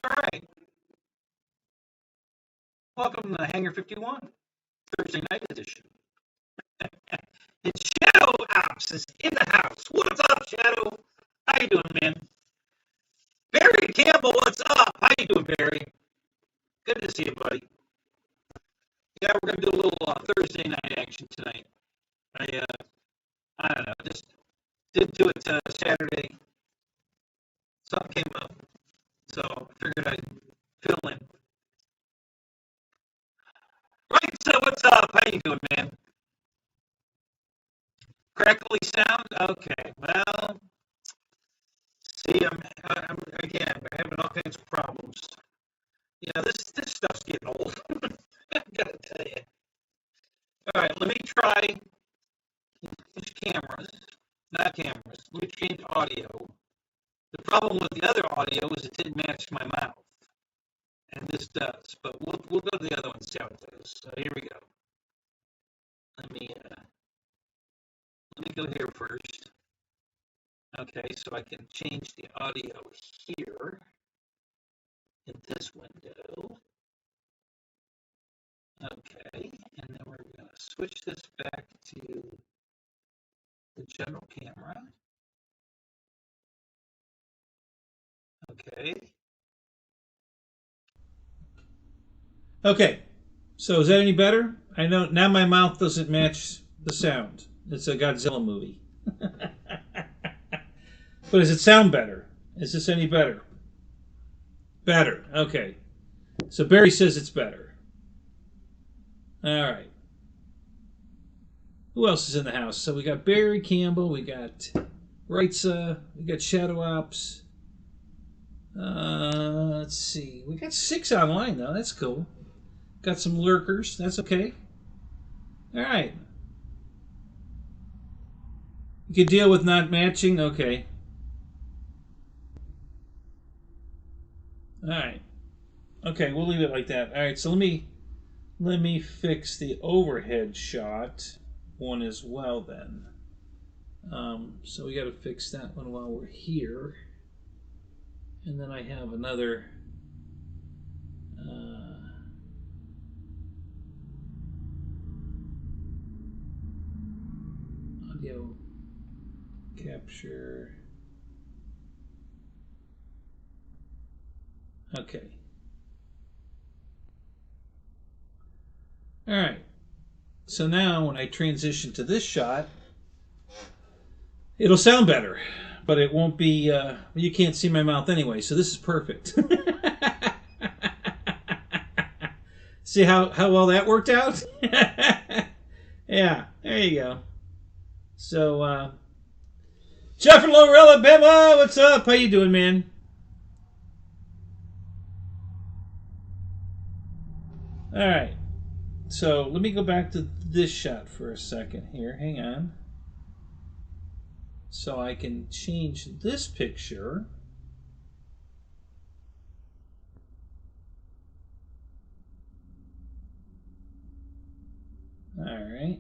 Alright, welcome to Hanger 51, Thursday night edition. It's Shadow Ops is in the house. What's up, Shadow? How you doing, man? Barry Campbell, what's up? How you doing, Barry? Good to see you, buddy. Yeah, we're going to do a little Thursday night action tonight. I don't know, just didn't do it Saturday. Something came up, so I figured I'd fill in. Right, so what's up? How you doing, man? Crackly sound? Okay, well, see, I'm having all kinds of problems. Yeah, this stuff's getting old. I gotta tell you. All right, let me try these cameras. Not cameras. Let me change audio. The problem with the other audio is it didn't match my mouth, and this does. But we'll go to the other one and see how it does. So here we go. Let me go here first. Okay, so I can change the audio here in this window. Okay, and then we're going to switch this back to the general camera. Okay. Okay, so is that any better? I know now my mouth doesn't match the sound. It's a Godzilla movie. But does it sound better? Is this any better? Better, okay. So Barry says it's better. All right. Who else is in the house? So we got Barry Campbell, we got Wrightsa, we got Shadow Ops. Let's see. We got 6 online though. That's cool. Got some lurkers. That's okay. All right. You can deal with not matching. Okay. All right. Okay, we'll leave it like that. All right. So let me fix the overhead shot one as well then. So we got to fix that one while we're here. And then I have another audio capture. Okay. All right. So now when I transition to this shot, it'll sound better, but it won't be, you can't see my mouth anyway, so this is perfect. See how well that worked out? Yeah, there you go. So, Jeff in Lower Alabama, what's up? How you doing, man? All right. So let me go back to this shot for a second here. Hang on. So I can change this picture. All right.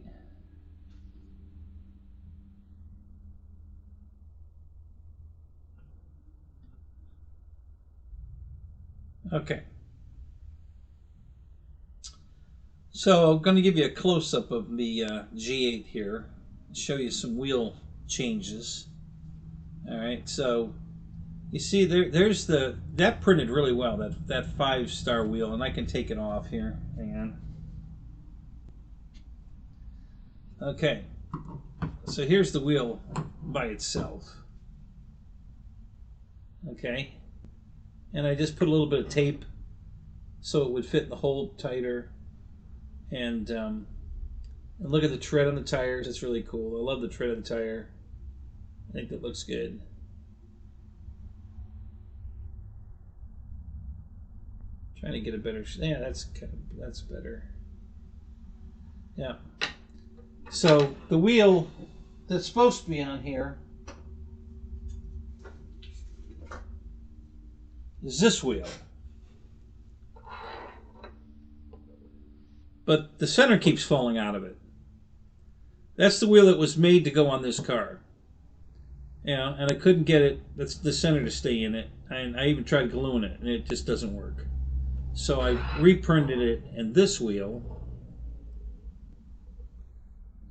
Okay. So I'm going to give you a close-up of the G8 here, show you some wheel changes. All right, so you see there's that printed really well, that 5-star wheel, and I can take it off here. Hang on. Okay, so here's the wheel by itself. Okay, and I just put a little bit of tape so it would fit the hole tighter. And look at the tread on the tires. It's really cool. I love the tread of the tire. I think that looks good. Trying to get a better. Yeah, that's better. Yeah. So the wheel that's supposed to be on here is this wheel. But the center keeps falling out of it. That's the wheel that was made to go on this car. You know, and I couldn't get it, that's the center to stay in it. and I even tried gluing it, and it just doesn't work. So I reprinted it in this wheel.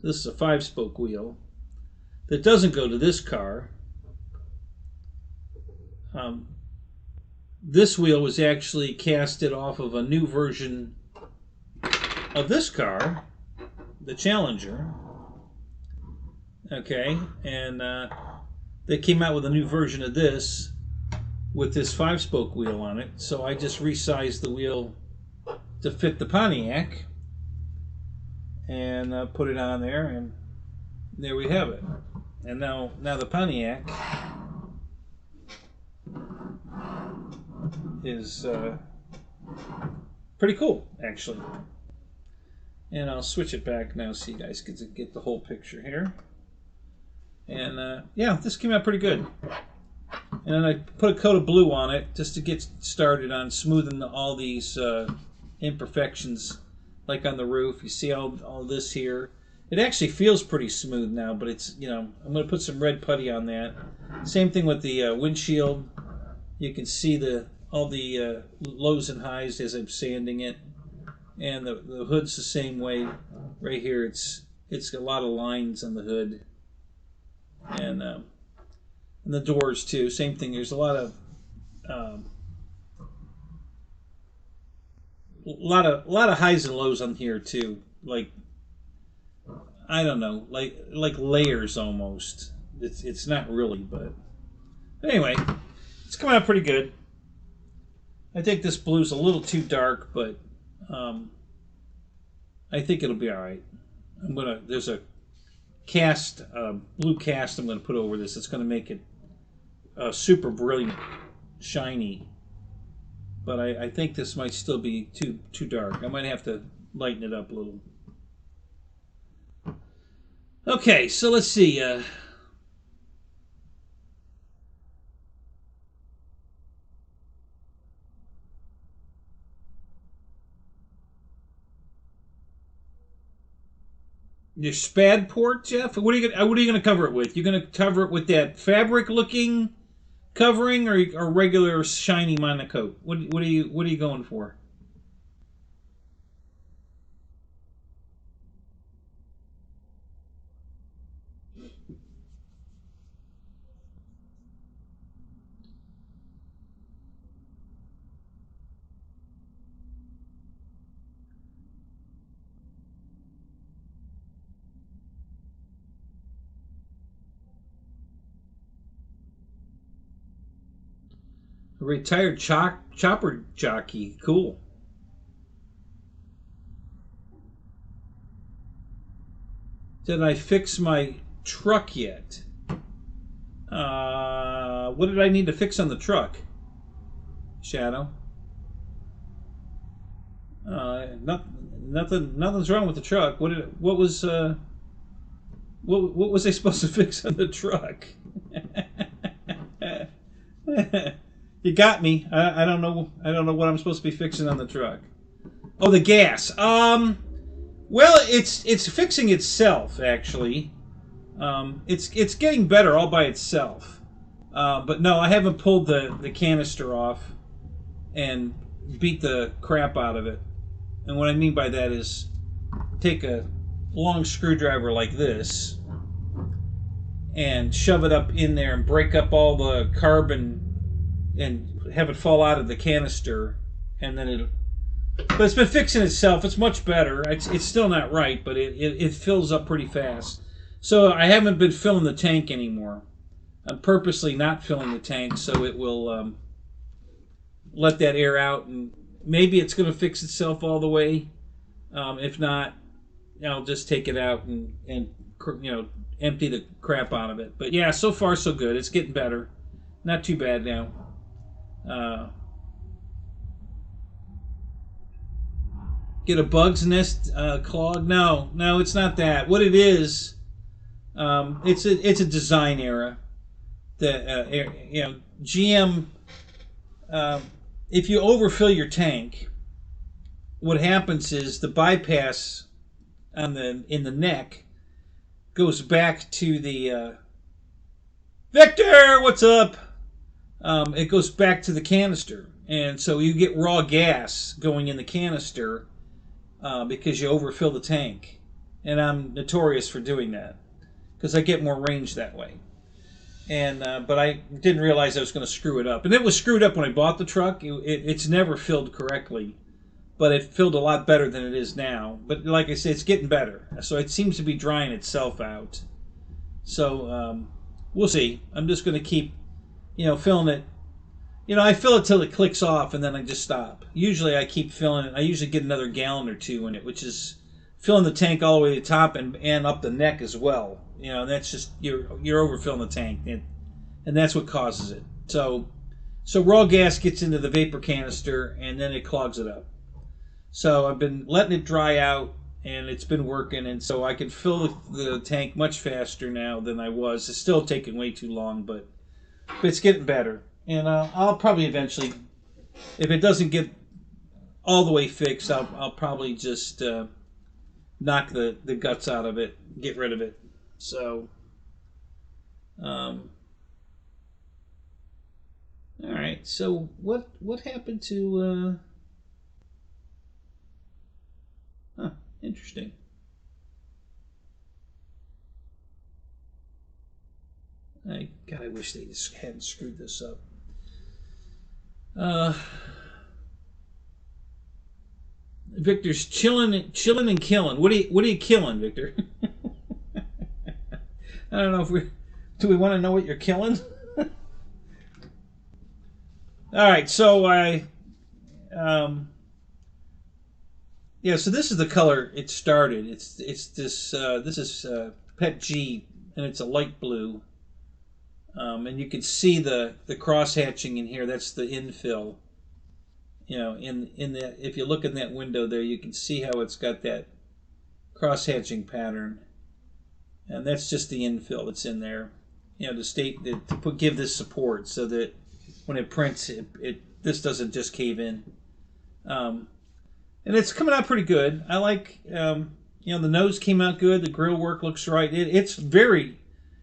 This is a 5-spoke wheel that doesn't go to this car. This wheel was actually casted off of a new version of this car, the Challenger. Okay, and they came out with a new version of this with this 5-spoke wheel on it. So I just resized the wheel to fit the Pontiac and put it on there, and there we have it. And now the Pontiac is pretty cool, actually. And I'll switch it back now so you guys get the whole picture here. And yeah, this came out pretty good. And then I put a coat of blue on it just to get started on smoothing all these imperfections, like on the roof. You see all this here. It actually feels pretty smooth now, but it's, you know, I'm going to put some red putty on that. Same thing with the windshield. You can see all the lows and highs as I'm sanding it. And the hood's the same way. Right here, it's got a lot of lines on the hood. And the doors too, same thing. There's a lot of highs and lows on here too. Like, I don't know, like layers almost. It's not really, but anyway, it's coming out pretty good. I think this blue's a little too dark, but I think it'll be all right. There's a blue cast I'm going to put over this. It's going to make it super brilliant, shiny. But I think this might still be too dark. I might have to lighten it up a little. Okay, so let's see. Your spad port, Jeff? What are you going to cover it with? You're going to cover it with that fabric-looking covering, or regular shiny monocoat? What are you going for? A retired chopper jockey. Cool. Did I fix my truck yet? What did I need to fix on the truck? Shadow. Nothing's wrong with the truck. What was I supposed to fix on the truck? You got me. I don't know what I'm supposed to be fixing on the truck. Oh, the gas. Well, it's fixing itself, actually. It's getting better all by itself. But no, I haven't pulled the canister off and beat the crap out of it. And what I mean by that is take a long screwdriver like this and shove it up in there and break up all the carbon and have it fall out of the canister, and then but it's been fixing itself. It's much better. It's still not right, but it fills up pretty fast. So I haven't been filling the tank anymore. I'm purposely not filling the tank so it will let that air out, and maybe it's going to fix itself all the way. If not, I'll just take it out and empty the crap out of it. But yeah, so far so good. It's getting better. Not too bad now. Get a bug's nest clog? No, it's not that. What it is, it's a design error. GM. If you overfill your tank, what happens is the bypass in the neck goes back to the Victor. What's up? it goes back to the canister. And so you get raw gas going in the canister because you overfill the tank. And I'm notorious for doing that because I get more range that way. And but I didn't realize I was going to screw it up. And it was screwed up when I bought the truck. It's never filled correctly, but it filled a lot better than it is now. But like I said, it's getting better. So it seems to be drying itself out. So we'll see. I'm just going to keep, filling it. I fill it till it clicks off, and then I just stop. Usually I keep filling it. I usually get another gallon or two in it, which is filling the tank all the way to the top and up the neck as well. That's just you're overfilling the tank, and that's what causes it. So raw gas gets into the vapor canister, and then it clogs it up. So I've been letting it dry out, and it's been working, and so I can fill the tank much faster now than I was. It's still taking way too long, but it's getting better. And I'll probably eventually, if it doesn't get all the way fixed, I'll probably just knock the guts out of it, get rid of it. So, all right. So what happened to? Interesting. I wish they just hadn't screwed this up. Victor's chilling and killing. What are you killing, Victor? I don't know if do we want to know what you're killing? All right, so so this is the color it started. It's this this is Pet G, and it's a light blue. And you can see the cross hatching in here. That's the infill. In that, if you look in that window there, you can see how it's got that cross hatching pattern, and that's just the infill that's in there. To give this support so that when it prints, this doesn't just cave in. And it's coming out pretty good. I like the nose came out good. The grill work looks right. It's very.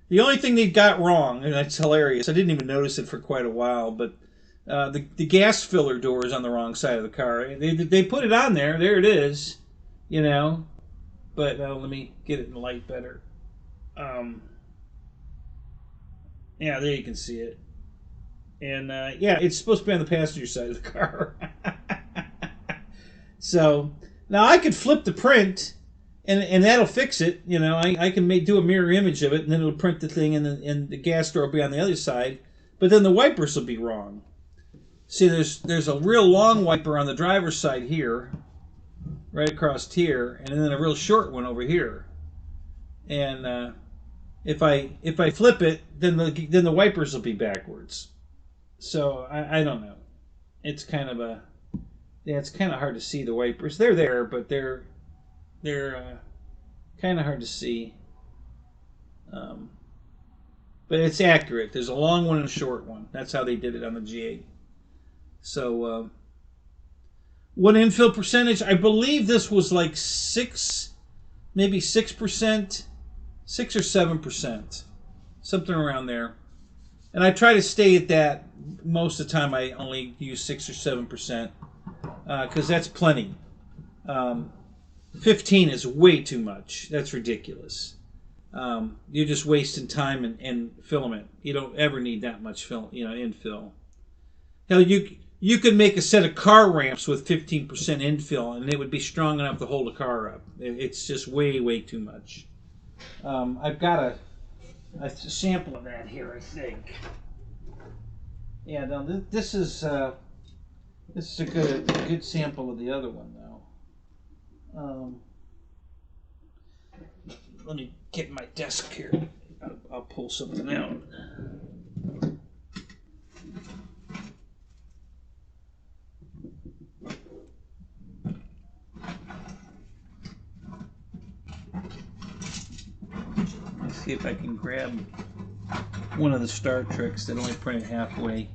The only thing they got wrong, and that's hilarious, I didn't even notice it for quite a while, but the gas filler door is on the wrong side of the car. They put it on there. There it is, But let me get it in the light better. Yeah, there you can see it. And it's supposed to be on the passenger side of the car. So now I could flip the print. And that'll fix it. I can do a mirror image of it, and then it'll print the thing, and the gas door will be on the other side. But then the wipers will be wrong. See, there's a real long wiper on the driver's side here, right across here, and then a real short one over here. And if I flip it, then the wipers will be backwards. So I don't know. It's kind of it's kind of hard to see the wipers. They're there, but they're kind of hard to see, but it's accurate. There's a long one and a short one. That's how they did it on the G8. So what infill percentage? I believe this was like 6%, 6 or 7%, something around there. And I try to stay at that. Most of the time I only use 6 or 7%, because that's plenty. 15 is way too much. That's ridiculous. You're just wasting time and filament. You don't ever need that much infill. Hell, you could make a set of car ramps with 15% infill, and it would be strong enough to hold a car up. It's just way too much. I've got a sample of that here, I think. Yeah, now this is a good sample of the other one, though. Let me get my desk here. I'll pull something out. Let's see if I can grab one of the Star Treks that only printed halfway.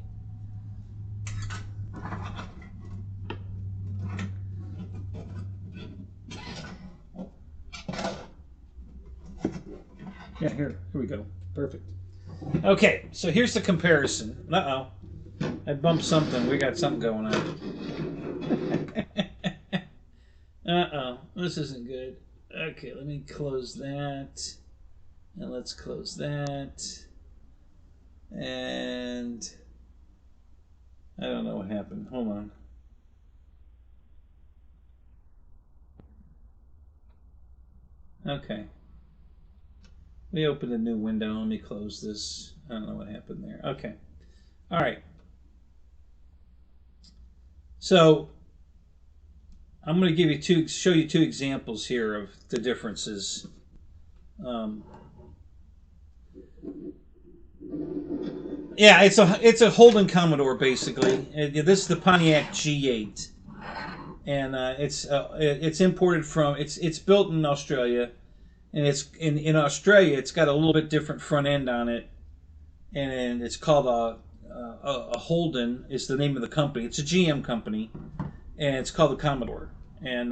Yeah, here we go. Perfect. Okay, so here's the comparison. Uh-oh. I bumped something. We got something going on. Uh-oh. This isn't good. Okay, let me close that. And let's close that. And I don't know what happened. Hold on. Okay. We opened a new window. Let me close this. I don't know what happened there. Okay. All right. So I'm going to give you show you two examples here of the differences. Yeah, it's a Holden Commodore basically. This is the Pontiac G8, and it's imported from it's built in Australia, and it's in Australia it's got a little bit different front end on it, and it's called a Holden is the name of the company. It's a GM company, and it's called the Commodore. And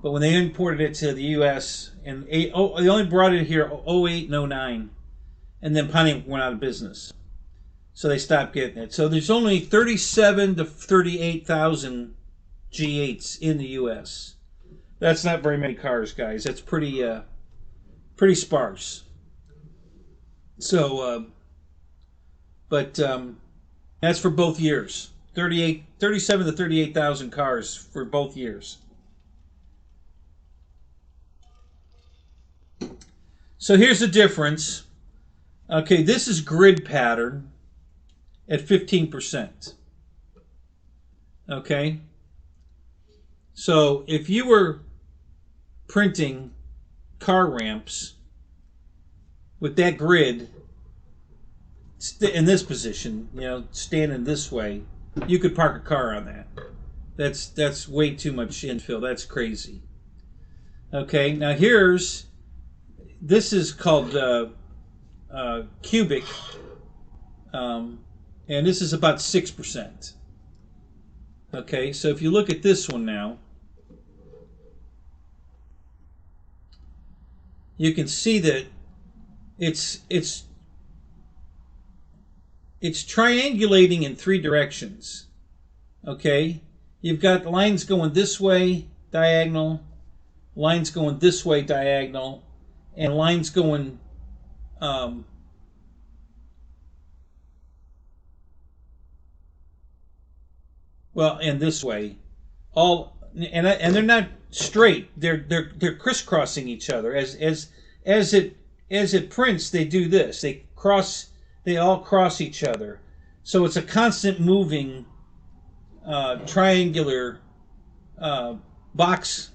but when they imported it to the U.S. and they only brought it here 08 and 09, and then Pontiac went out of business, so they stopped getting it. So there's only 37 to 38,000 G8s in the U.S. That's not very many cars, guys. That's pretty sparse. So, but that's for both years. 37 to 38,000 cars for both years. So here's the difference. Okay, this is grid pattern at 15%. Okay? So if you were printing car ramps with that grid in this position, you know, standing this way, you could park a car on that. That's way too much infill. That's crazy. Okay, now this is called cubic, and this is about 6%. Okay, so if you look at this one now, you can see that it's triangulating in three directions. Okay, you've got lines going this way diagonal, lines going this way diagonal, and lines going and this way, all and they're not straight. They're crisscrossing each other. As it prints, they do this. They all cross each other. So it's a constant moving triangular box.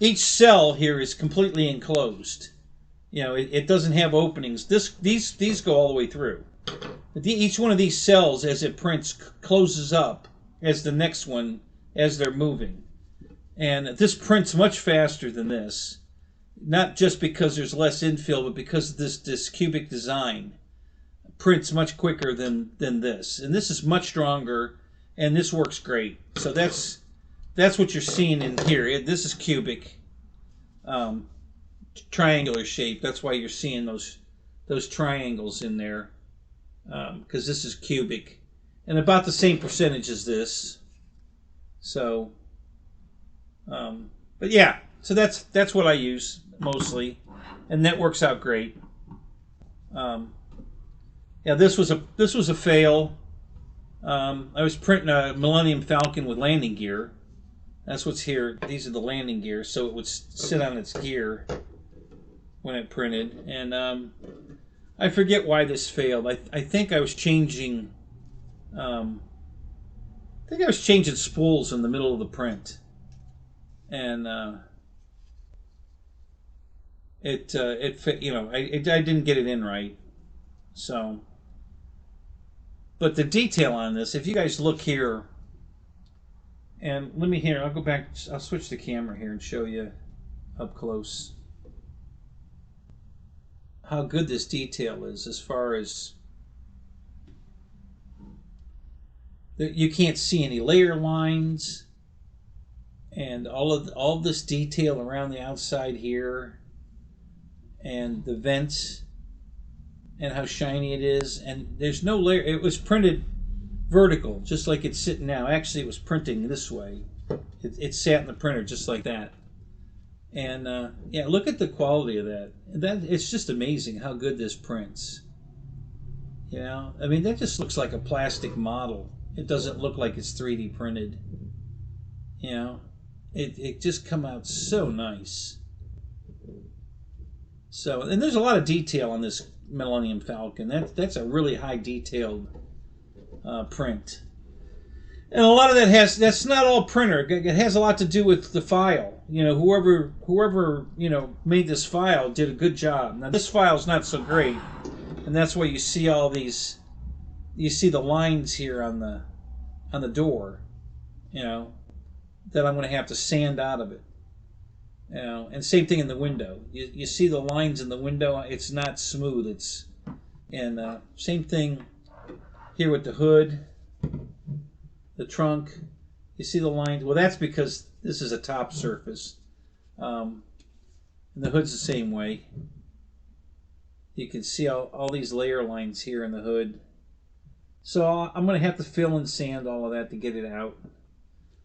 Each cell here is completely enclosed. It doesn't have openings. These go all the way through. Each one of these cells, as it prints, closes up as the next one as they're moving. And this prints much faster than this, not just because there's less infill, but because this cubic design prints much quicker than this. And this is much stronger, and this works great. So that's what you're seeing in here. This is cubic, triangular shape. That's why you're seeing those triangles in there, because this is cubic, and about the same percentage as this. So, but yeah, so that's what I use mostly, and that works out great. Yeah, this was a fail. I was printing a Millennium Falcon with landing gear. That's what's here. These are the landing gears, so it would sit on its gear when it printed. And I forget why this failed. I think I was changing. I think I was changing spools in the middle of the print, and I didn't get it in right. So, but the detail on this, if you guys look here, and I'll go back. I'll switch the camera here and show you up close how good this detail is, as far as you can't see any layer lines, and all of this detail around the outside here, and the vents, and how shiny it is. And there's no layer. It was printed vertical, just like it's sitting now. Actually, it was printing this way. It sat in the printer just like that. And yeah, look at the quality of that. It's just amazing how good this prints. You know, I mean, that just looks like a plastic model. It doesn't look like it's 3D printed. You know, it just come out so nice. So, and there's a lot of detail on this Millennium Falcon. That's a really high detailed print. And a lot of that's not all printer. It has a lot to do with the file. You know, whoever you know made this file did a good job. Now this file's not so great, and that's why you see all these. You see the lines here on the door. You know, that I'm going to have to sand out of it. You know, and same thing in the window. You see the lines in the window. It's not smooth. And same thing here with the hood. The trunk, you see the lines. Well, that's because this is a top surface. And the hood's the same way. You can see all these layer lines here in the hood. So I'm going to have to fill and sand all of that to get it out.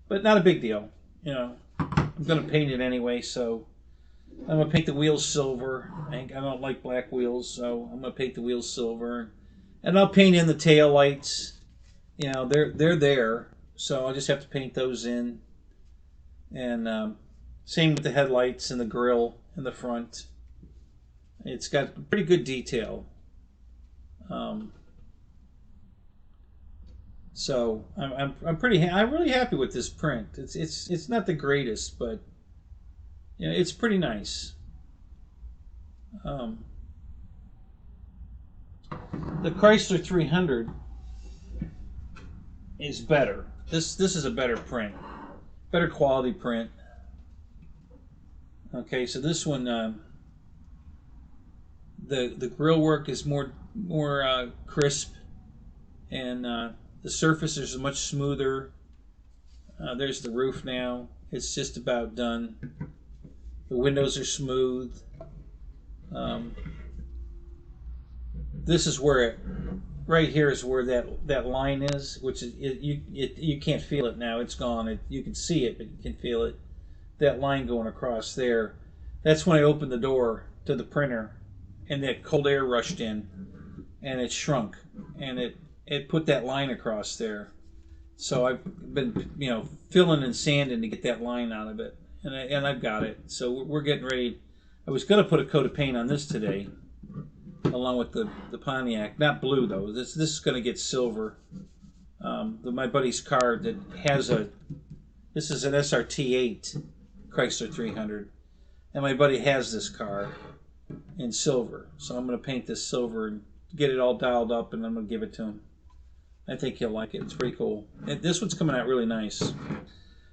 But not a big deal. You know, I'm going to paint it anyway, so I'm going to paint the wheels silver. I don't like black wheels, so I'm going to paint the wheels silver. And I'll paint in the tail lights. You know, they're there, so I'll just have to paint those in. And same with the headlights and the grille in the front. It's got pretty good detail. So I'm really happy with this print. It's not the greatest, but you know, it's pretty nice. The Chrysler 300 is better. This is a better print, better quality print. Okay, so this one, the grill work is more crisp, and the surfaces are much smoother. There's the roof now. It's just about done. The windows are smooth. This is where right here is where that line is, which is you can't feel it now. It's gone. You can see it, but you can feel it. That line going across there. That's when I opened the door to the printer, and that cold air rushed in, and it shrunk, and it put that line across there. So I've been filling and sanding to get that line out of it, and I've got it. So we're getting ready. I was going to put a coat of paint on this today, along with the Pontiac. Not blue though. This is going to get silver. My buddy's car that has this is an SRT8 Chrysler 300, and my buddy has this car in silver. So I'm going to paint this silver and get it all dialed up, and I'm going to give it to him. I think he'll like it. It's pretty cool. This one's coming out really nice.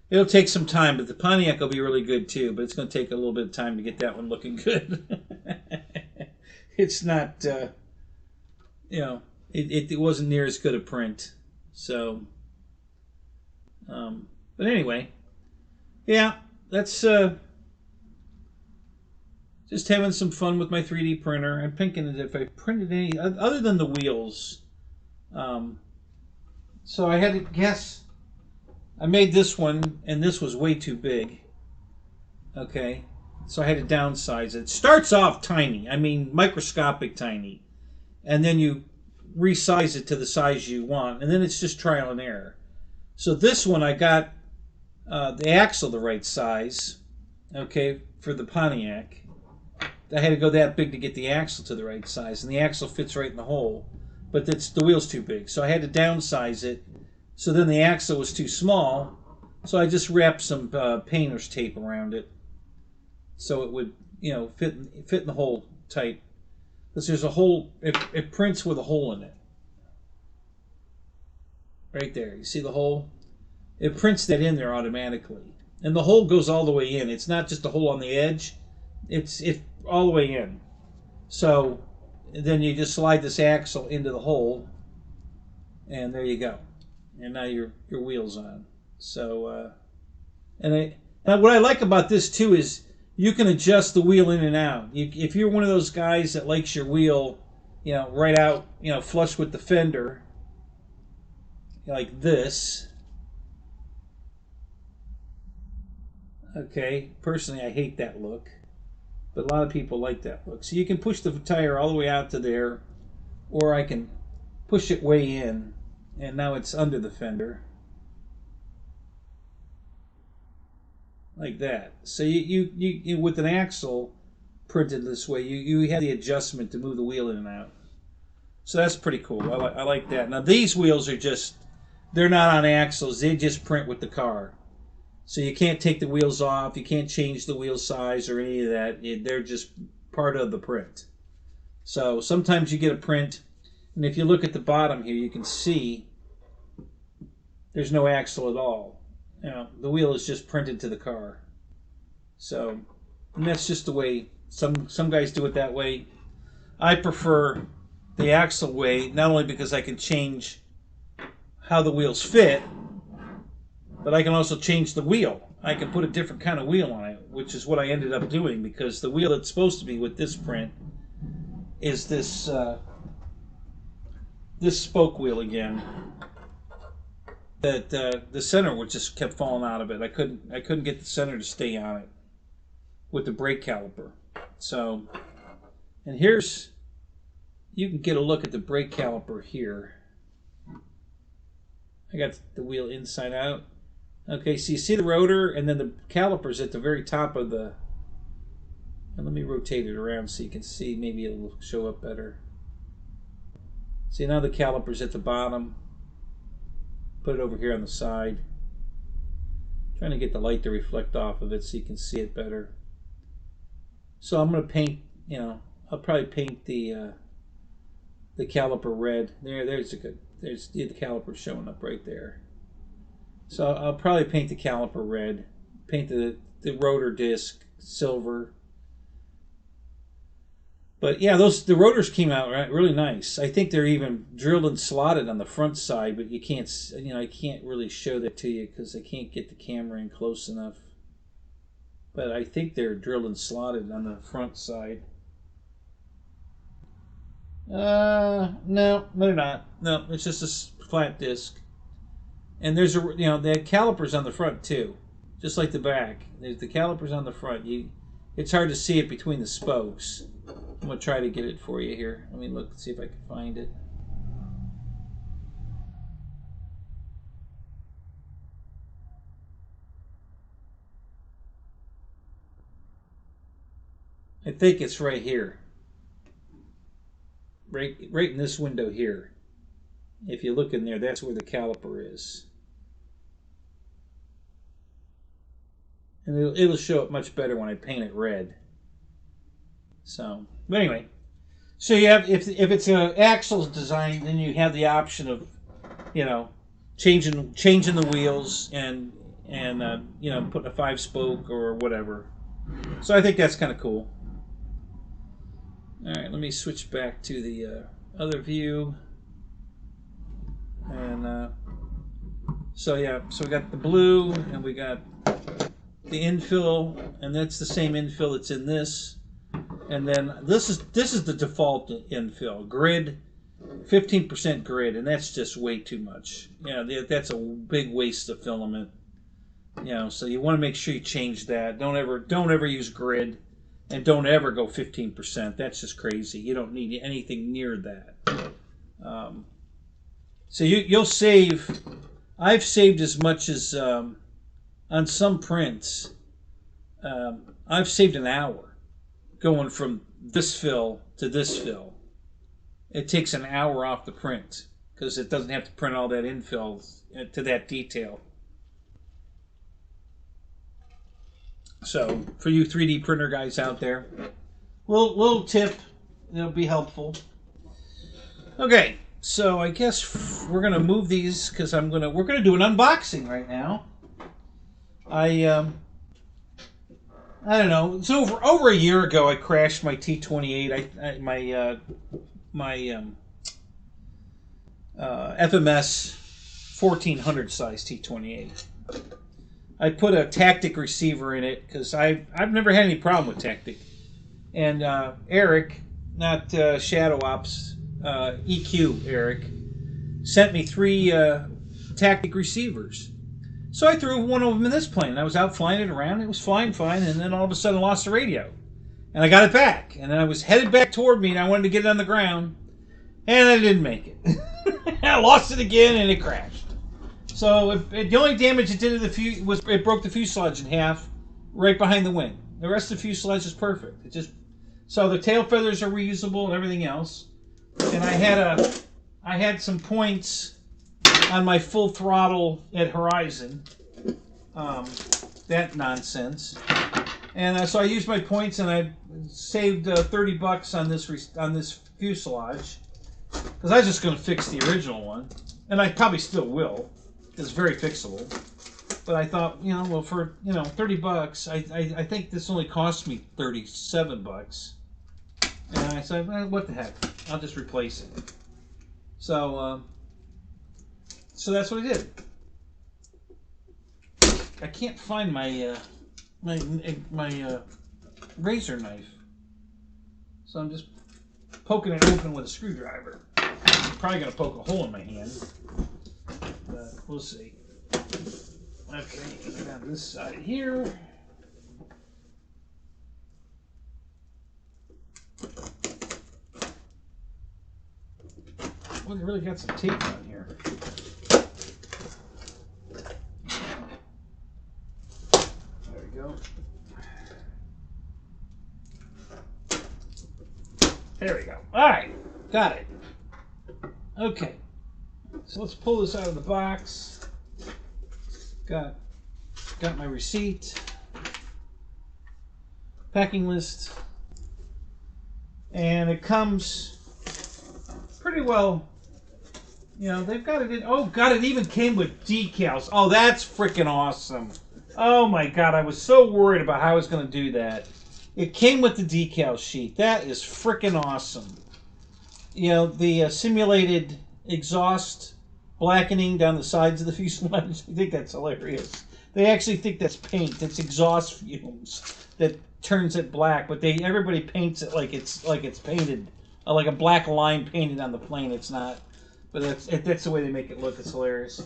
It'll take some time, but the Pontiac will be really good too. But it's going to take a little bit of time to get that one looking good. It's not, it wasn't near as good a print. So, but anyway, yeah, that's just having some fun with my 3D printer. I'm thinking that if I printed any, other than the wheels, so I had to guess. I made this one, and this was way too big. Okay, so I had to downsize it. It starts off tiny, I mean microscopic tiny, and then you resize it to the size you want, and then it's just trial and error. So this one I got the axle the right size, okay, for the Pontiac. I had to go that big to get the axle to the right size, and the axle fits right in the hole, but the wheel's too big, so I had to downsize it. So then the axle was too small, so I just wrapped some painter's tape around it, so it would, fit in the hole tight. Because there's a hole, it prints with a hole in it. Right there, you see the hole? It prints that in there automatically, and the hole goes all the way in. It's not just a hole on the edge; it's all the way in. So then you just slide this axle into the hole, and there you go. And now your wheel's on. So, and what I like about this too is you can adjust the wheel in and out. If you're one of those guys that likes your wheel, right out, flush with the fender, like this. Okay, personally I hate that look, but a lot of people like that look. So you can push the tire all the way out to there, or I can push it way in, and now it's under the fender. Like that. So you with an axle printed this way, you have the adjustment to move the wheel in and out. So that's pretty cool. I like that. Now these wheels are just, they're not on axles. They just print with the car. So you can't take the wheels off. You can't change the wheel size or any of that. They're just part of the print. So sometimes you get a print, and if you look at the bottom here, you can see there's no axle at all. You know, the wheel is just printed to the car. So, and that's just the way some guys do it that way. I prefer the axle way, not only because I can change how the wheels fit, but I can also change the wheel. I can put a different kind of wheel on it, which is what I ended up doing, because the wheel that's supposed to be with this print is this this spoke wheel again. That the center would just kept falling out of it. I couldn't get the center to stay on it with the brake caliper. So, and here's, you can get a look at the brake caliper here. I got the wheel inside out. Okay, so you see the rotor, and then the caliper's at the very top of the, and let me rotate it around so you can see, maybe it'll show up better. See, now the caliper's at the bottom. Put it over here on the side. Trying to get the light to reflect off of it so you can see it better. So I'm going to paint, you know, I'll probably paint the caliper red. There's a good, there's the caliper showing up right there. So I'll probably paint the caliper red, paint the rotor disc silver. But yeah, the rotors came out really nice. I think they're even drilled and slotted on the front side, but you can't, you know, I can't really show that to you because I can't get the camera in close enough. But I think they're drilled and slotted on the front side. No, they're not. No, it's just a flat disc. And there's a, you know, the calipers on the front too, just like the back. There's the calipers on the front. It's hard to see it between the spokes. I'm gonna try to get it for you here. Let me look, see if I can find it. I think it's right here. Right in this window here. If you look in there, that's where the caliper is. And it'll show up much better when I paint it red. So, but anyway, so you have, if it's an axles design, then you have the option of, you know, changing the wheels and you know, putting a 5-spoke or whatever. So I think that's kind of cool. All right, let me switch back to the other view. And so yeah, so we got the blue and we got the infill, and that's the same infill that's in this. And then this is the default infill grid, 15% grid, and that's just way too much. Yeah, that's a big waste of filament. You know, so you want to make sure you change that. Don't ever use grid, and don't ever go 15%. That's just crazy. You don't need anything near that. So you'll save. I've saved as much as on some prints. I've saved an hour going from this fill to this fill. It takes an hour off the print because it doesn't have to print all that infill to that detail. So for you 3D printer guys out there, little tip, it'll be helpful. Okay, so I guess we're gonna move these because we're gonna do an unboxing right now. I don't know. It's over a year ago. I crashed my T28. My FMS 1400 size T28. I put a Tactic receiver in it because I've never had any problem with Tactic. And Eric, not Shadow Ops, EQ Eric, sent me three tactic receivers. So I threw one of them in this plane. I was out flying it around. It was flying fine, and then all of a sudden I lost the radio. And I got it back. And then I was headed back toward me, and I wanted to get it on the ground. And I didn't make it. I lost it again, and it crashed. So the only damage it did to the was it broke the fuselage in half right behind the wing. The rest of the fuselage is perfect. So the tail feathers are reusable and everything else. And I had some points on my full throttle at Horizon. That nonsense. And so I used my points and I saved $30 on this fuselage because I was just going to fix the original one, and I probably still will. It's very fixable. But I thought, well, for $30, I think this only cost me $37. And I said, well, what the heck? I'll just replace it. So that's what I did. I can't find my my razor knife, so I'm just poking it open with a screwdriver. I'm probably gonna poke a hole in my hand, but we'll see. Okay, get on this side here. Well, they really got some tape on here. There we go. There we go. All right, got it. Okay, so let's pull this out of the box. Got my receipt, packing list, and it comes pretty well. They've got it in. Oh God, it even came with decals. Oh, that's freaking awesome. Oh my God, I was so worried about how I was going to do that. It came with the decal sheet. That is freaking awesome. The simulated exhaust blackening down the sides of the fuselage. I think that's hilarious. They actually think that's paint. It's exhaust fumes that turns it black, but everybody paints it like it's painted, like a black line painted on the plane. It's not. But that's the way they make it look. It's hilarious.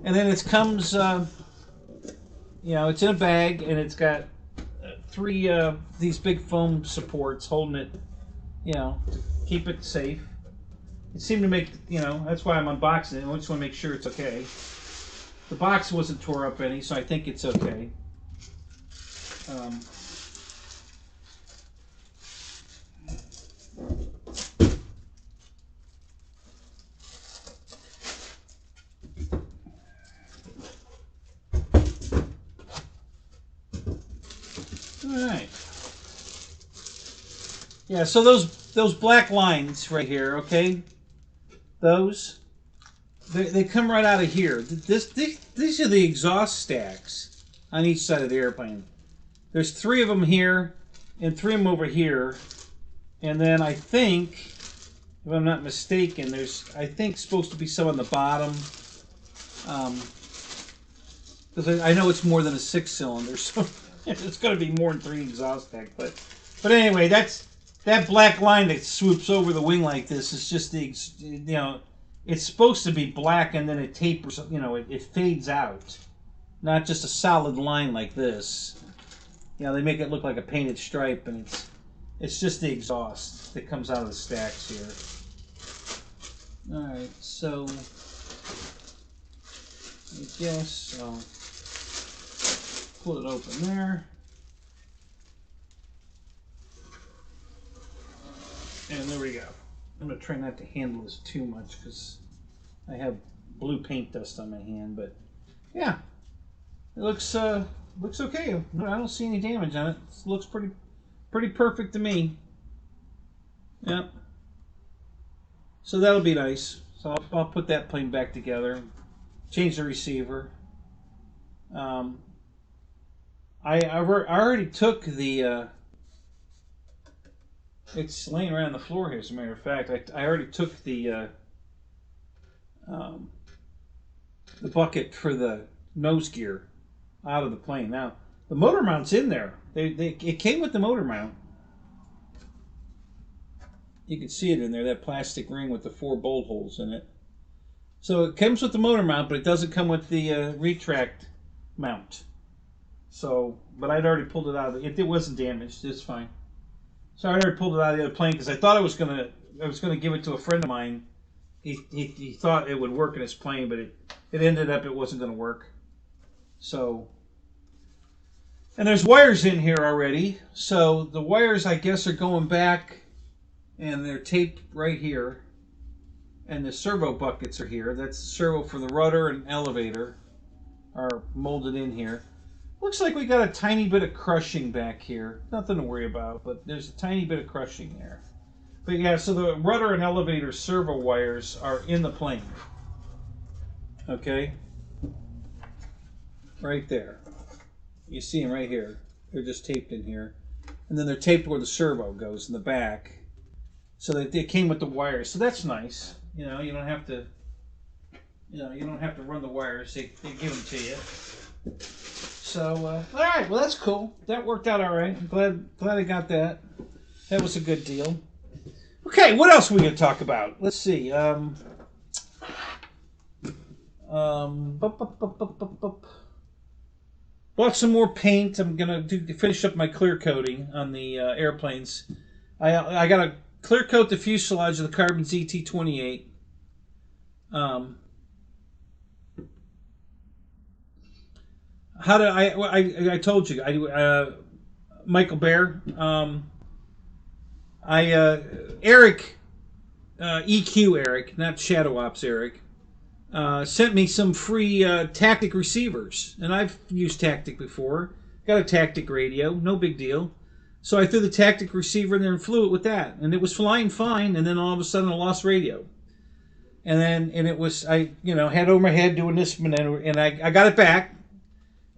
And then it comes, it's in a bag, and it's got three these big foam supports holding it, to keep it safe. It seemed to make, that's why I'm unboxing it. I just want to make sure it's okay. The box wasn't tore up any, so I think it's okay. Alright. Yeah, so those black lines right here, okay? They come right out of here. These are the exhaust stacks on each side of the airplane. There's 3 of them here and 3 of them over here. And then I think, if I'm not mistaken, there's, I think, supposed to be some on the bottom. Because I know it's more than a 6-cylinder, so it's going to be more than 3 exhaust stacks. But anyway, that black line that swoops over the wing like this is just it's supposed to be black and then it tapers, it fades out. Not just a solid line like this. They make it look like a painted stripe, and it's just the exhaust that comes out of the stacks here. Alright, so I guess I'll pull it open there. And there we go. I'm going to try not to handle this too much because I have blue paint dust on my hand, but yeah, it looks okay. I don't see any damage on it. It looks pretty perfect to me. Yep. So that'll be nice. So I'll put that plane back together, change the receiver. I already took the. It's laying around the floor here, as a matter of fact. I already took the bucket for the nose gear out of the plane. Now, the motor mount's in there. It came with the motor mount. You can see it in there, that plastic ring with the 4 bolt holes in it. So it comes with the motor mount, but it doesn't come with the retract mount. So, but I'd already pulled it out of it. It wasn't damaged. It's fine. So I already pulled it out of the other plane because I thought I was gonna give it to a friend of mine. He thought it would work in his plane, but it ended up it wasn't gonna work. So, and there's wires in here already. So the wires, I guess, are going back, and they're taped right here. And the servo buckets are here. That's the servo for the rudder and elevator are molded in here. Looks like we got a tiny bit of crushing back here. Nothing to worry about, but there's a tiny bit of crushing there. But yeah, so the rudder and elevator servo wires are in the plane. Okay? Right there. You see them right here. They're just taped in here. And then they're taped where the servo goes in the back. So that they came with the wires. So that's nice. You know, you don't have to run the wires. They give them to you. So, all right, well, that's cool. That worked out all right. I'm glad I got that. That was a good deal. Okay, what else are we going to talk about? Let's see. Bought some more paint. I'm going to finish up my clear coating on the airplanes. I got to clear coat the fuselage of the Carbon ZT-28. How did I told you Michael Bear, Eric, EQ Eric, not Shadow Ops Eric, sent me some free Tactic receivers, and I've used Tactic before. Got a Tactic radio, no big deal. So I threw the Tactic receiver in there and flew it with that, and it was flying fine. And then all of a sudden, I lost radio, and it was head over my head doing this, and I got it back.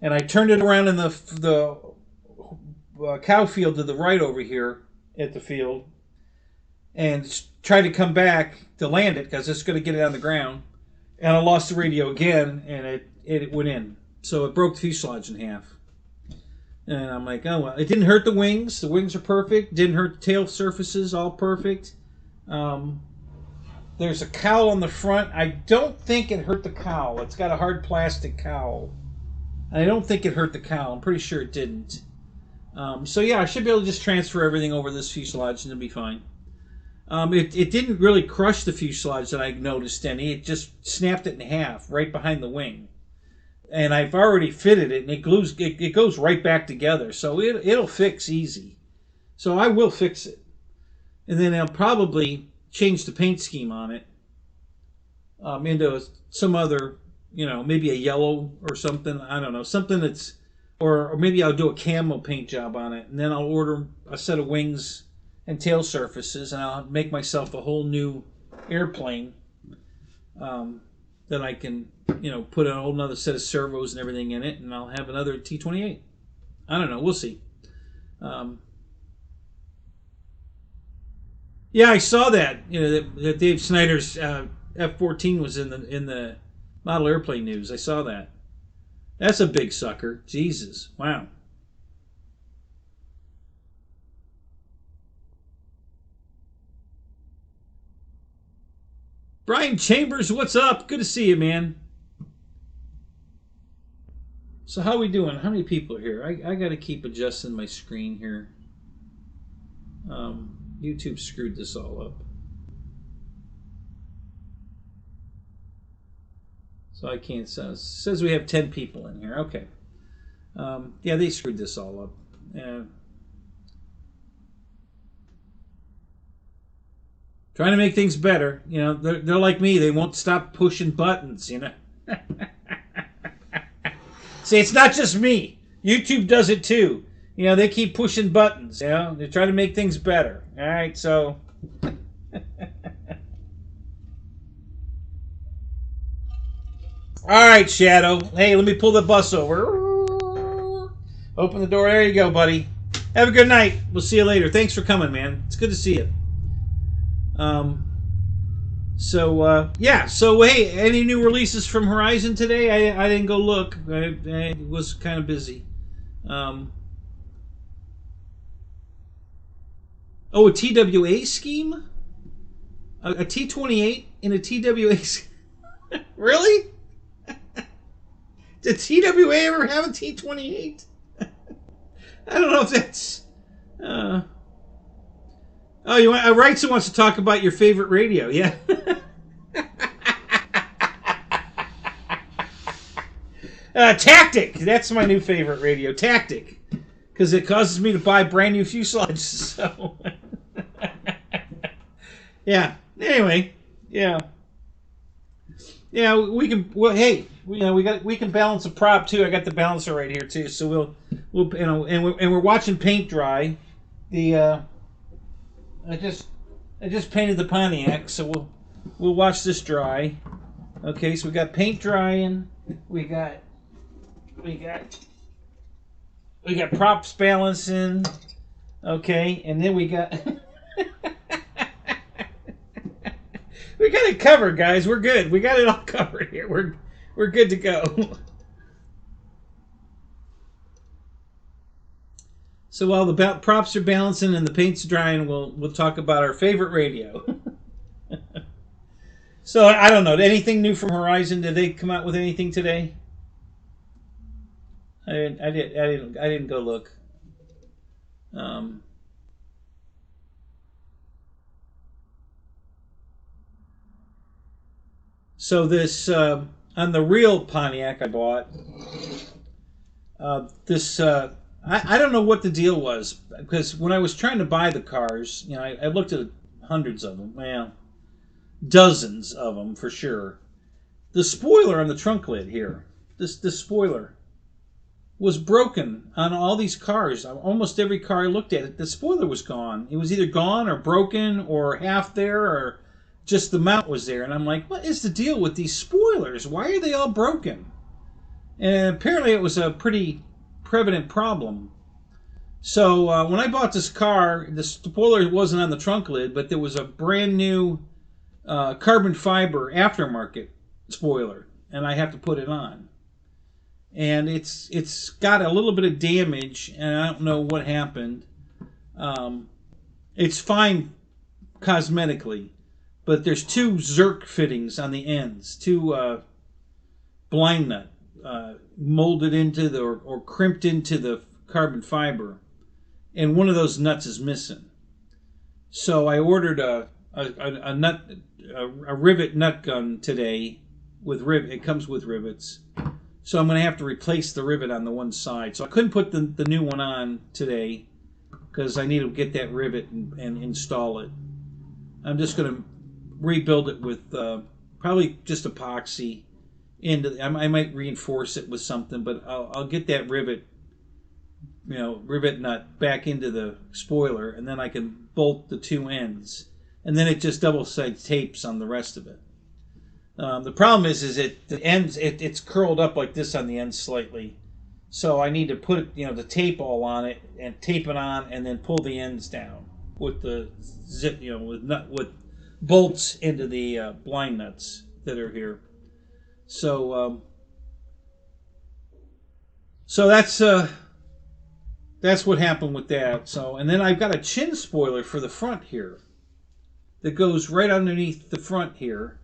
And I turned it around in the cow field to the right over here at the field, and tried to come back to land it because it's going to get it on the ground. And I lost the radio again, and it went in. So it broke the fuselage in half. And I'm like, oh well, it didn't hurt the wings. The wings are perfect. Didn't hurt the tail surfaces, all perfect. There's a cowl on the front. I don't think it hurt the cowl. It's got a hard plastic cowl. And I don't think it hurt the cowl. I'm pretty sure it didn't. So yeah, I should be able to just transfer everything over this fuselage and it'll be fine. It didn't really crush the fuselage that I noticed any. It just snapped it in half right behind the wing. And I've already fitted it, and it goes right back together. So it'll fix easy. So I will fix it. And then I'll probably change the paint scheme on it into some other, maybe a yellow or something. I don't know. Something that's, or maybe I'll do a camo paint job on it. And then I'll order a set of wings and tail surfaces, and I'll make myself a whole new airplane that I can, put a whole another set of servos and everything in it, and I'll have another T-28. I don't know. We'll see. Yeah, I saw that. That Dave Snyder's F-14 was in the model airplane news. I saw that. That's a big sucker. Jesus. Wow. Brian Chambers, what's up? Good to see you, man. So how are we doing? How many people are here? I got to keep adjusting my screen here. YouTube screwed this all up. So I can't say. It says we have 10 people in here. Okay. Yeah, they screwed this all up. Trying to make things better. They're like me. They won't stop pushing buttons, See, it's not just me. YouTube does it too. They keep pushing buttons. They're trying to make things better. All right, so. All right, Shadow. Hey, let me pull the bus over. Open the door. There you go, buddy. Have a good night. We'll see you later. Thanks for coming, man. It's good to see you. Yeah. So, hey, any new releases from Horizon today? I didn't go look. I was kind of busy. Oh, a TWA scheme? A T-28 in a TWA scheme? Really? Did TWA ever have a T28? I don't know if that's... Oh, you want... Wrightson wants to talk about your favorite radio. Yeah. Tactic. That's my new favorite radio. Tactic. Because it causes me to buy brand new fuselages. So... yeah. Anyway. Yeah. Yeah, we can. Well, hey, we can balance a prop too. I got the balancer right here too. So we'll and we're watching paint dry. I just painted the Pontiac, so we'll watch this dry. Okay, so we got paint drying. We got props balancing. Okay, and then we got. We got it covered, guys. We're good. We got it all covered here. We're good to go. So while the props are balancing and the paint's drying, we'll talk about our favorite radio. So I don't know. Anything new from Horizon? Did they come out with anything today? I didn't go look. So this on the real Pontiac I bought. I don't know what the deal was, because when I was trying to buy the cars, I looked at hundreds of them, well, dozens of them for sure. The spoiler on the trunk lid here, this spoiler, was broken on all these cars. Almost every car I looked at, the spoiler was gone. It was either gone or broken or half there or just the mount was there. And I'm like, what is the deal with these spoilers? Why are they all broken? And apparently it was a pretty prevalent problem. So when I bought this car, the spoiler wasn't on the trunk lid, but there was a brand new carbon fiber aftermarket spoiler, and I have to put it on. And it's got a little bit of damage, and I don't know what happened. It's fine cosmetically, but there's two Zerk fittings on the ends, two blind nut molded into or crimped into the carbon fiber, and one of those nuts is missing. So I ordered a rivet nut gun today with rivet. It comes with rivets, so I'm going to have to replace the rivet on the one side. So I couldn't put the new one on today because I need to get that rivet and install it. I'm just going to rebuild it with probably just epoxy. I might reinforce it with something, but I'll get that rivet nut back into the spoiler, and then I can bolt the two ends, and then it just double-sided tapes on the rest of it. The problem is the ends, it's curled up like this on the ends slightly, so I need to put the tape all on it and tape it on, and then pull the ends down with the zip, with bolts into the blind nuts that are here. So that's what happened with that. So, and then I've got a chin spoiler for the front here that goes right underneath the front here,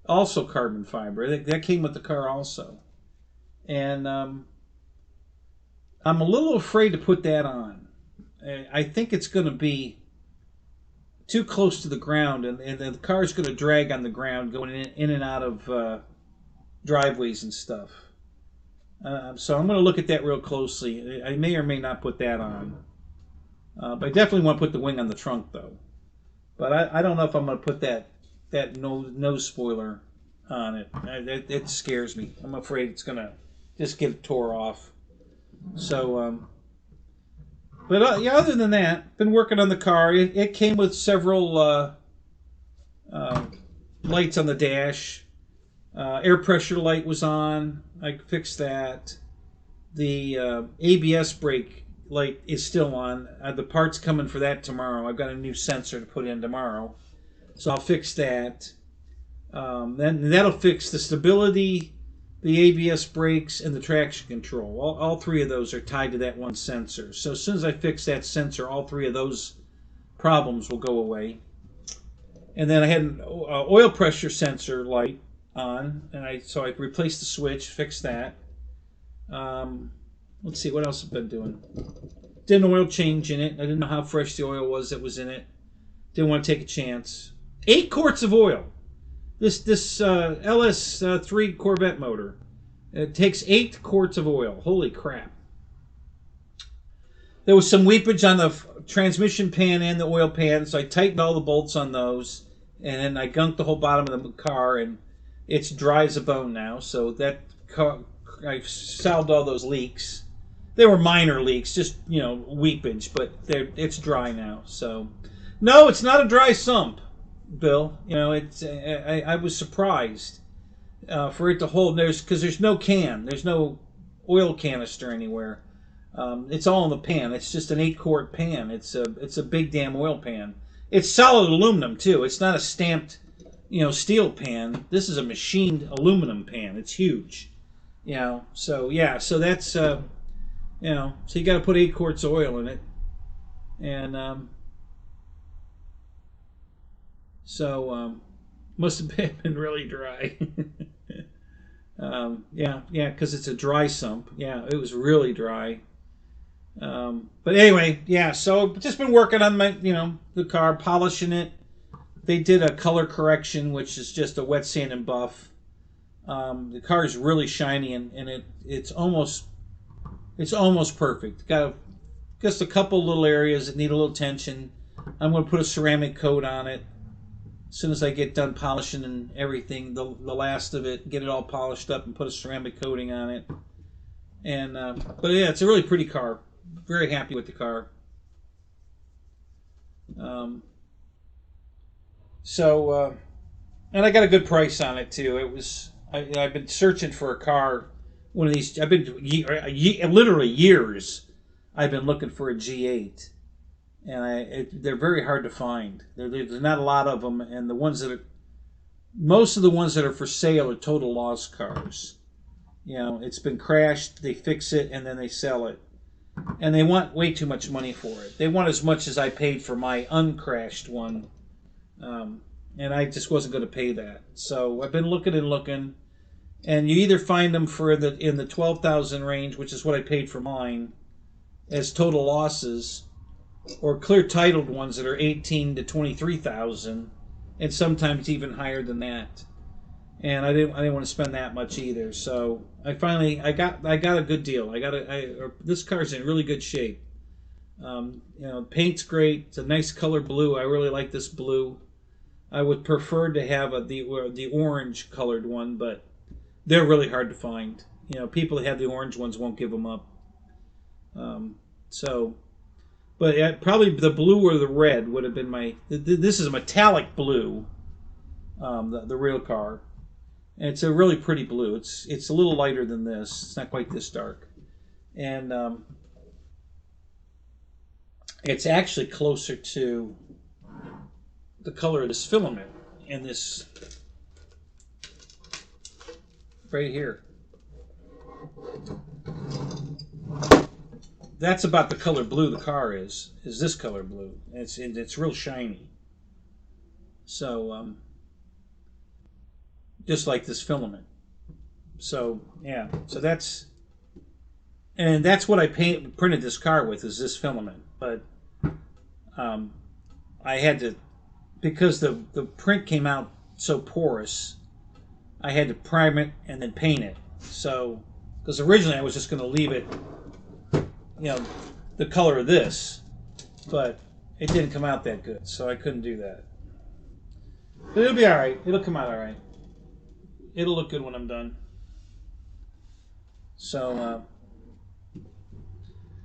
also carbon fiber. That came with the car also, and I'm a little afraid to put that on. I think it's going to be too close to the ground, and the car's going to drag on the ground going in and out of driveways and stuff. So I'm going to look at that real closely. I may or may not put that on. But I definitely want to put the wing on the trunk, though. But I don't know if I'm going to put that nose spoiler on it. It scares me. I'm afraid it's going to just get tore off. So, but other than that, been working on the car. It came with several lights on the dash. Air pressure light was on. I fixed that. The ABS brake light is still on. The part's coming for that tomorrow. I've got a new sensor to put in tomorrow, so I'll fix that. Then that'll fix the stability, the ABS brakes, and the traction control. All three of those are tied to that one sensor. So as soon as I fix that sensor, all three of those problems will go away. And then I had an oil pressure sensor light on, and so I replaced the switch, fixed that. Let's see what else I've been doing. Did an oil change in it. I didn't know how fresh the oil was that was in it. Didn't want to take a chance. 8 quarts of oil. This LS3 Corvette motor. It takes 8 quarts of oil. Holy crap. There was some weepage on the transmission pan and the oil pan, so I tightened all the bolts on those, and then I gunked the whole bottom of the car, and it's dry as a bone now. So that car, I solved all those leaks. They were minor leaks, just weepage, but it's dry now. So no, it's not a dry sump, Bill. I was surprised for it to hold. Because there's no can, there's no oil canister anywhere. It's all in the pan. It's just an 8-quart pan. It's a big damn oil pan. It's solid aluminum too. It's not a stamped, steel pan. This is a machined aluminum pan. It's huge. So yeah. So that's so you got to put 8 quarts of oil in it, and must have been really dry. Yeah, because it's a dry sump. Yeah, it was really dry. But anyway, yeah, so just been working on my, the car, polishing it. They did a color correction, which is just a wet sand and buff. The car is really shiny, and it's almost perfect. Got just a couple little areas that need a little attention. I'm going to put a ceramic coat on it as soon as I get done polishing and everything, the last of it, get it all polished up and put a ceramic coating on it. And but yeah, it's a really pretty car. Very happy with the car. And I got a good price on it too. It was I've been searching for a car, one of these. I've been literally years. I've been looking for a G8, and they're very hard to find. There's not a lot of them, and most of the ones that are for sale are total loss cars. It's been crashed. They fix it and then they sell it. And they want way too much money for it. They want as much as I paid for my uncrashed one. And I just wasn't going to pay that. So I've been looking and looking. And you either find them in the 12,000 range, which is what I paid for mine, as total losses, or clear titled ones that are 18 to 23,000, and sometimes even higher than that. And I didn't want to spend that much either. So I got a good deal. This car's in really good shape. Paint's great. It's a nice color blue. I really like this blue. I would prefer to have the orange colored one, but they're really hard to find. People that have the orange ones won't give them up. But probably the blue or the red would have been my. This is a metallic blue. The real car. And it's a really pretty blue. It's a little lighter than this. It's not quite this dark. And it's actually closer to the color of this filament in this right here. That's about the color blue the car is this color blue. It's real shiny. So just like this filament. So yeah, so that's what I printed this car with, is this filament. But I had to, because the print came out so porous, I had to prime it and then paint it. So because originally I was just going to leave it, the color of this, but it didn't come out that good, so I couldn't do that. But it'll be all right. It'll come out all right. It'll look good when I'm done. So,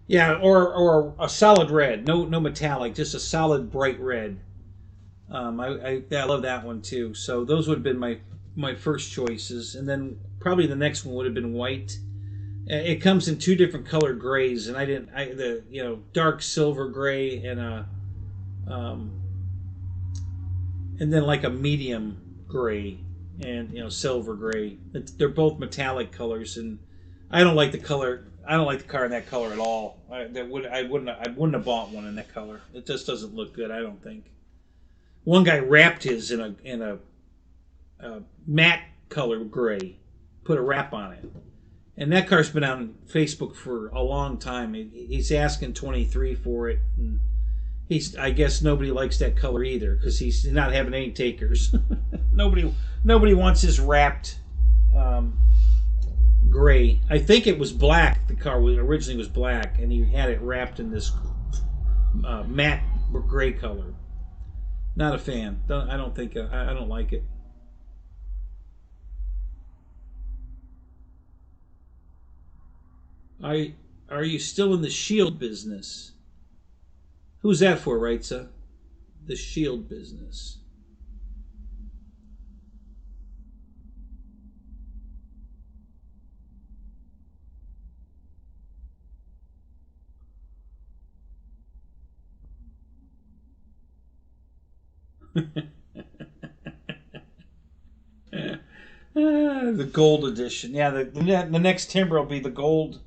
yeah, or a solid red, no metallic, just a solid bright red. I love that one too. So those would have been my first choices, and then probably the next one would have been white. It comes in 2 different color grays, and the dark silver gray and then like a medium gray. And silver gray. They're both metallic colors, and I don't like the color. I don't like the car in that color at all. I wouldn't have bought one in that color. It just doesn't look good, I don't think. One guy wrapped his in a matte color gray, put a wrap on it. And that car's been on Facebook for a long time. He's asking 23 for it. And I guess nobody likes that color either because he's not having any takers. nobody wants his wrapped gray. I think it was black. The car originally was black, and he had it wrapped in this matte gray color. Not a fan. I don't like it. Are you still in the shield business? Who's that for, Reitza? The shield business. The gold edition. Yeah, the next timber will be the gold.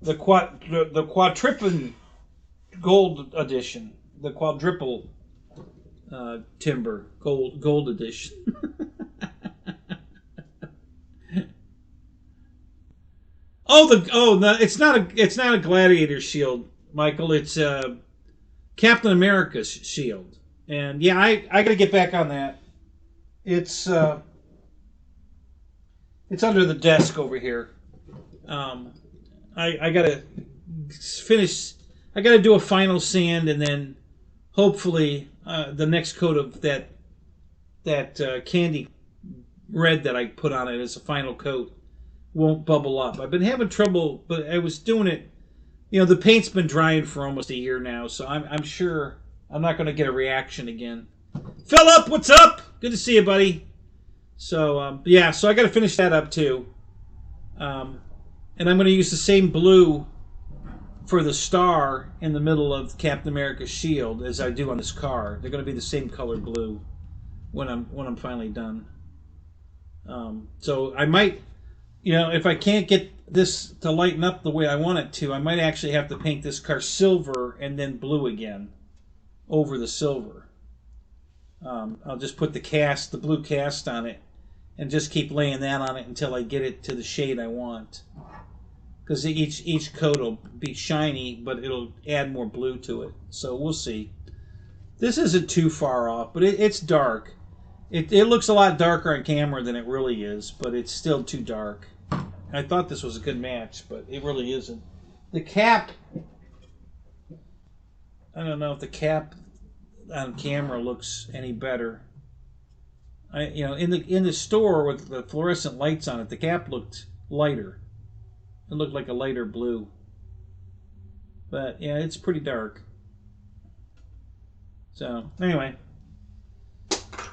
The quadruple gold edition. The quadruple timber gold edition. No, it's not a gladiator shield, Michael. It's Captain America's shield. And yeah, I got to get back on that. It's under the desk over here. I gotta finish. I gotta do a final sand, and then hopefully the next coat of that candy red that I put on it as a final coat won't bubble up. I've been having trouble, but I was doing it. You know, the paint's been drying for almost a year now, so I'm sure I'm not going to get a reaction again. Philip, what's up? Good to see you, buddy. So yeah, so I got to finish that up too. And I'm going to use the same blue for the star in the middle of Captain America's shield as I do on this car. They're going to be the same color blue when I'm finally done. So I might, you know, if I can't get this to lighten up the way I want it to, I might actually have to paint this car silver and then blue again over the silver. I'll just put the blue cast on it and just keep laying that on it until I get it to the shade I want. Because each coat will be shiny, but it'll add more blue to it. So we'll see. This isn't too far off, but it's dark. It looks a lot darker on camera than it really is, but it's still too dark. I thought this was a good match, but it really isn't. The cap, I don't know if the cap on camera looks any better. In the store with the fluorescent lights on it, the cap looked lighter. It looked like a lighter blue. But yeah, it's pretty dark. So anyway,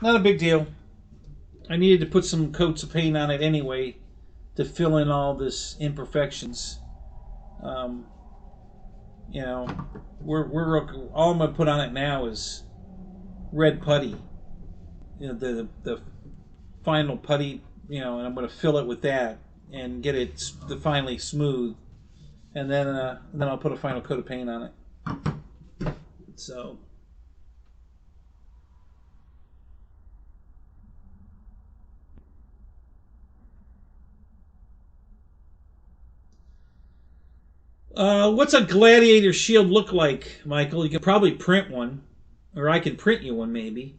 not a big deal. I needed to put some coats of paint on it anyway to fill in all this imperfections. We're all I'm gonna put on it now is red putty. You know, the final putty. You know, and I'm gonna fill it with that and get it finally smooth, and then I'll put a final coat of paint on it. So. What's a gladiator shield look like, Michael? You could probably print one, or I can print you one maybe.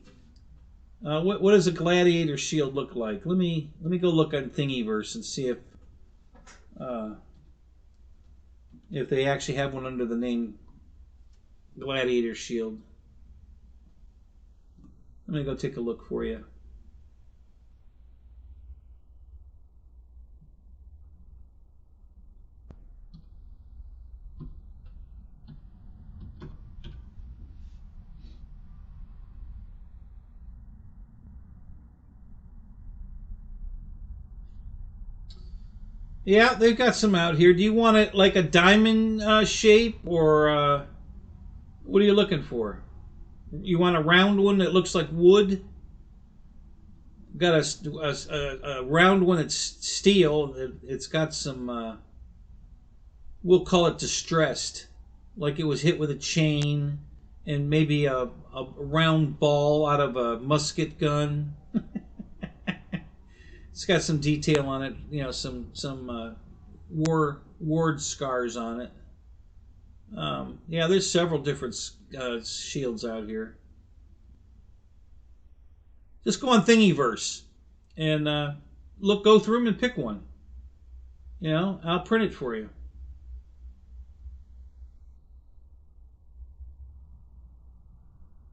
What does a gladiator shield look like? Let me go look on Thingiverse and see if they actually have one under the name gladiator shield. Let me go take a look for you. Yeah, they've got some out here. Do you want it like a diamond shape, or what are you looking for? You want a round one that looks like wood? Got a round one that's steel. It's got some, we'll call it distressed, like it was hit with a chain, and maybe a round ball out of a musket gun. It's got some detail on it, you know, some ward scars on it. Yeah, there's several different shields out here. Just go on Thingiverse and go through them and pick one. You know, I'll print it for you.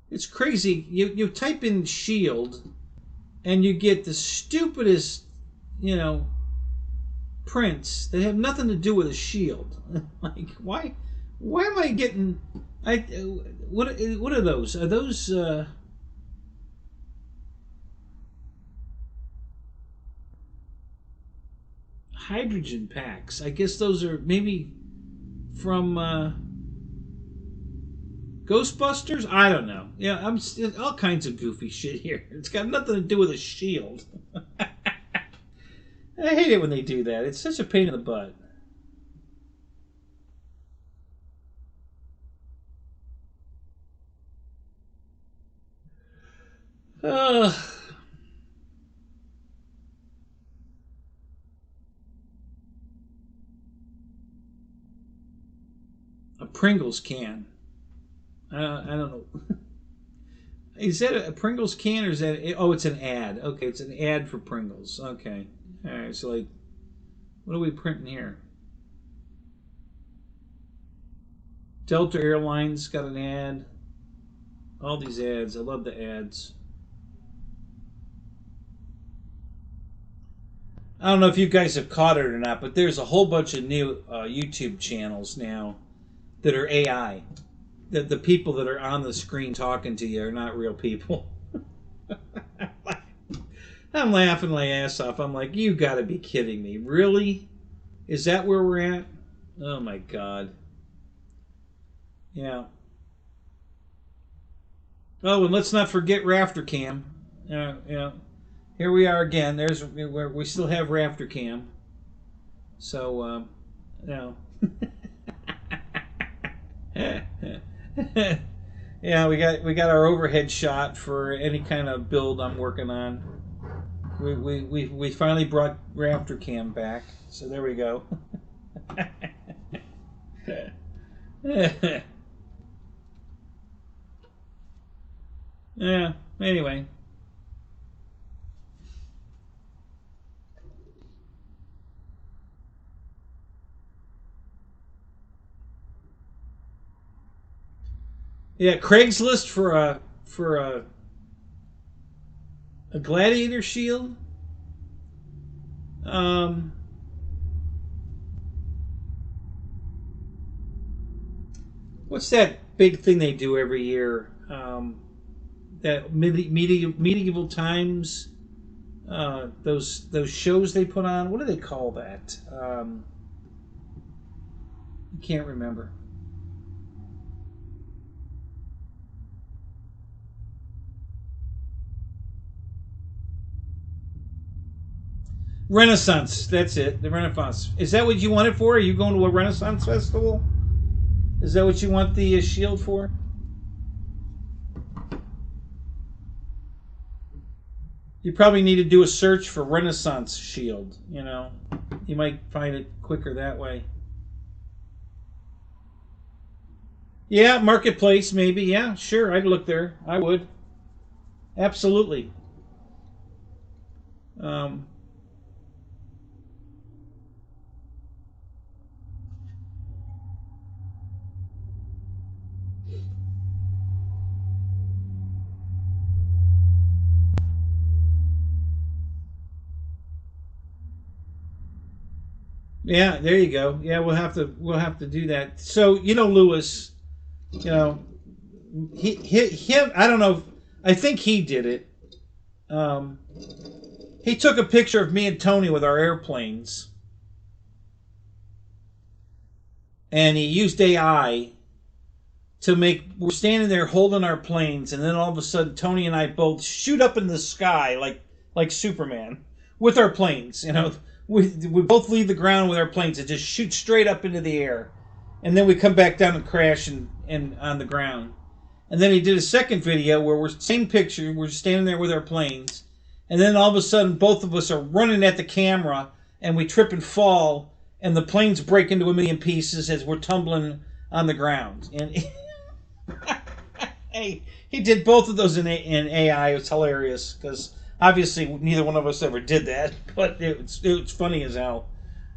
It's crazy. You type in shield and you get the stupidest, you know, prints that have nothing to do with a shield. Like, why am I getting... what are those? Are those... hydrogen packs? I guess those are maybe from Ghostbusters? I don't know. Yeah, I'm all kinds of goofy shit here. It's got nothing to do with a shield. I hate it when they do that. It's such a pain in the butt. A Pringles can. I don't know. Is that a Pringles can or is that... Oh, it's an ad. Okay, it's an ad for Pringles. Okay. All right, so like, what are we printing here? Delta Airlines got an ad. All these ads. I love the ads. I don't know if you guys have caught it or not, but there's a whole bunch of new YouTube channels now that are AI. The people that are on the screen talking to you are not real people. I'm laughing my ass off. I'm like, you gotta be kidding me. Really? Is that where we're at? Oh my God. Yeah. Oh, and let's not forget Rafter Cam. Yeah. Here we are again. There's where we still have Rafter Cam. So, you know. Yeah, we got our overhead shot for any kind of build I'm working on. We finally brought Rafter Cam back, so there we go. Yeah. Anyway. Yeah, Craigslist for a gladiator shield. What's that big thing they do every year? That medieval times. Those shows they put on. What do they call that? I can't remember. Renaissance. That's it. The Renaissance. Is that what you want it for? Are you going to a Renaissance festival? Is that what you want the shield for? You probably need to do a search for Renaissance shield. You know, you might find it quicker that way. Yeah, Marketplace maybe. Yeah, sure. I'd look there. I would. Absolutely. Yeah, there you go. Yeah, we'll have to do that. So you know, Lewis, you know, him. I don't know. I think he did it. He took a picture of me and Tony with our airplanes, and he used AI to make. We're standing there holding our planes, and then all of a sudden, Tony and I both shoot up in the sky like Superman with our planes. You know. We both leave the ground with our planes and just shoot straight up into the air. And then we come back down and crash and on the ground. And then he did a second video where we're same picture, we're standing there with our planes, and then all of a sudden both of us are running at the camera, and we trip and fall, and the planes break into a million pieces as we're tumbling on the ground. And he did both of those in AI. It was hilarious because obviously neither one of us ever did that, but it was funny as hell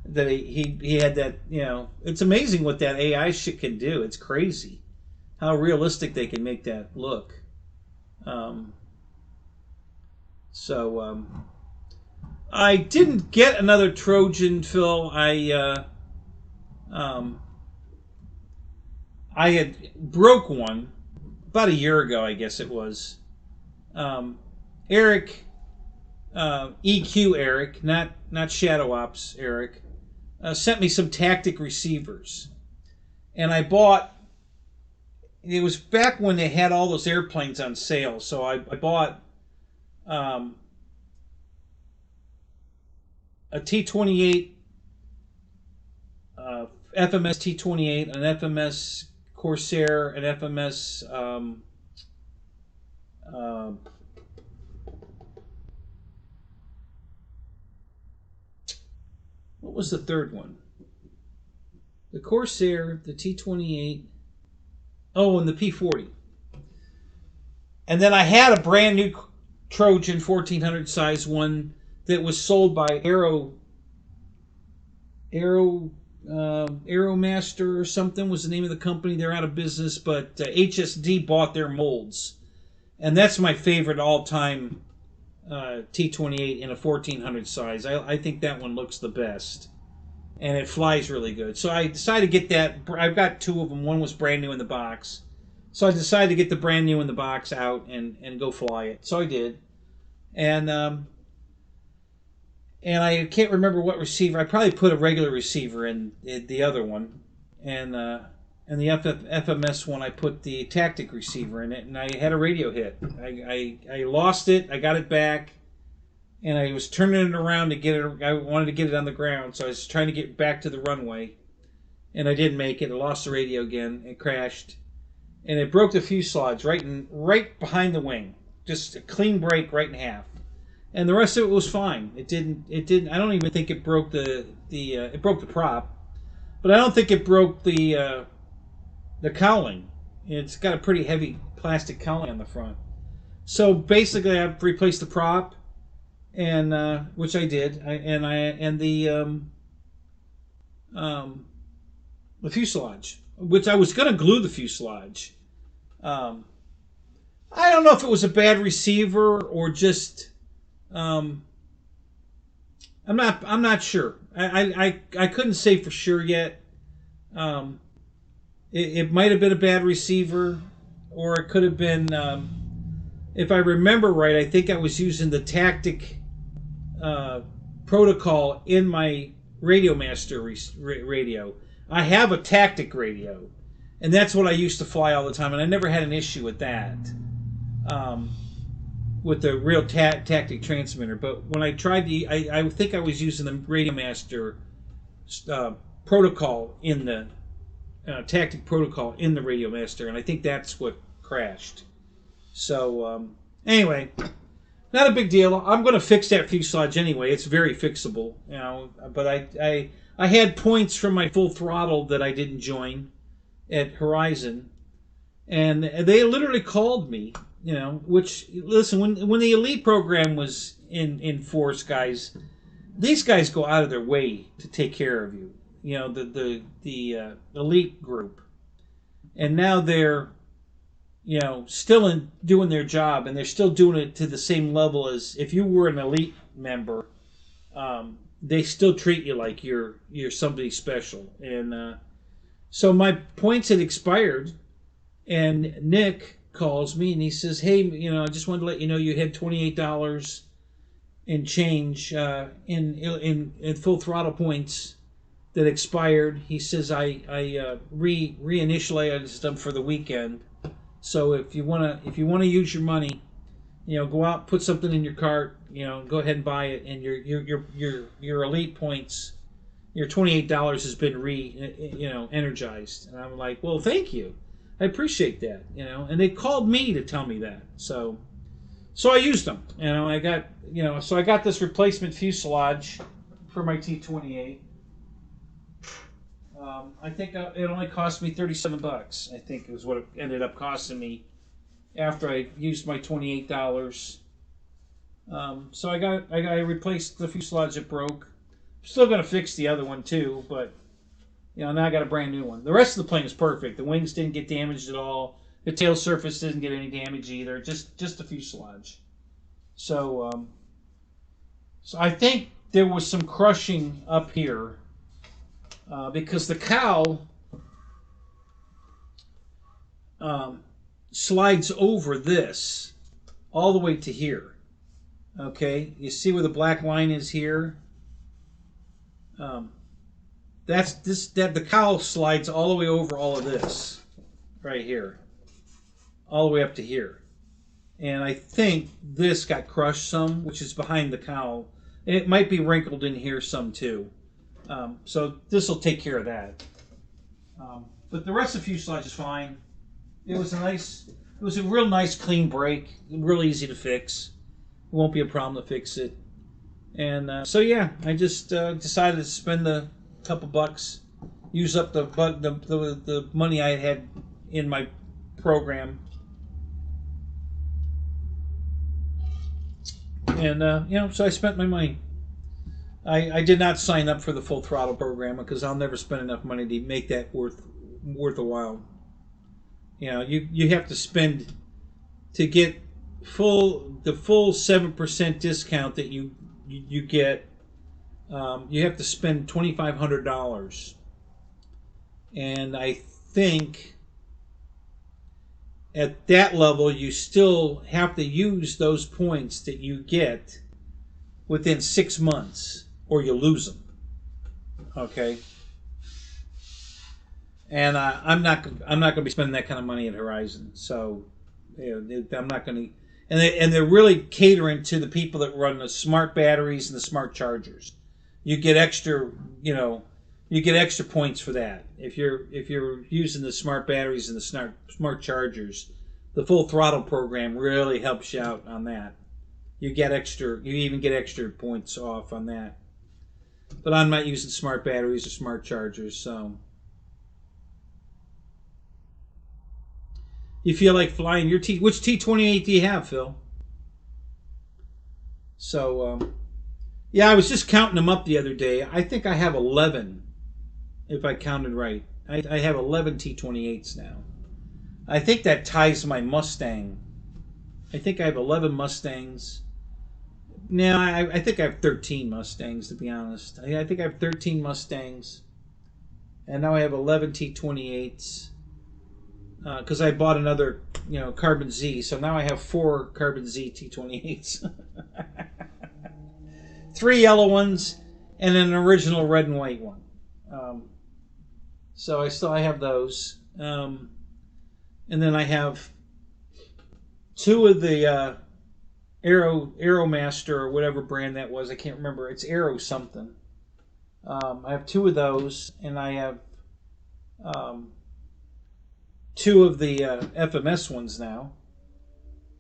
that he had that. You know, it's amazing what that AI shit can do. It's crazy how realistic they can make that look. I didn't get another Trojan, Phil. I had broke one about a year ago, I guess it was. Eric, EQ Eric, not Shadow Ops Eric, sent me some tactic receivers, and I bought. It was back when they had all those airplanes on sale, so I bought a T-28, FMS T-28, an FMS Corsair, an FMS what was the third one? The Corsair, the T-28, oh, and the P-40. And then I had a brand new Trojan 1400 size one that was sold by Aeromaster or something was the name of the company. They're out of business, but HSD bought their molds. And that's my favorite all-time T-28 in a 1400 size. I think that one looks the best. And it flies really good. So I decided to get that. I've got two of them. One was brand new in the box. So I decided to get the brand new in the box out and go fly it. So I did. And I can't remember what receiver. I probably put a regular receiver in the other one. And the FMS one, I put the tactic receiver in it. And I had a radio hit. I lost it. I got it back. And I was turning it around to get it. I wanted to get it on the ground, so I was trying to get back to the runway, and I didn't make it. I lost the radio again. It crashed, and it broke the fuselage right behind the wing. Just a clean break right in half, and the rest of it was fine. It didn't. I don't even think it broke it broke the prop, but I don't think it broke the cowling. It's got a pretty heavy plastic cowling on the front. So basically, I replaced the prop. And which I did, and the fuselage, which I was going to glue the fuselage. I don't know if it was a bad receiver or just. I'm not sure. I couldn't say for sure yet. It might have been a bad receiver, or it could have been. If I remember right, I think I was using the tactic protocol in my Radiomaster radio. I have a tactic radio, and that's what I used to fly all the time, and I never had an issue with that, with the real tactic transmitter. But when I tried I think I was using the Radiomaster protocol in the tactic protocol in the Radiomaster, and I think that's what crashed. So anyway, not a big deal. I'm going to fix that fuselage anyway. It's very fixable, you know. But I had points from my full throttle that I didn't join at Horizon, and they literally called me, you know. Which, listen, when the elite program was in force, guys, these guys go out of their way to take care of you. You know, the elite group, and now they're, you know, still doing their job, and they're still doing it to the same level as if you were an elite member. They still treat you like you're somebody special. And so my points had expired, and Nick calls me and he says, "Hey, you know, I just wanted to let you know you had $28 in change in full throttle points that expired." He says, "I reinitialized them for the weekend. So if you wanna use your money, you know, go out, put something in your cart, you know, go ahead and buy it, and your elite points, your $28 has been energized." And I'm like, "Well, thank you, I appreciate that," you know. And they called me to tell me that. So So I used them. I got so I got this replacement fuselage for my T-28. I think it only cost me $37. I think it was what it ended up costing me after I used my $28. So I replaced the fuselage that broke. Still gonna fix the other one too, but now I got a brand new one. The rest of the plane is perfect. The wings didn't get damaged at all. The tail surface didn't get any damage either. Just the fuselage. So so I think there was some crushing up here because the cowl slides over this all the way to here. Okay, you see where the black line is here? The cowl slides all the way over all of this right here, all the way up to here. And I think this got crushed some, which is behind the cowl. And it might be wrinkled in here some too. So this will take care of that. But the rest of the fuselage is fine. It was a real nice clean break, real easy to fix. It won't be a problem to fix it. And so yeah, I just decided to spend a couple bucks, use up the money I had in my program, and so I spent my money. I did not sign up for the full throttle program because I'll never spend enough money to make that worth a while. You have to spend to get the full 7% discount that you get. You have to spend $2,500, and I think at that level you still have to use those points that you get within 6 months, or you lose them. Okay. And I'm not going to be spending that kind of money at Horizon, so I'm not going to. And they're really catering to the people that run the smart batteries and the smart chargers. You get extra, you get extra points for that. If you're using the smart batteries and the smart chargers, the full throttle program really helps you out on that. You even get extra points off on that. But I'm not using smart batteries or smart chargers, so. You feel like flying your which T-28 do you have, Phil? So, yeah, I was just counting them up the other day. I think I have 11, if I counted right. I have 11 T-28s now. I think that ties my Mustang. I think I have 11 Mustangs. No, I think I have 13 Mustangs, to be honest. I think I have 13 Mustangs. And now I have 11 T-28s. Because I bought another, Carbon Z. So now I have 4 Carbon Z T-28s. 3 yellow ones and an original red and white one. So I have those. And then I have 2 of the Aeromaster or whatever brand that was. I can't remember. It's Aero something. I have 2 of those, and I have 2 of the FMS ones now,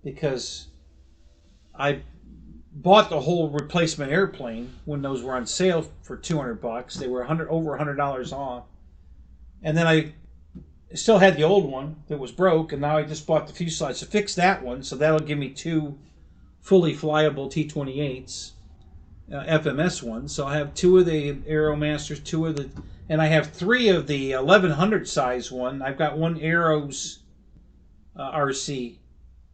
because I bought the whole replacement airplane when those were on sale for $200. They were over $100 off, and then I still had the old one that was broke, and now I just bought the fuselage to fix that one, so that'll give me 2 fully flyable T-28s, FMS ones. So I have 2 of the Aeromasters, 2 of the, and I have 3 of the 1100 size one. I've got 1 Aero's RC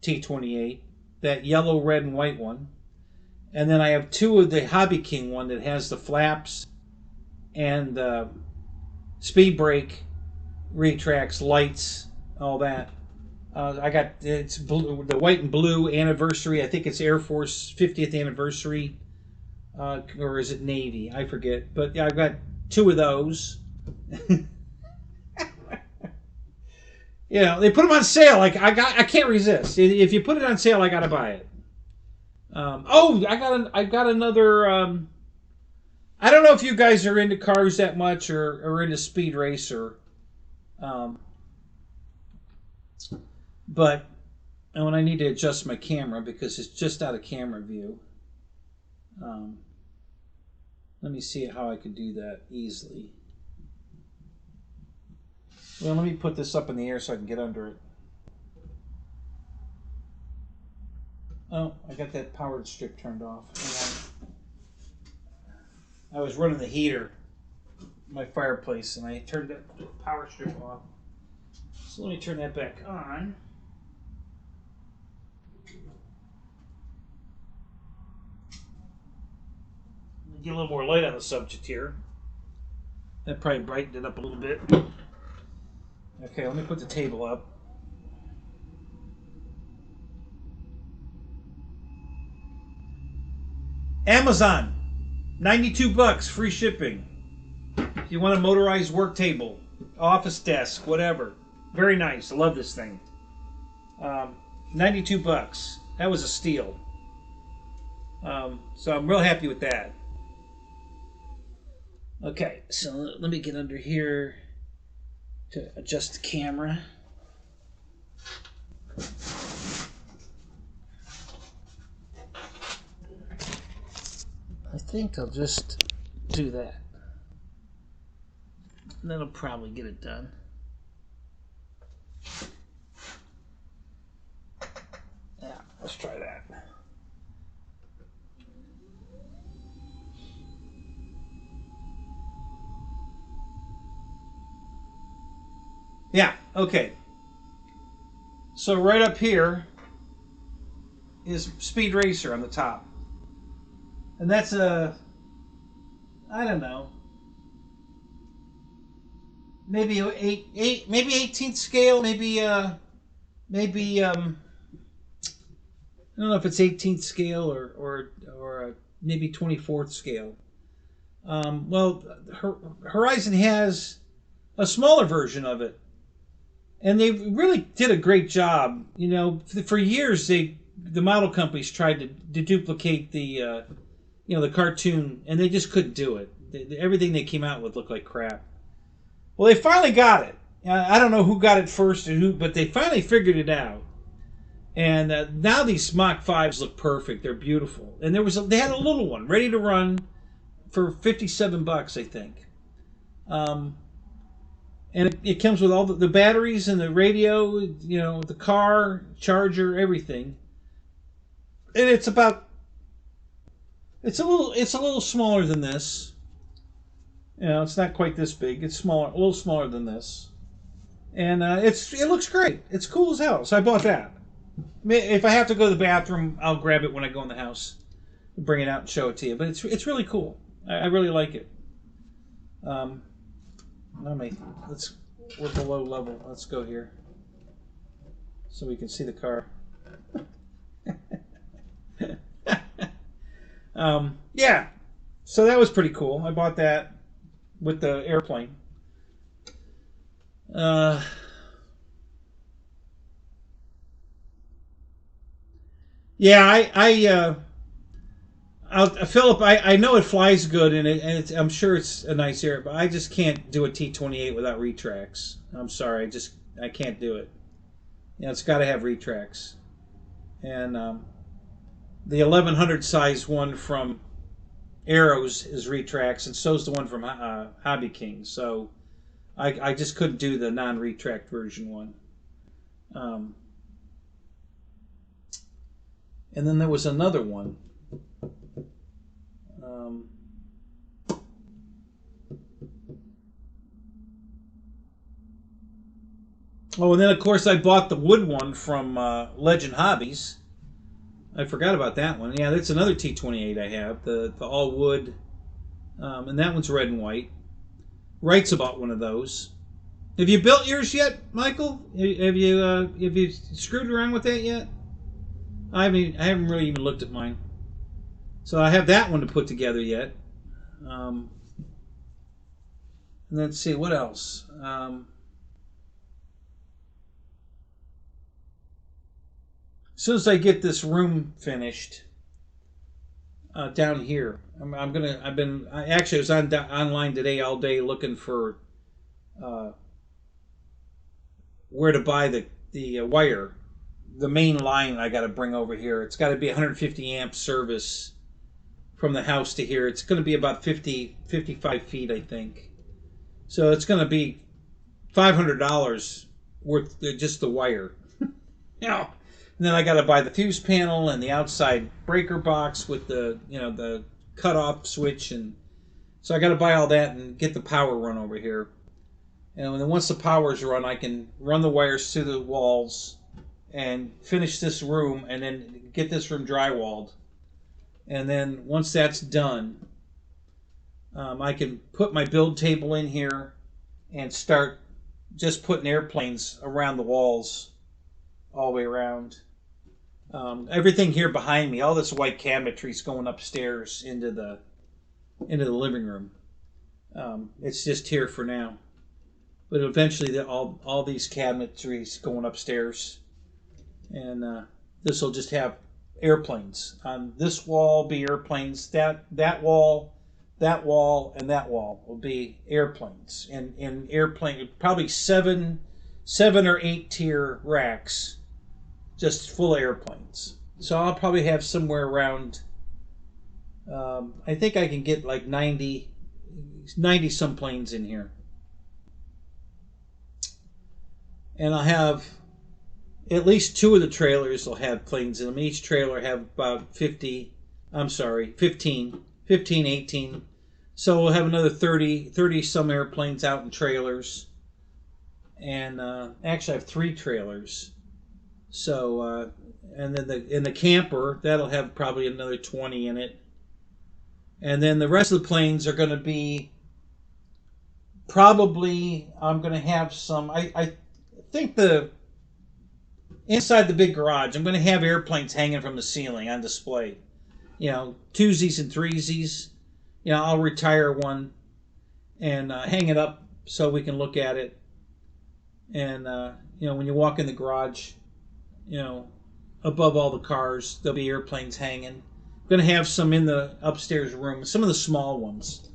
T-28, that yellow, red, and white one. And then I have 2 of the Hobby King one that has the flaps and speed brake, retracts, lights, all that. I got it's blue, the white and blue anniversary. I think it's Air Force 50th anniversary, or is it Navy? I forget. But yeah, I've got 2 of those. They put them on sale. Like I can't resist. If you put it on sale, I gotta buy it. I got another. I don't know if you guys are into cars that much or into Speed Racer. But And when I need to adjust my camera because it's just out of camera view, let me see how I could do that easily. Well, let me put this up in the air so I can get under it. Oh, I got that powered strip turned off. I was running the heater, my fireplace, and I turned that power strip off. So let me turn that back on. Get a little more light on the subject here. That probably brightened it up a little bit. Okay, let me put the table up. Amazon, 92 bucks, free shipping. If you want a motorized work table, office desk, whatever. Very nice. I love this thing. 92 bucks. That was a steal. So I'm real happy with that. Okay, so let me get under here to adjust the camera. I think I'll just do that. And that'll probably get it done. Yeah, let's try that. Yeah, okay. So right up here is Speed Racer on the top. And that's a, I don't know, maybe maybe 18th scale, maybe I don't know if it's 18th scale or maybe 24th scale. Well, Horizon has a smaller version of it. And they really did a great job. You know, for years the model companies tried to duplicate the the cartoon, and they just couldn't do it. Everything they came out with looked like crap. Well, they finally got it. I don't know who got it first but they finally figured it out. And now these Mach 5s look perfect. They're beautiful. And they had a little one ready to run for 57 bucks, I think. And it comes with all the batteries and the radio, the car, charger, everything. And it's a little smaller than this. It's not quite this big. It's smaller, a little smaller than this. And it looks great. It's cool as hell. So I bought that. If I have to go to the bathroom, I'll grab it when I go in the house, bring it out and show it to you. But it's really cool. I really like it. We're below level. Let's go here so we can see the car. Yeah, so that was pretty cool. I bought that with the airplane. Yeah, Philip, I know it flies good, and I'm sure it's a nice air, but I just can't do a T-28 without retracts. I'm sorry, I can't do it. It's got to have retracts. And the 1100 size one from Arrows is retracts, and so's the one from Hobby King. So I just couldn't do the non-retract version one. And then there was another one. Oh, and then of course I bought the wood one from Legend Hobbies. I forgot about that one. Yeah, that's another T-28 I have, the all wood, and that one's red and white. Wright's about one of those. Have you built yours yet, Michael? Have you screwed around with that yet? I haven't really even looked at mine. So I have that one to put together yet. And let's see, what else? As soon as I get this room finished down here, I was online today all day looking for where to buy the wire, the main line I got to bring over here. It's got to be 150 amp service from the house to here. It's going to be about 55 feet, I think. So it's going to be $500 worth just the wire. You know, and then I got to buy the fuse panel and the outside breaker box with the the cutoff switch, and so I got to buy all that and get the power run over here. And then once the power's run, I can run the wires through the walls and finish this room, and then get this room drywalled. And then once that's done, I can put my build table in here and start just putting airplanes around the walls all the way around. Everything here behind me, all this white cabinetry is going upstairs into the living room. It's just here for now, but eventually all these cabinetry is going upstairs, and this will just have airplanes. On this wall be airplanes. That wall, and that wall will be airplanes. And airplane, probably seven or 8 tier racks, just full of airplanes. So I'll probably have somewhere around, I think I can get like 90 some planes in here. And I'll have at least 2 of the trailers will have planes in them. Each trailer have about 15, 18. So we'll have another 30 some airplanes out in trailers. And actually I have 3 trailers. So, and then in the camper, that'll have probably another 20 in it. And then the rest of the planes are going to be probably, I'm going to have some, I think inside the big garage, I'm going to have airplanes hanging from the ceiling on display. You know, twosies and threesies. You know, I'll retire one and hang it up so we can look at it. And, you know, when you walk in the garage, you know, above all the cars, there'll be airplanes hanging. I'm going to have some in the upstairs room, some of the small ones.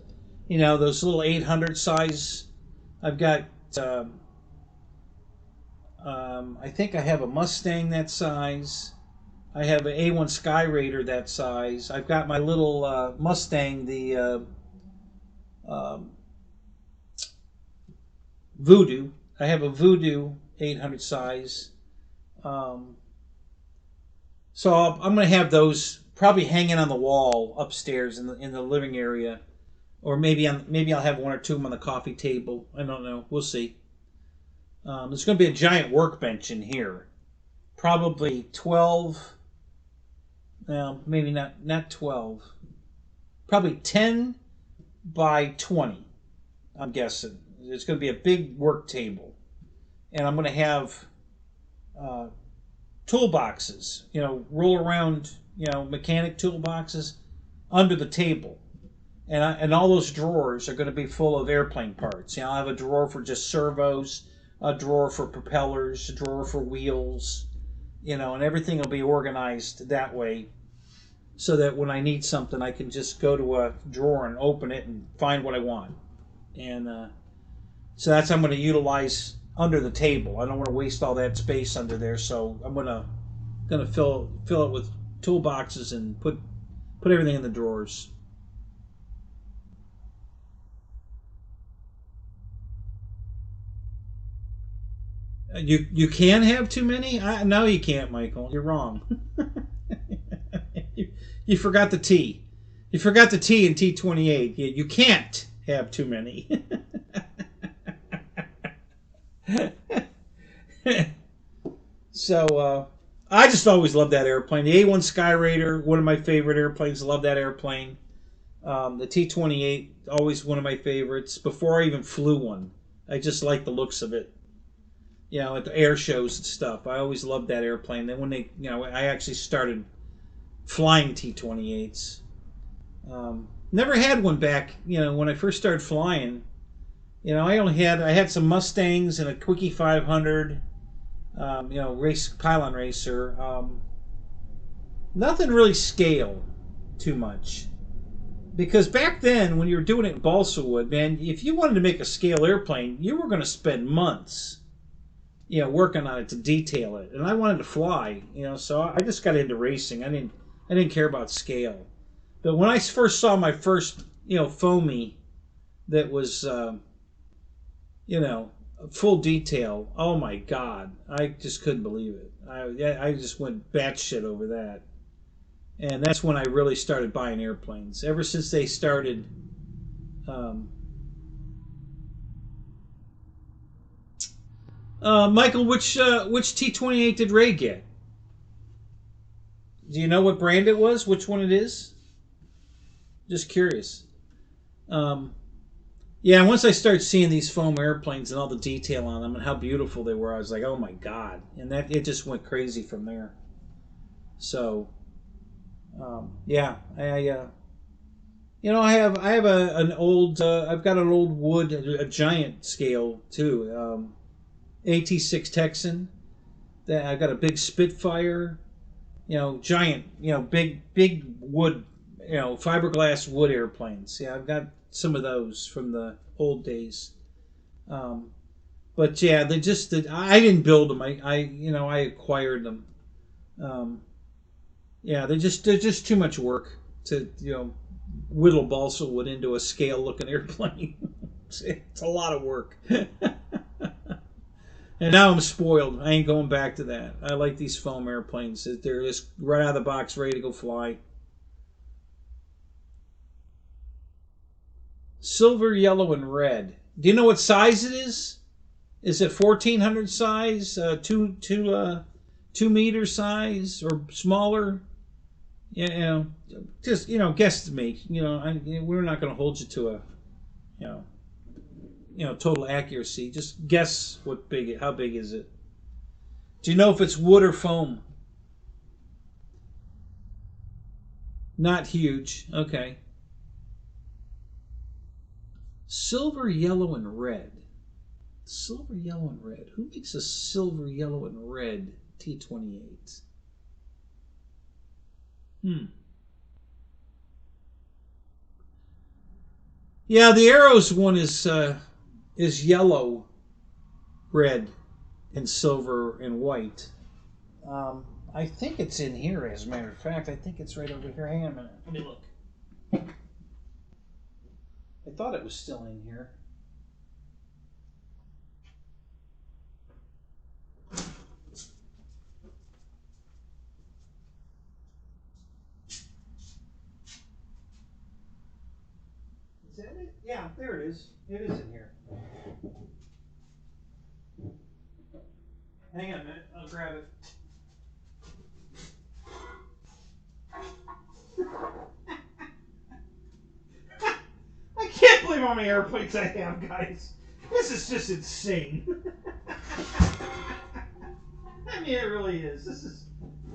You know, those little 800 size. I've got, I think I have a Mustang that size. I have an A1 Sky Raider that size. I've got my little Mustang, the Voodoo. I have a Voodoo 800 size. So I'm going to have those probably hanging on the wall upstairs in the living area, or maybe I'll have 1 or 2 of them on the coffee table. I don't know. We'll see. There's going to be a giant workbench in here, probably 12. Well, maybe not 12. Probably 10 by 20. I'm guessing it's going to be a big work table, and I'm going to have toolboxes, you know, roll around, you know, mechanic toolboxes under the table. And all those drawers are going to be full of airplane parts. You know, I'll have a drawer for just servos, a drawer for propellers, a drawer for wheels, you know, and everything will be organized that way so that when I need something, I can just go to a drawer and open it and find what I want. And so that's how I'm going to utilize under the table. I don't want to waste all that space under there, so I'm gonna fill it with toolboxes and put everything in the drawers. You can have too many? No, you can't, Michael. You're wrong. You forgot the T. You forgot the T in T28. You can't have too many. So I just always loved that airplane. The A1 Sky Raider, one of my favorite airplanes. Love that airplane. The T28, always one of my favorites. Before I even flew one, I just liked the looks of it. You know, at the air shows and stuff. I always loved that airplane. Then when they, you know, I actually started flying T28s. Never had one back, you know, when I first started flying. You know, I had some Mustangs and a Quickie 500, you know, pylon racer. Nothing really scale too much. Because back then, when you were doing it in balsa wood, man, if you wanted to make a scale airplane, you were going to spend months. working on it to detail it, and I wanted to fly, so I just got into racing. I didn't care about scale. But when I first saw my first, foamy that was, full detail, oh my God, I just couldn't believe it. I just went batshit over that. And that's when I really started buying airplanes. Ever since they started, Michael, which T-28 did Ray get? Do you know what brand it was? Which one it is? Just curious. Yeah, once I started seeing these foam airplanes and all the detail on them and how beautiful they were, I was like, oh my God. And it just went crazy from there. So, yeah, I have an old, I've got an old wood, a giant scale too, AT6 Texan. That I've got a big Spitfire, giant, big wood, fiberglass wood airplanes. Yeah, I've got some of those from the old days. But yeah, I didn't build them. I acquired them. Yeah, they're just too much work to whittle balsa wood into a scale looking airplane. It's a lot of work. And now I'm spoiled. I ain't going back to that. I like these foam airplanes. They're just right out of the box, ready to go fly. Silver, yellow, and red. Do you know what size it is? Is it 1400 size, 2 meter size, or smaller? Just guesstimate. We're not going to hold you to a total accuracy. Just guess how big is it? Do you know if it's wood or foam? Not huge. Okay. Silver, yellow, and red. Silver, yellow, and red. Who makes a silver, yellow, and red T-28? Yeah, the Arrows one is yellow, red, and silver and white. I think it's in here, as a matter of fact. I think it's right over here. Hang on a minute. Let me look. I thought it was still in here. Is that it? Yeah, there it is. It is in here. Hang on a minute. I'll grab it. I can't believe how many airplanes I have, guys. This is just insane. I mean, it really is.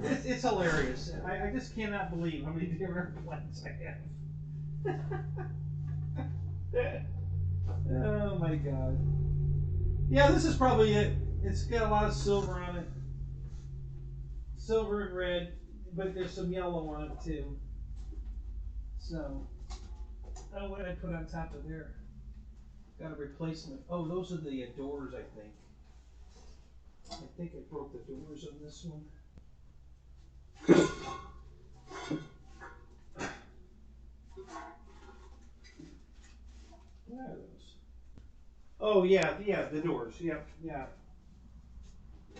It's hilarious. I just cannot believe how many different airplanes I have. Oh my God. Yeah, this is probably it. It's got a lot of silver on it. Silver and red, but there's some yellow on it too. So, oh, what did I put on top of there? Got a replacement. Oh, those are the doors, I think. I think I broke the doors on this one. What are those? Oh, yeah, the doors. Yep, yeah.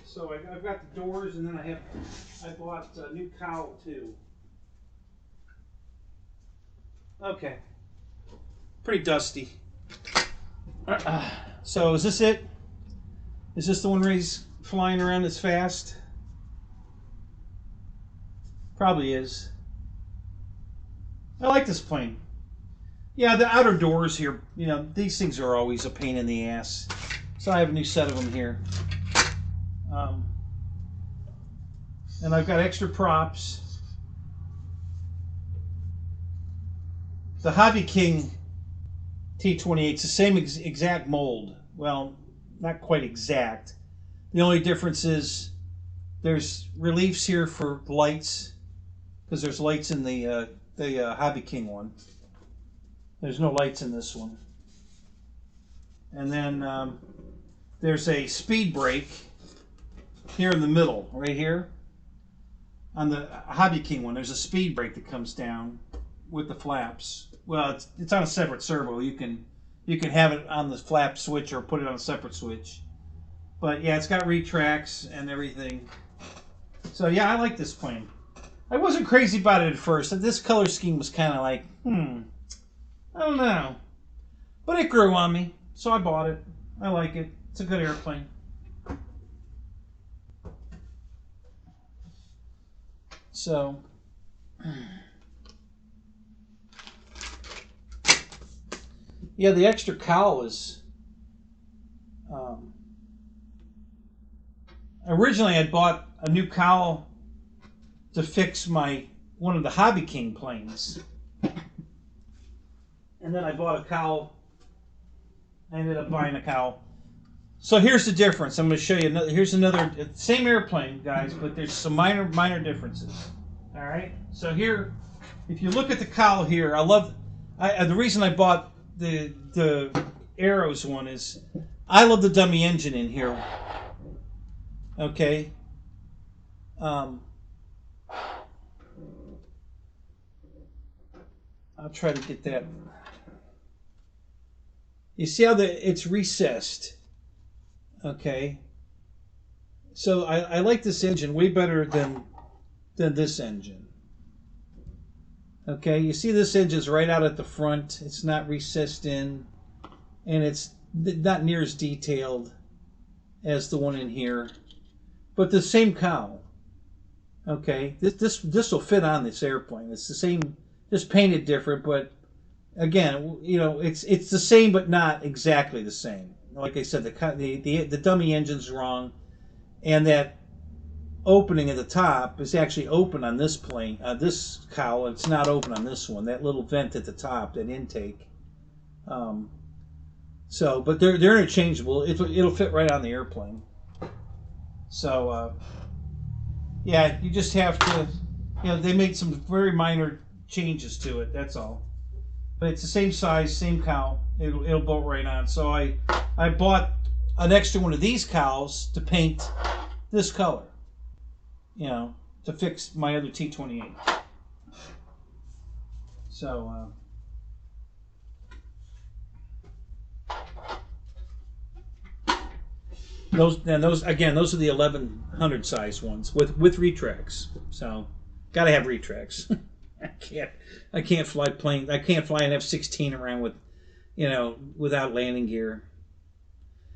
So I've got the doors, and then I bought a new cowl too. Okay. Pretty dusty. So is this it? Is this the one where he's flying around as fast? Probably is. I like this plane. Yeah, the outer doors here, these things are always a pain in the ass. So I have a new set of them here. And I've got extra props. The Hobby King T-28 is the same exact mold. Well, not quite exact. The only difference is there's reliefs here for lights, because there's lights in the Hobby King one. There's no lights in this one. And then there's a speed brake here in the middle, right here. On the Hobby King one, there's a speed brake that comes down with the flaps. Well, it's on a separate servo. You can have it on the flap switch or put it on a separate switch. But yeah, it's got retracts and everything. So yeah, I like this plane. I wasn't crazy about it at first. This color scheme was kind of like, I don't know. But it grew on me, so I bought it. I like it. It's a good airplane. So, yeah, the extra cowl is, originally I bought a new cowl to fix one of the Hobby King planes. And then I bought a cowl. I ended up buying a cowl. So here's the difference. I'm going to show you. Here's another, same airplane, guys, but there's some minor differences. All right. So here, if you look at the cowl here, the reason I bought the Arrows one is I love the dummy engine in here. Okay. I'll try to get that. You see how it's recessed. Okay, so I like this engine way better than this engine. Okay, you see this engine's right out at the front. It's not recessed in, and it's not near as detailed as the one in here, but the same cowl. Okay, this will fit on this airplane. It's the same, just painted different, but again, you know, it's the same but not exactly the same. Like I said, the dummy engine's wrong, and that opening at the top is actually open on this plane, this cowl. It's not open on this one. That little vent at the top, that intake. So, but they're interchangeable. It'll fit right on the airplane. So, yeah, you just have to, you know, they made some very minor changes to it. That's all. But it's the same size, same cowl. It'll bolt right on. So I bought an extra one of these cowls to paint this color, you know, to fix my other T-28. So those are the 1100 size ones with retracts. So gotta have retracts. I can't fly planes. I can't fly an F-16 around with, you know, without landing gear.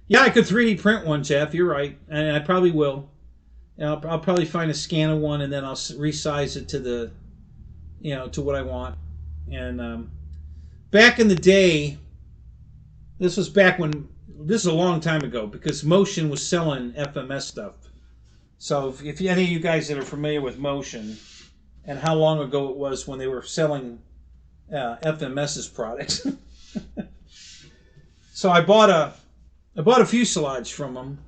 Yeah, I could 3D print one, Jeff. You're right, and I probably will. And I'll probably find a scan of one, and then I'll resize it to the, you know, to what I want. And back in the day, this is a long time ago, because Motion was selling FMS stuff. So if any of you guys that are familiar with Motion, and how long ago it was when they were selling FMS's products. So I bought a fuselage from them,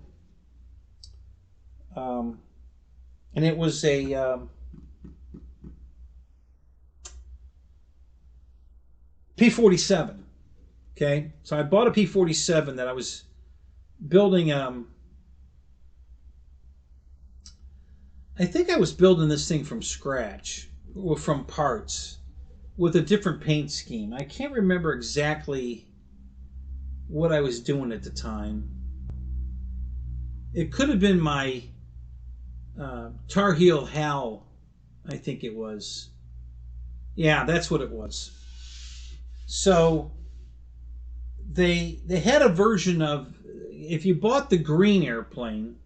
and it was a P-47. Okay, so I bought a P-47 that I was building. I think I was building this thing from scratch, or from parts, with a different paint scheme. I can't remember exactly what I was doing at the time. It could have been my Tar Heel Hal, I think it was. Yeah, that's what it was. So they had a version of, if you bought the green airplane,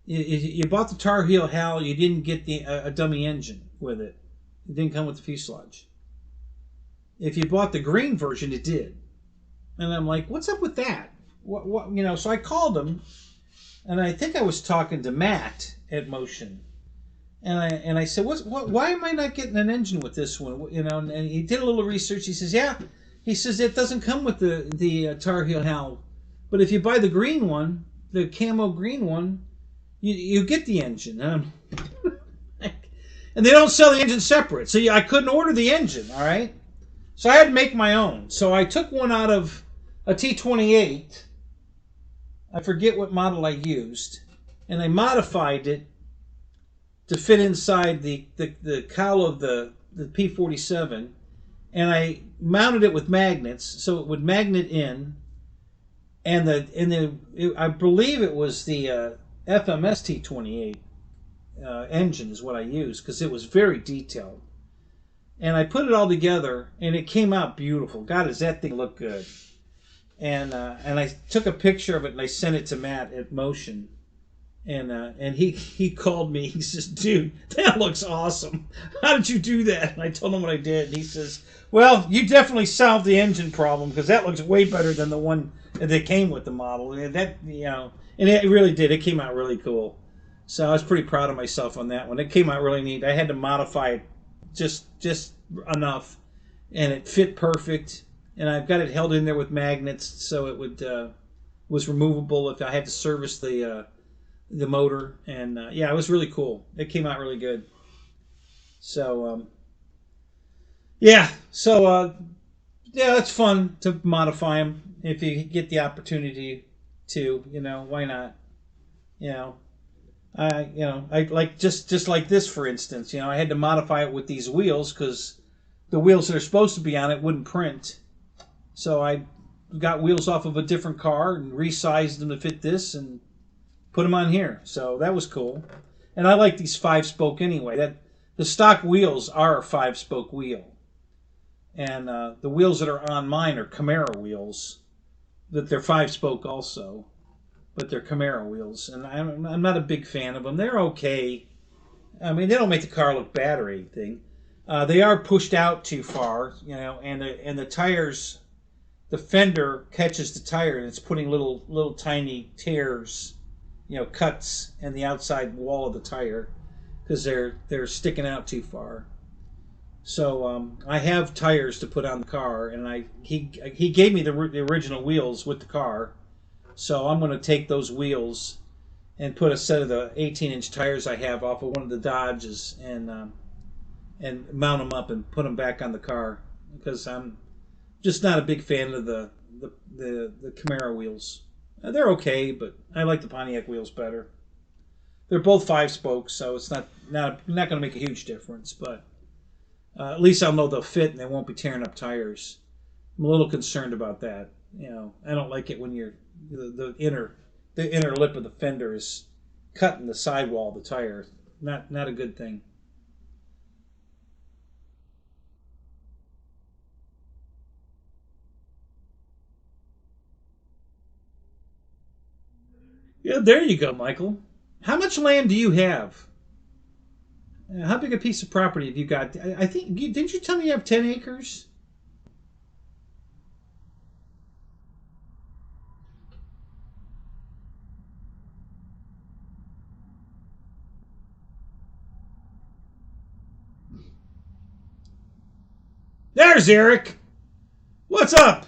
you bought the Tar Heel Hal, you didn't get a dummy engine with it. It didn't come with the fuselage. If you bought the green version, it did. And I'm like, what's up with that? What you know? So I called him, and I think I was talking to Matt at Motion, and I said, why am I not getting an engine with this one? You know, and he did a little research. He says, yeah. He says it doesn't come with the Tar Heel Hal, but if you buy the green one, the camo green one, you get the engine. And they don't sell the engine separate, so I couldn't order the engine. All right, so I had to make my own. So I took one out of a T-28. I forget what model I used, and I modified it to fit inside the cowl of the P-47, and I mounted it with magnets so it would magnet in, and I believe it was the FMST-28 engine is what I used because it was very detailed. And I put it all together, and it came out beautiful. God, does that thing look good? And I took a picture of it, and I sent it to Matt at Motion. And he called me. He says, "Dude, that looks awesome. How did you do that?" And I told him what I did. And he says, "Well, you definitely solved the engine problem because that looks way better than the one that came with the model." And that, and it really did. It came out really cool. So I was pretty proud of myself on that one. It came out really neat. I had to modify it just enough, and it fit perfect. And I've got it held in there with magnets so it was removable if I had to service the motor. And yeah, it was really cool. It came out really good. So yeah, it's fun to modify them if you get the opportunity to. Why not? I like just like this, for instance. I had to modify it with these wheels because the wheels that are supposed to be on it wouldn't print. So I got wheels off of a different car and resized them to fit this and put them on here. So that was cool. And I like these 5-spoke anyway. The stock wheels are a 5-spoke wheel. And the wheels that are on mine are Camaro wheels. That they're 5-spoke also. But they're Camaro wheels. And I'm not a big fan of them. They're okay. I mean, they don't make the car look bad or anything. They are pushed out too far, and the tires, the fender catches the tire and it's putting little tiny tears, cuts in the outside wall of the tire because they're sticking out too far. So I have tires to put on the car, and he gave me the original wheels with the car, so I'm going to take those wheels and put a set of the 18-inch tires I have off of one of the Dodges and mount them up and put them back on the car because I'm just not a big fan of the Camaro wheels. They're okay, but I like the Pontiac wheels better. They're both 5-spokes, so it's not going to make a huge difference, but at least I'll know they'll fit and they won't be tearing up tires. I'm a little concerned about that. I don't like it when the inner lip of the fender is cutting the sidewall of the tire. Not a good thing. Yeah, there you go, Michael. How much land do you have? How big a piece of property have you got? I think, didn't you tell me you have 10 acres? There's Eric. What's up?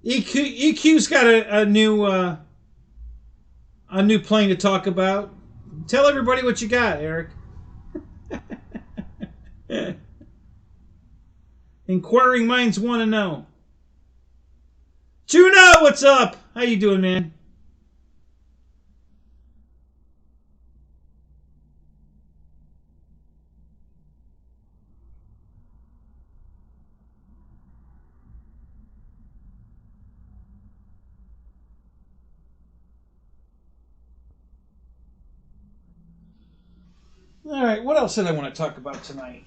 EQ's got a new plane to talk about. Tell everybody what you got, Eric. Inquiring minds want to know. Juno, what's up? How you doing, man? All right, what else did I want to talk about tonight?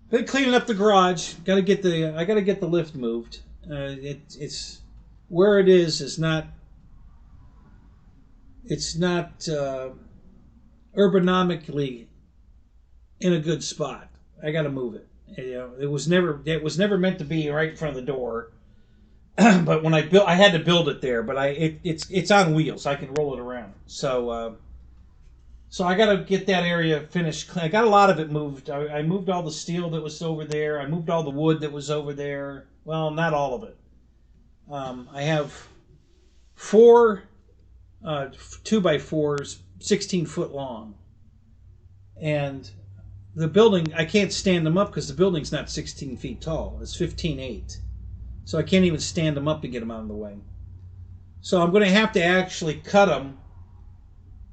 Been cleaning up the garage. I gotta get the lift moved. It's where it is not. It's not ergonomically in a good spot. I got to move it. It was never meant to be right in front of the door. But when I had to build it there. But it's on wheels. I can roll it around. So I got to get that area finished. I got a lot of it moved. I moved all the steel that was over there. I moved all the wood that was over there. Well, not all of it. I have 4 2x4s 16 foot long. And the building, I can't stand them up because the building's not 16 feet tall. It's 15.8. So I can't even stand them up to get them out of the way. So I'm going to have to actually cut them.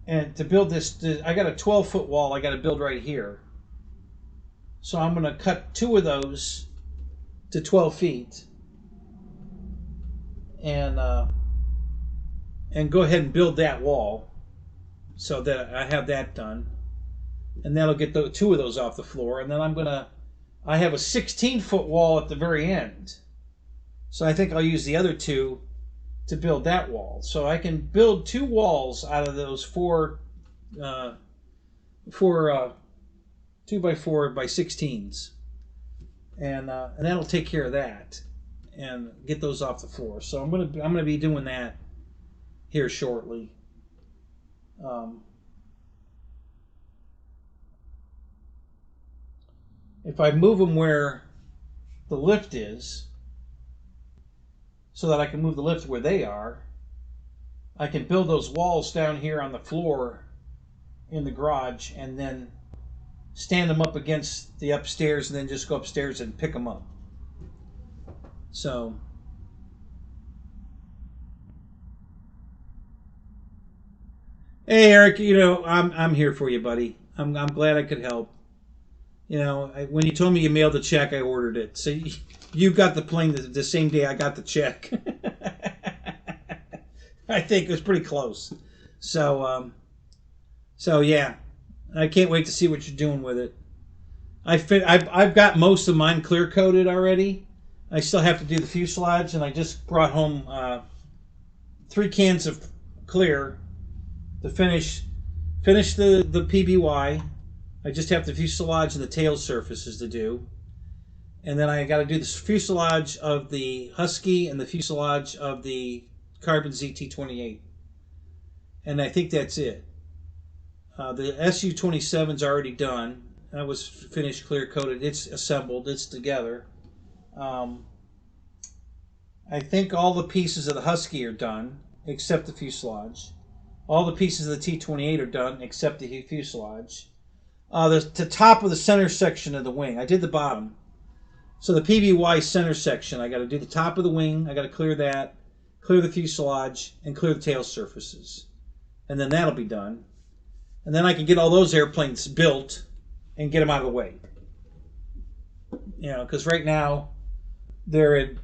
And to build this, I got a 12-foot wall I got to build right here. So I'm going to cut 2 of those to 12 feet. And go ahead and build that wall so that I have that done. And that'll get 2 of those off the floor. And then I have a 16-foot wall at the very end. So I think I'll use the other 2 to build that wall. So I can build 2 walls out of those 4 2x4 by 16s. And that'll take care of that and get those off the floor. So I'm gonna be doing that here shortly. If I move them where the lift is, so that I can move the lift where they are, I can build those walls down here on the floor in the garage and then stand them up against the upstairs and then just go upstairs and pick them up. So hey Eric, I'm here for you, buddy. I'm glad I could help. When you told me you mailed the check, I ordered it. So you got the plane the same day I got the check. I think it was pretty close. So yeah, I can't wait to see what you're doing with it. I've got most of mine clear coated already. I still have to do the fuselage, and I just brought home 3 cans of clear to finish the PBY. I just have the fuselage and the tail surfaces to do. And then I got to do the fuselage of the Husky and the fuselage of the Carbon ZT-28. And I think that's it. The SU-27's already done. That was finished clear coated. It's assembled. It's together. I think all the pieces of the Husky are done except the fuselage. All the pieces of the T-28 are done except the fuselage. The top of the center section of the wing. I did the bottom. So the PBY center section, I got to do the top of the wing. I got to clear that, clear the fuselage, and clear the tail surfaces. And then that'll be done. And then I can get all those airplanes built and get them out of the way. Because right now they're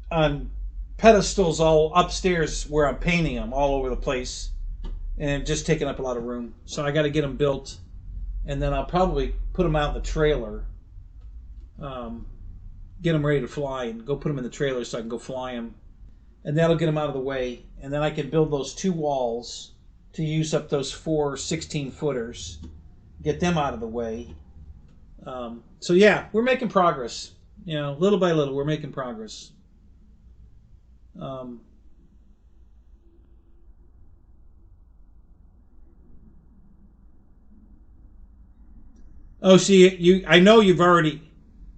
on pedestals all upstairs where I'm painting them all over the place. And just taking up a lot of room. So I got to get them built. And then I'll probably put them out in the trailer. Get them ready to fly and go put them in the trailer so I can go fly them. And that'll get them out of the way. And then I can build those 2 walls to use up those 4 16-footers. Get them out of the way. So yeah, we're making progress. Little by little, we're making progress. Oh, see, I know you've already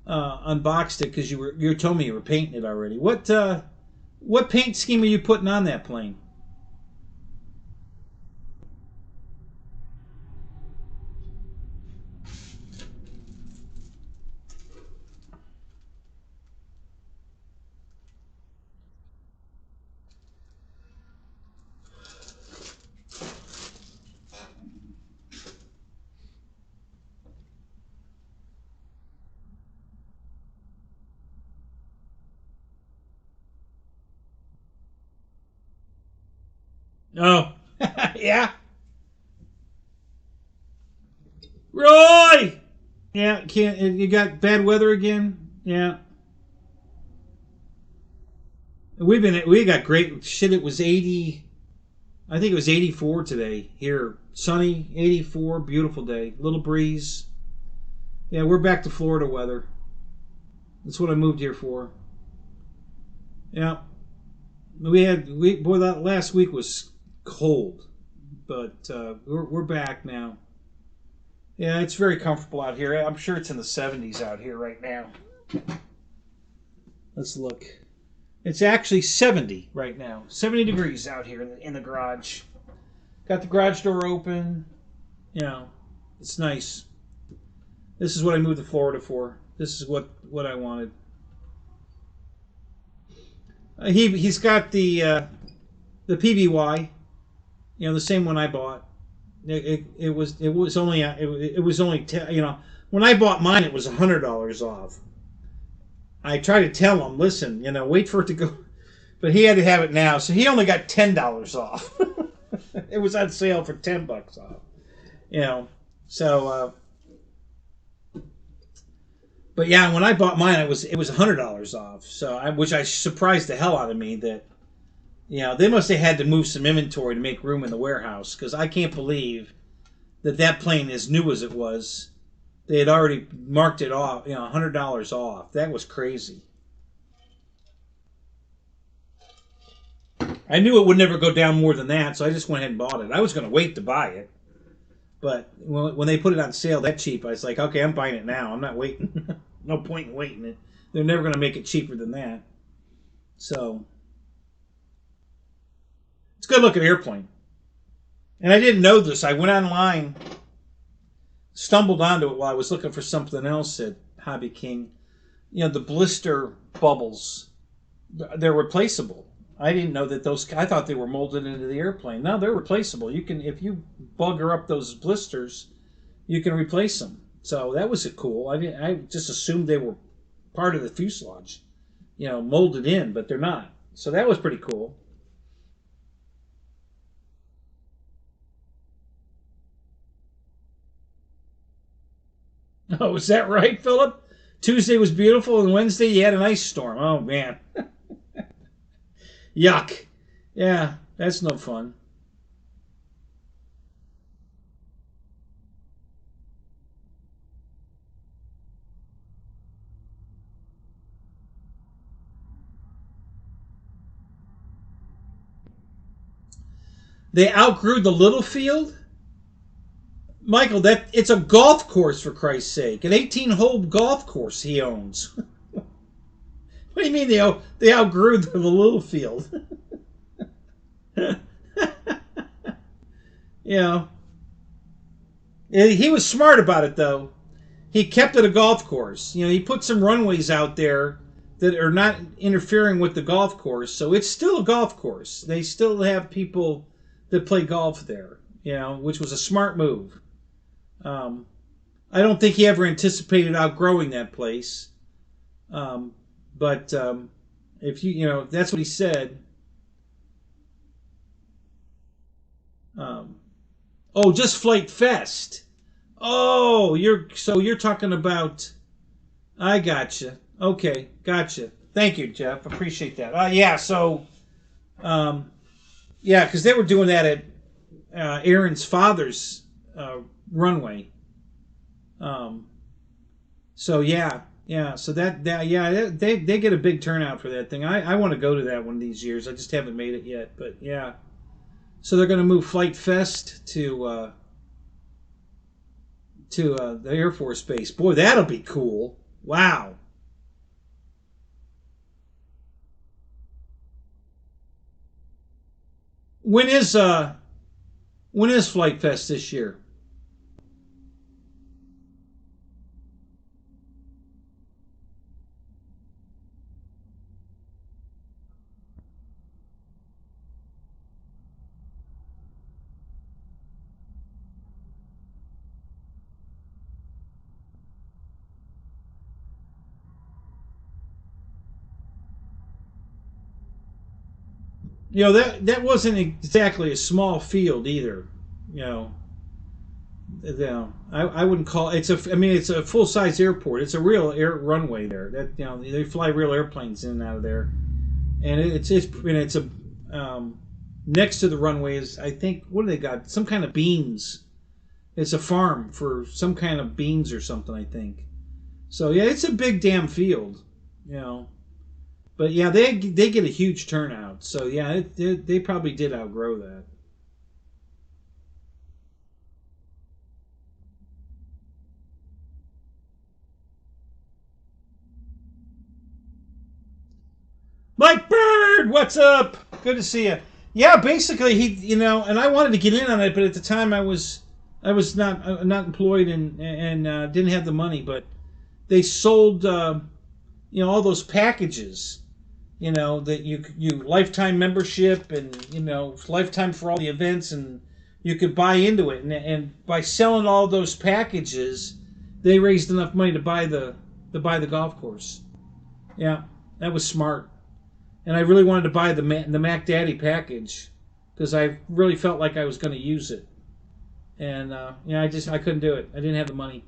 unboxed it because you told me you were painting it already. What paint scheme are you putting on that plane? Oh, yeah. Roy! Yeah, you got bad weather again? Yeah. We got great shit. It was 80. I think it was 84 today here. Sunny, 84, beautiful day. Little breeze. Yeah, we're back to Florida weather. That's what I moved here for. Yeah. Boy, that last week was cold, but we're back now. Yeah, it's very comfortable out here. I'm sure it's in the 70s out here right now. Let's look. It's actually 70 right now. 70 degrees out here in the garage. Got the garage door open. You know, it's nice. This is what I moved to Florida for. This is what I wanted. He's got the PBY, you know, the same one I bought. It was only you know, when I bought mine it was $100 off. I tried to tell him, listen, you know, wait for it to go, but he had to have it now, so he only got $10 off. It was on sale for $10 off, you know. So, but yeah, when I bought mine, it was $100 off. So, which I surprised the hell out of me that, you know, they must have had to move some inventory to make room in the warehouse, because I can't believe that plane, as new as it was, they had already marked it off, you know, $100 off. That was crazy. I knew it would never go down more than that, so I just went ahead and bought it. I was going to wait to buy it, but when they put it on sale that cheap, I was like, okay, I'm buying it now. I'm not waiting. No point in waiting it. They're never going to make it cheaper than that. So, it's a good looking airplane. And I didn't know this. I went online, stumbled onto it while I was looking for something else at Hobby King. You know, the blister bubbles, they're replaceable. I didn't know that those. I thought they were molded into the airplane. No, they're replaceable. You can, if you bugger up those blisters, you can replace them. So that was cool. I just assumed they were part of the fuselage, you know, molded in, but they're not. So that was pretty cool. Oh, is that right, Philip? Tuesday was beautiful, and Wednesday you had an ice storm. Oh man. Yuck. Yeah, that's no fun. They outgrew the little field? Michael, that it's a golf course, for Christ's sake. An 18-hole golf course he owns. What do you mean they outgrew the little field? You know, he was smart about it, though. He kept it a golf course. You know, he put some runways out there that are not interfering with the golf course, so it's still a golf course. They still have people that play golf there, you know, which was a smart move. I don't think he ever anticipated outgrowing that place. But if you know, if that's what he said. Oh, just Flight Fest. Oh, you're talking about. I gotcha. Okay, gotcha. Thank you, Jeff. Appreciate that. Yeah. So, yeah, because they were doing that at Aaron's father's runway. So yeah. Yeah, so yeah, they get a big turnout for that thing. I want to go to that one of these years. I just haven't made it yet, but yeah. So they're going to move Flight Fest to the Air Force Base. Boy, that'll be cool. Wow. When is Flight Fest this year? You know, that wasn't exactly a small field either. You know, I wouldn't call it's a. I mean, it's a full size airport. It's a real air runway there. That, you know, they fly real airplanes in and out of there, and it's a next to the runway is, I think, what do they got? Some kind of beans. It's a farm for some kind of beans or something, I think. So yeah, it's a big damn field. You know. But yeah, they get a huge turnout. So yeah, they probably did outgrow that. Mike Bird, what's up? Good to see you. Yeah, basically and I wanted to get in on it, but at the time I was not employed and didn't have the money. But they sold all those packages, that you lifetime membership and lifetime for all the events, and you could buy into it, and by selling all those packages, they raised enough money to buy the golf course. Yeah, that was smart. And I really wanted to buy the Mac Daddy package because I really felt like I was going to use it. And I couldn't do it. I didn't have the money.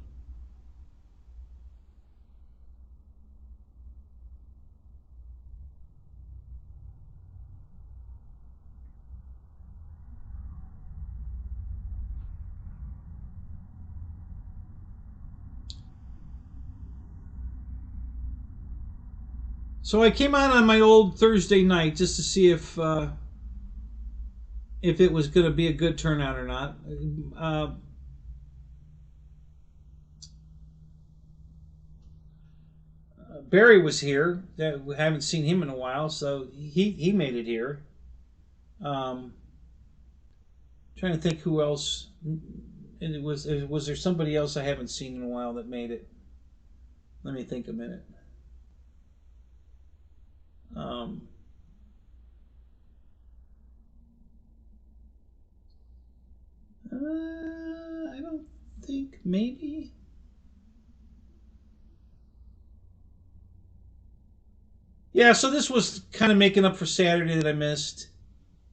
So I came on my old Thursday night just to see if it was going to be a good turnout or not. Uh, Barry was here. We haven't seen him in a while, so he made it here. Um, Trying to think who else. And was there somebody else I haven't seen in a while that made it? Let me think a minute. Um, I don't think maybe. Yeah, so this was kind of making up for Saturday that I missed.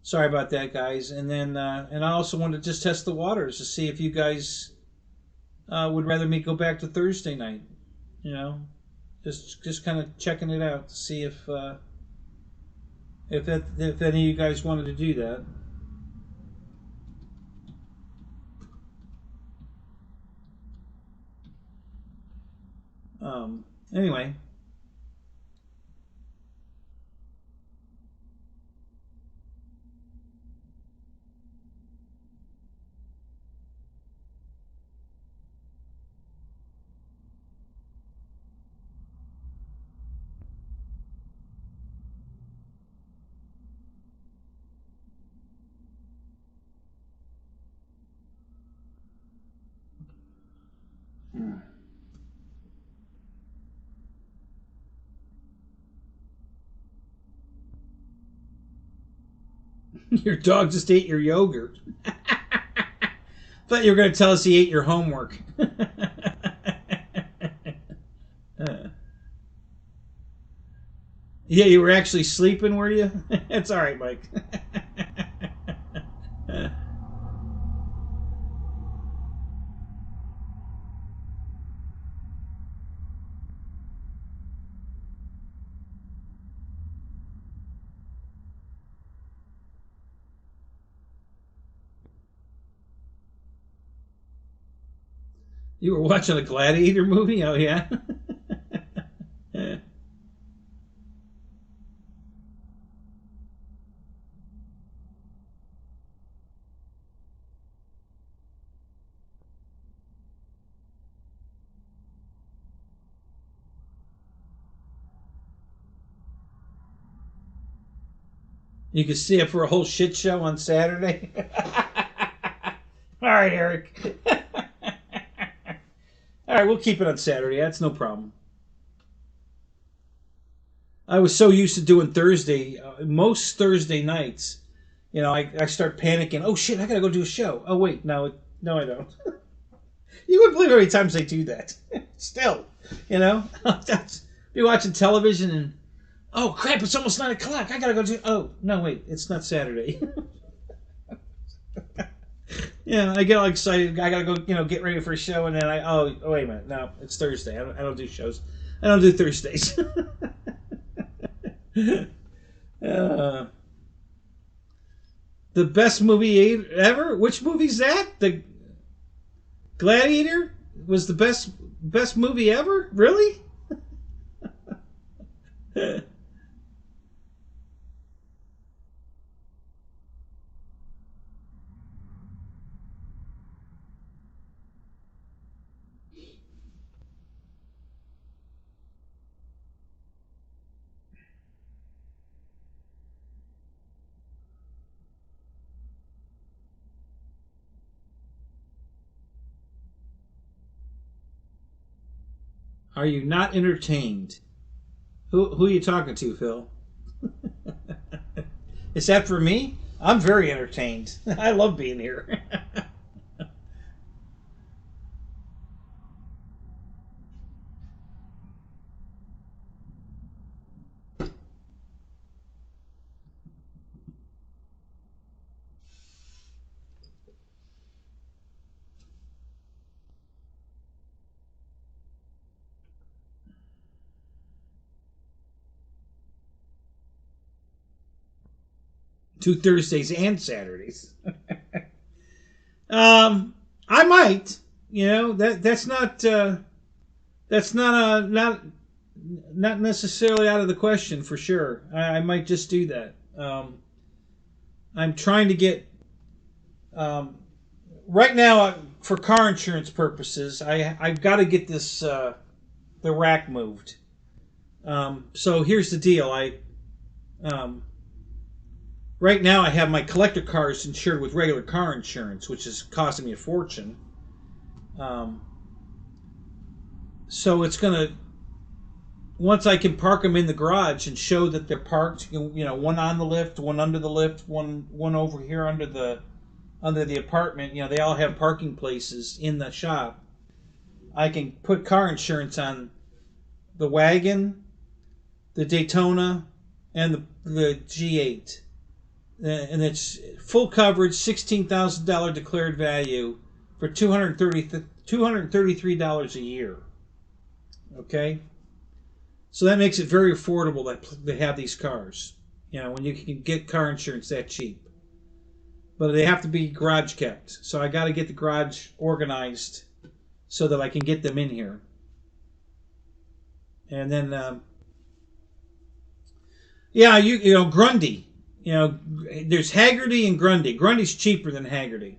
Sorry about that, guys. And then and I also wanted to just test the waters to see if you guys would rather me go back to Thursday night. You know, just kind of checking it out to see if any of you guys wanted to do that. Anyway, your dog just ate your yogurt. Thought you were going to tell us he ate your homework. Yeah, you were actually sleeping, were you? It's all right, Mike. You were watching a Gladiator movie? Oh, yeah? You could stay up for a whole shit show on Saturday? All right, Eric. All right, we'll keep it on Saturday. That's no problem. I was so used to doing Thursday, most Thursday nights. I start panicking. Oh shit! I gotta go do a show. Oh wait, no, I don't. You wouldn't believe how many times they do that. Still, be watching television and oh crap! It's almost 9 o'clock. I gotta go do. Oh no, wait! It's not Saturday. Yeah, I get all excited. I gotta go, get ready for a show, and then oh wait a minute, no, it's Thursday. I don't do shows. I don't do Thursdays. uh, the best movie ever? Which movie's that? The Gladiator was the best movie ever? Really? Are you not entertained? Who are you talking to, Phil? Is that for me? I'm very entertained. I love being here. 2 Thursdays and Saturdays. I might. You know, that's not not necessarily out of the question for sure. I might just do that. I'm trying to get right now for car insurance purposes. I've got to get this the rack moved. So here's the deal. Right now I have my collector cars insured with regular car insurance, which is costing me a fortune. So it's gonna, once I can park them in the garage and show that they're parked, you know, one on the lift, one under the lift, one over here under the apartment. You know, they all have parking places in the shop. I can put car insurance on the wagon, the Daytona, and the G8, and it's full coverage, $16,000 declared value for $233 a year. Okay, so that makes it very affordable to have these cars. You know, when you can get car insurance that cheap, but they have to be garage kept. So I got to get the garage organized so that I can get them in here. And then, yeah, you know Grundy. You know, there's Haggerty and Grundy. Grundy's cheaper than Haggerty.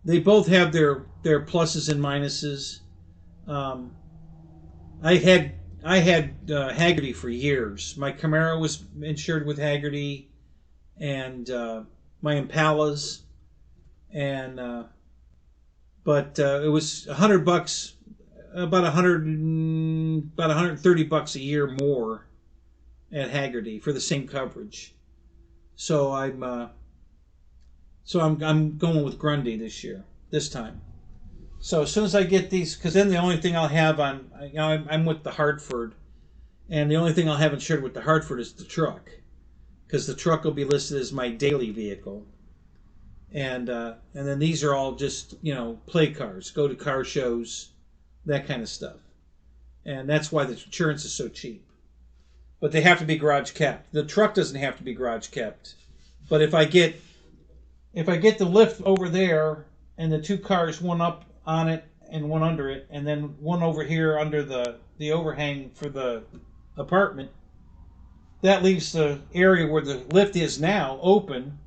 They both have their pluses and minuses. I had Haggerty for years. My Camaro was insured with Haggerty, and my Impalas, and but it was $100, about $130 a year more at Haggerty for the same coverage. So I'm going with Grundy this time. So as soon as I get these, because then the only thing I'll have on, you know, I'm with the Hartford, and the only thing I'll have insured with the Hartford is the truck, because the truck will be listed as my daily vehicle, and then these are all just, you know, play cars, go to car shows, that kind of stuff, and that's why the insurance is so cheap. But they have to be garage kept. The truck doesn't have to be garage kept, but if I get the lift over there and the 2 cars, one up on it and one under it, and then one over here under the overhang for the apartment, that leaves the area where the lift is now open,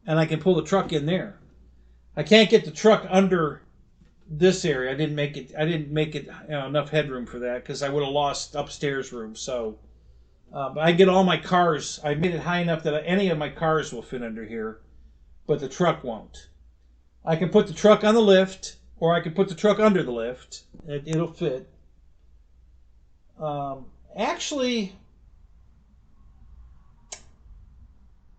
and I can pull the truck in there. I can't get the truck under this area. I didn't make it you know, enough headroom for that, because I would have lost upstairs room. So but I get all my cars. I made it high enough that any of my cars will fit under here, but the truck won't. I can put the truck on the lift, or I can put the truck under the lift. It'll fit. Actually,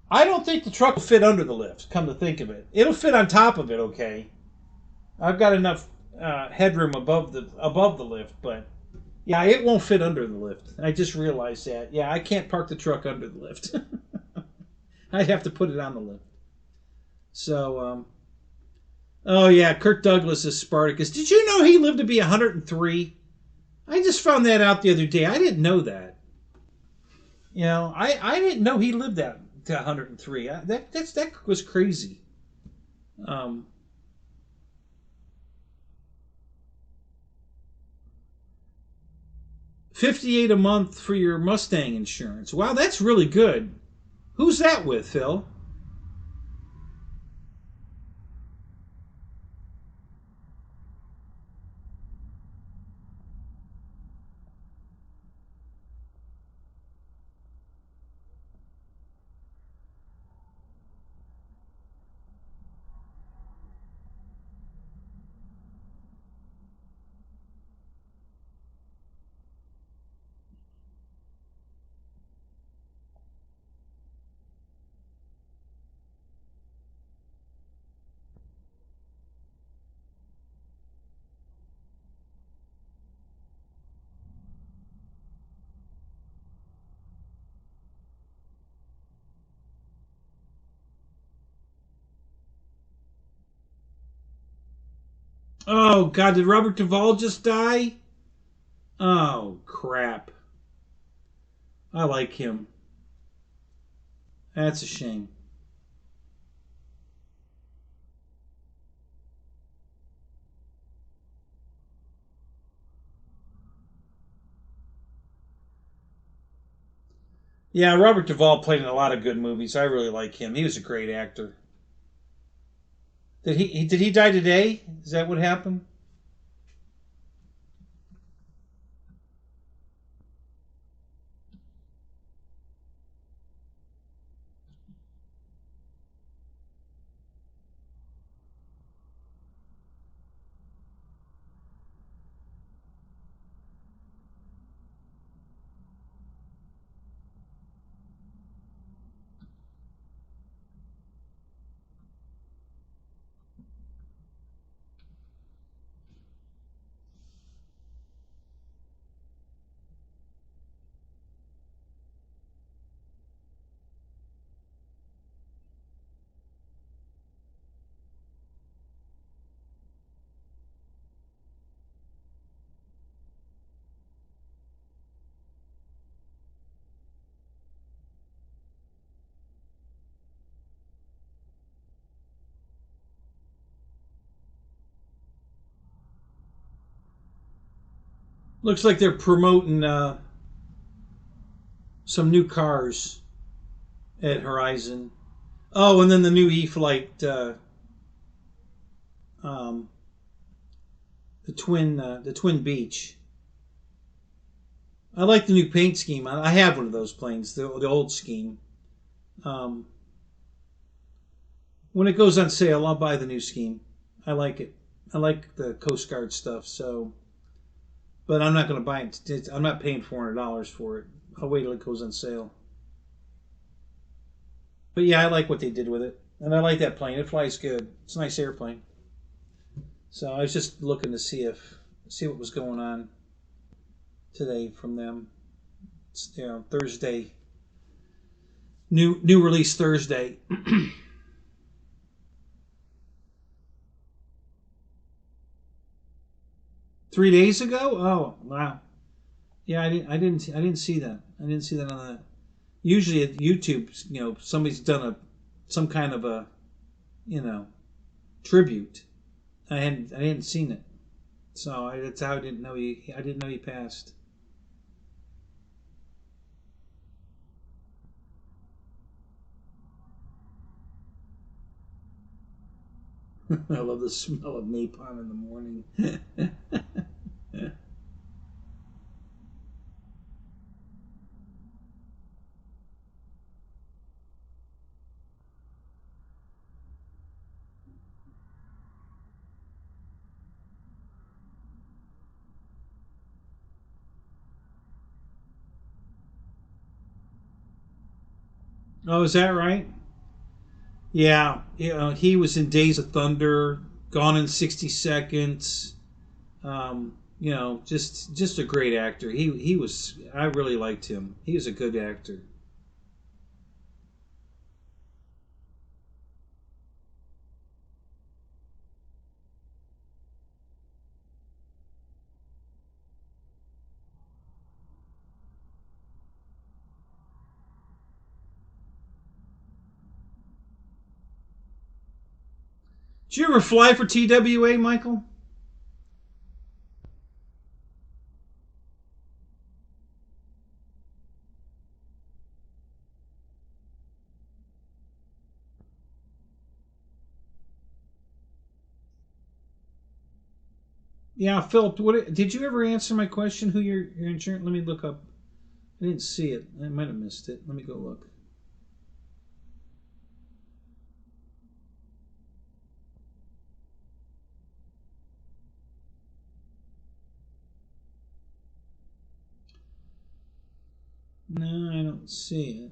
I don't think the truck will fit under the lift, come to think of it. It'll fit on top of it, okay. I've got enough headroom above the lift, but yeah, it won't fit under the lift. I just realized that. Yeah, I can't park the truck under the lift. I'd have to put it on the lift. So, oh yeah, Kirk Douglas is Spartacus. Did you know he lived to be 103? I just found that out the other day. I didn't know that. You know, I didn't know he lived that to 103. That was crazy. 58 a month for your Mustang insurance. Wow, that's really good. Who's that with, Phil? Oh God, did Robert Duvall just die? Oh crap! I like him. That's a shame. Yeah, Robert Duvall played in a lot of good movies. I really like him. He was a great actor. Did he die today? Is that what happened? Looks like they're promoting some new cars at Horizon. Oh, and then the new E-Flight, um, the Twin Beach. I like the new paint scheme. I have one of those planes, the old scheme. Um, when it goes on sale, I'll buy the new scheme. I like it. I like the Coast Guard stuff. So, but I'm not going to buy it. I'm not paying $400 for it. I'll wait till it goes on sale. But yeah, I like what they did with it, and I like that plane. It flies good. It's a nice airplane. So I was just looking to see what was going on today from them. It's, Thursday, new release Thursday. 3 days ago. Oh wow. Yeah, I didn't see that. I didn't see that on that. Usually at YouTube, somebody's done some kind of a you know tribute. I hadn't seen it, so that's how I didn't know he passed. I love the smell of napalm in the morning. Oh, is that right? Yeah, he was in Days of Thunder, Gone in 60 Seconds. Just a great actor. He was. I really liked him. He was a good actor. Did you ever fly for TWA, Michael? Yeah, Philip. What did you ever answer my question? Who your insurance? Let me look up. I didn't see it. I might have missed it. Let me go look. No, I don't see it.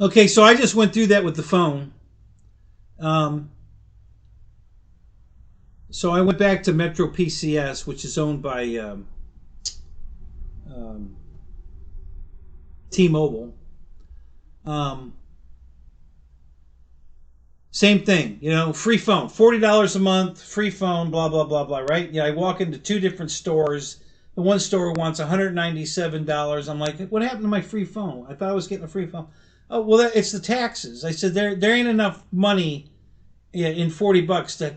Okay, so I just went through that with the phone. Um, so I went back to Metro PCS, which is owned by um, T-Mobile. Um, Same thing, free phone, $40 a month, free phone, blah blah blah blah. Right? Yeah, I walk into two different stores. The one store wants $197. I'm like, what happened to my free phone? I thought I was getting a free phone. Oh well, it's the taxes. I said there ain't enough money in $40 to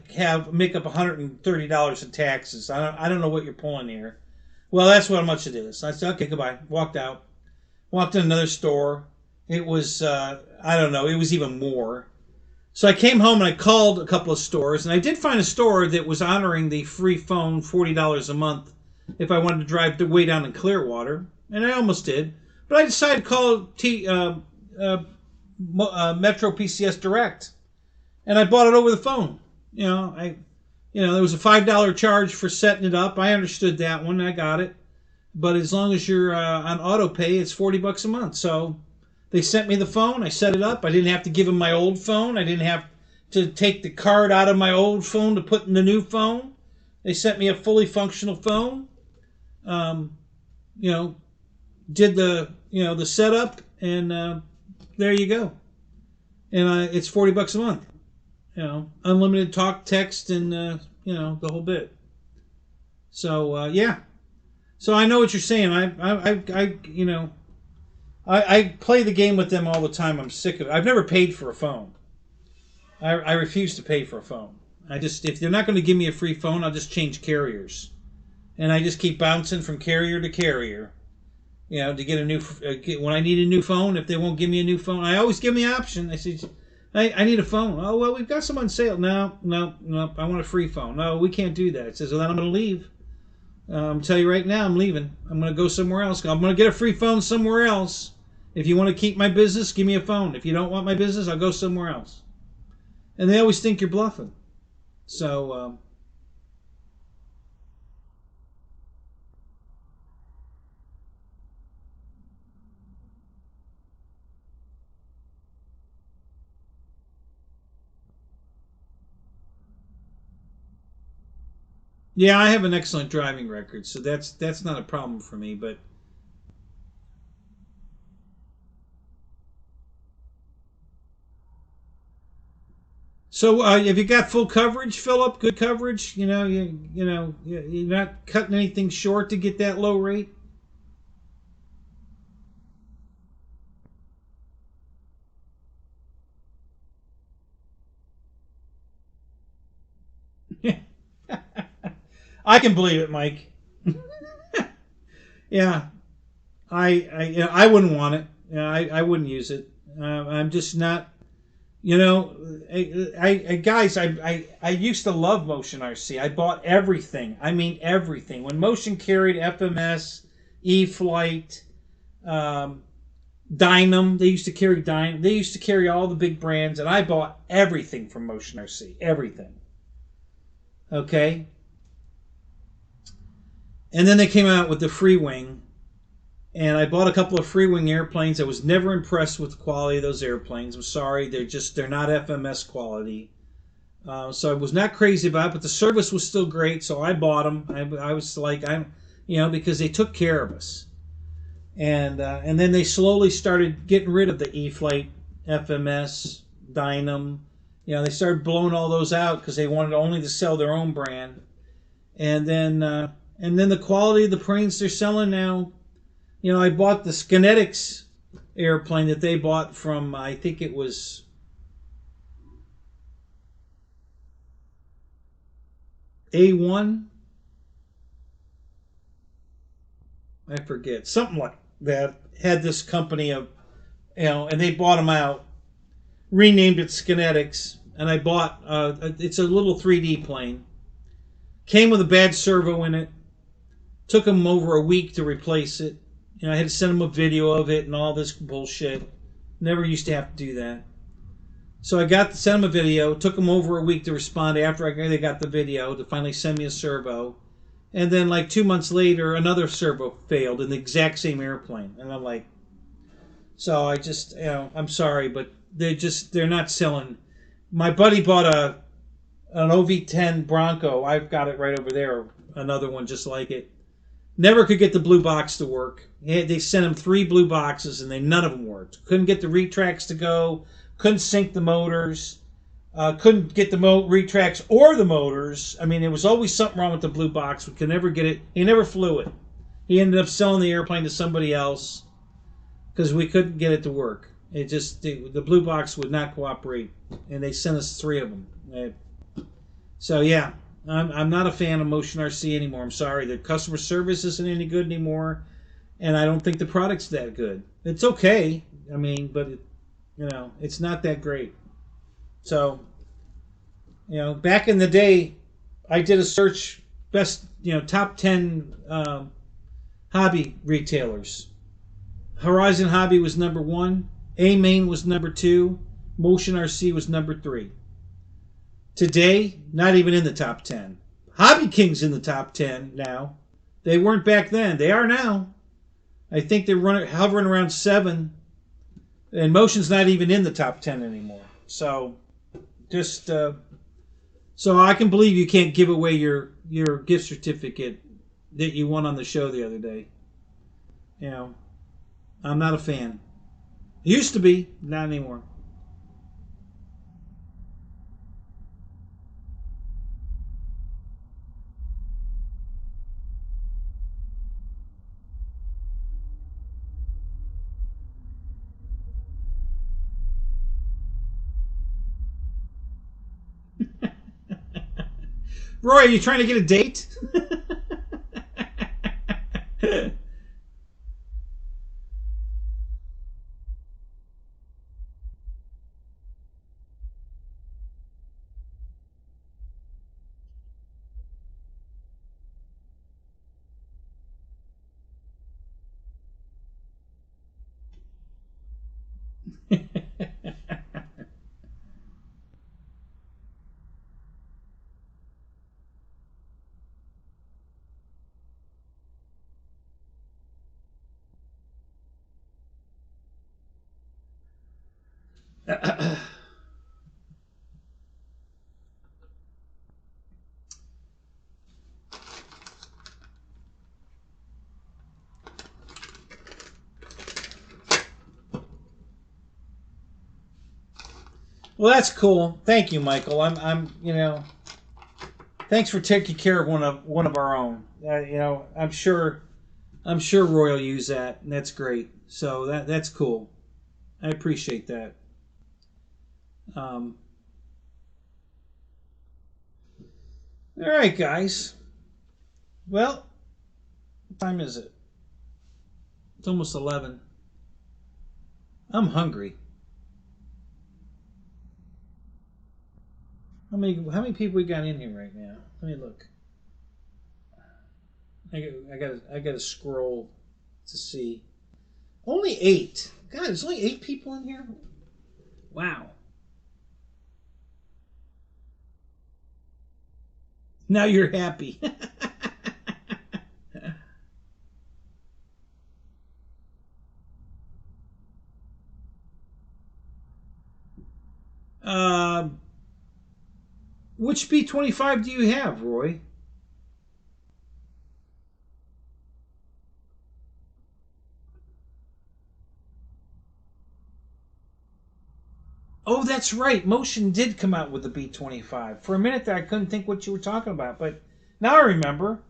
make up $130 in taxes. I don't know what you're pulling here. Well, that's how much it is. I said, okay, goodbye. Walked out. Walked in another store. It was I don't know. It was even more. So I came home and I called a couple of stores, and I did find a store that was honoring the free phone, $40 a month, if I wanted to drive way down in Clearwater, and I almost did. But I decided to call Metro PCS Direct, and I bought it over the phone. There was a $5 charge for setting it up. I understood that one. I got it. But as long as you're on auto pay, it's $40 a month. So they sent me the phone. I set it up. I didn't have to give them my old phone. I didn't have to take the card out of my old phone to put in the new phone. They sent me a fully functional phone. Um, you know, did the setup, and there you go. And it's $40 a month. Unlimited talk, text, and the whole bit. So yeah. So I know what you're saying. I play the game with them all the time. I'm sick of it. I've never paid for a phone. I refuse to pay for a phone. If they're not going to give me a free phone, I'll just change carriers, and I just keep bouncing from carrier to carrier. To get a new when I need a new phone. If they won't give me a new phone, I always give them the option. I say, I need a phone. Oh well, we've got some on sale. No. I want a free phone. No, we can't do that. It says, well, then I'm going to leave. I'm tell you right now, I'm leaving. I'm going to go somewhere else. I'm going to get a free phone somewhere else. If you want to keep my business, give me a phone. If you don't want my business, I'll go somewhere else. And they always think you're bluffing. So, yeah, I have an excellent driving record, so that's not a problem for me. But so, have you got full coverage, Philip? Good coverage. You're not cutting anything short to get that low rate. I can believe it, Mike. Yeah, I wouldn't want it. I wouldn't use it. I'm just not. Guys, I used to love Motion RC. I bought everything. I mean everything. When Motion carried FMS, E-Flite, Dynam, they used to carry Dynam. They used to carry all the big brands, and I bought everything from Motion RC. Everything. Okay. And then they came out with the Free Wing, and I bought a couple of Free Wing airplanes. I was never impressed with the quality of those airplanes. I'm sorry, they're not FMS quality. So I was not crazy about it, but the service was still great, so I bought them. I was like, because they took care of us. And then they slowly started getting rid of the E-Flite, FMS, Dynam. They started blowing all those out because they wanted only to sell their own brand. And then the quality of the planes they're selling now. I bought the Skinetics airplane that they bought from, I think it was A1. I forget. Something like that. Had this company of, and they bought them out, renamed it Skinetics, and I bought, it's a little 3D plane. Came with a bad servo in it. Took them over a week to replace it. I had to send them a video of it and all this bullshit. Never used to have to do that. So I sent them a video. Took them over a week to respond after they got the video to finally send me a servo. And then like 2 months later, another servo failed in the exact same airplane. And I'm like, So I just, I'm sorry, but they're not selling. My buddy bought an OV10 Bronco. I've got it right over there. Another one just like it. Never could get the blue box to work. They sent him 3 blue boxes and none of them worked. Couldn't get the retracts to go. Couldn't sync the motors. Couldn't get the retracts or the motors. I mean, there was always something wrong with the blue box. We could never get it. He never flew it. He ended up selling the airplane to somebody else because we couldn't get it to work. It just the blue box would not cooperate, and they sent us 3 of them. So yeah, I'm not a fan of Motion RC anymore. I'm sorry, the customer service isn't any good anymore, and I don't think the product's that good. It's okay, I mean, but it's not that great. So, back in the day, I did a search best, top 10 hobby retailers. Horizon Hobby was number 1. A-Main was number 2. Motion RC was number 3. Today, not even in the top 10. Hobby King's in the top 10 now. They weren't back then. They are now. I think they're hovering around 7. And Motion's not even in the top 10 anymore. So, just so I can believe you can't give away your gift certificate that you won on the show the other day. I'm not a fan. Used to be, not anymore. Roy, are you trying to get a date? Well, that's cool. Thank you, Michael. Thanks for taking care of one of our own. I'm sure Roy will use that, and that's great. So that's cool. I appreciate that. Um, all right, guys. Well, what time is it? It's almost 11. I'm hungry. How many people we got in here right now? Let me look. I got to scroll to see. Only 8. God, there's only 8 people in here. Wow. Now you're happy. uh, which B-25 do you have, Roy? Oh, that's right. Motion did come out with the B-25. For a minute there, I couldn't think what you were talking about, but now I remember.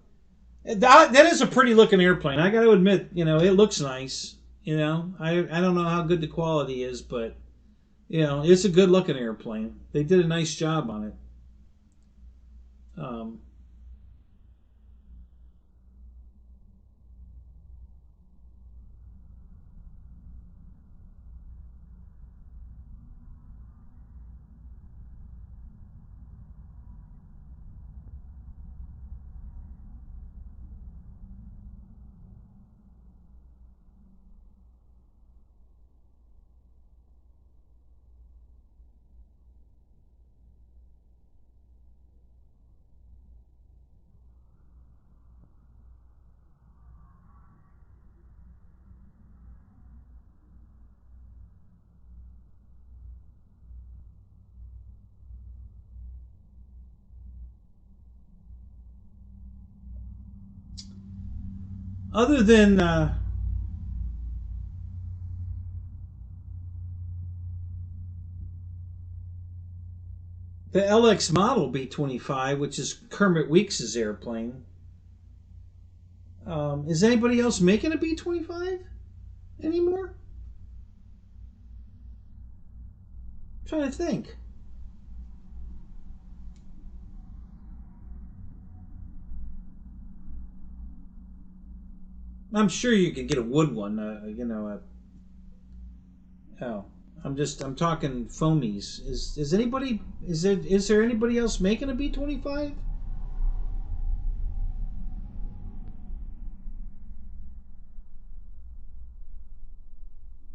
That is a pretty looking airplane. I got to admit, it looks nice. I don't know how good the quality is, but it's a good looking airplane. They did a nice job on it. Um, Other than the LX model B-25, which is Kermit Weeks' airplane, is anybody else making a B-25 anymore? I'm trying to think. I'm sure you could get a wood one, I'm talking foamies. Is there anybody else making a B-25?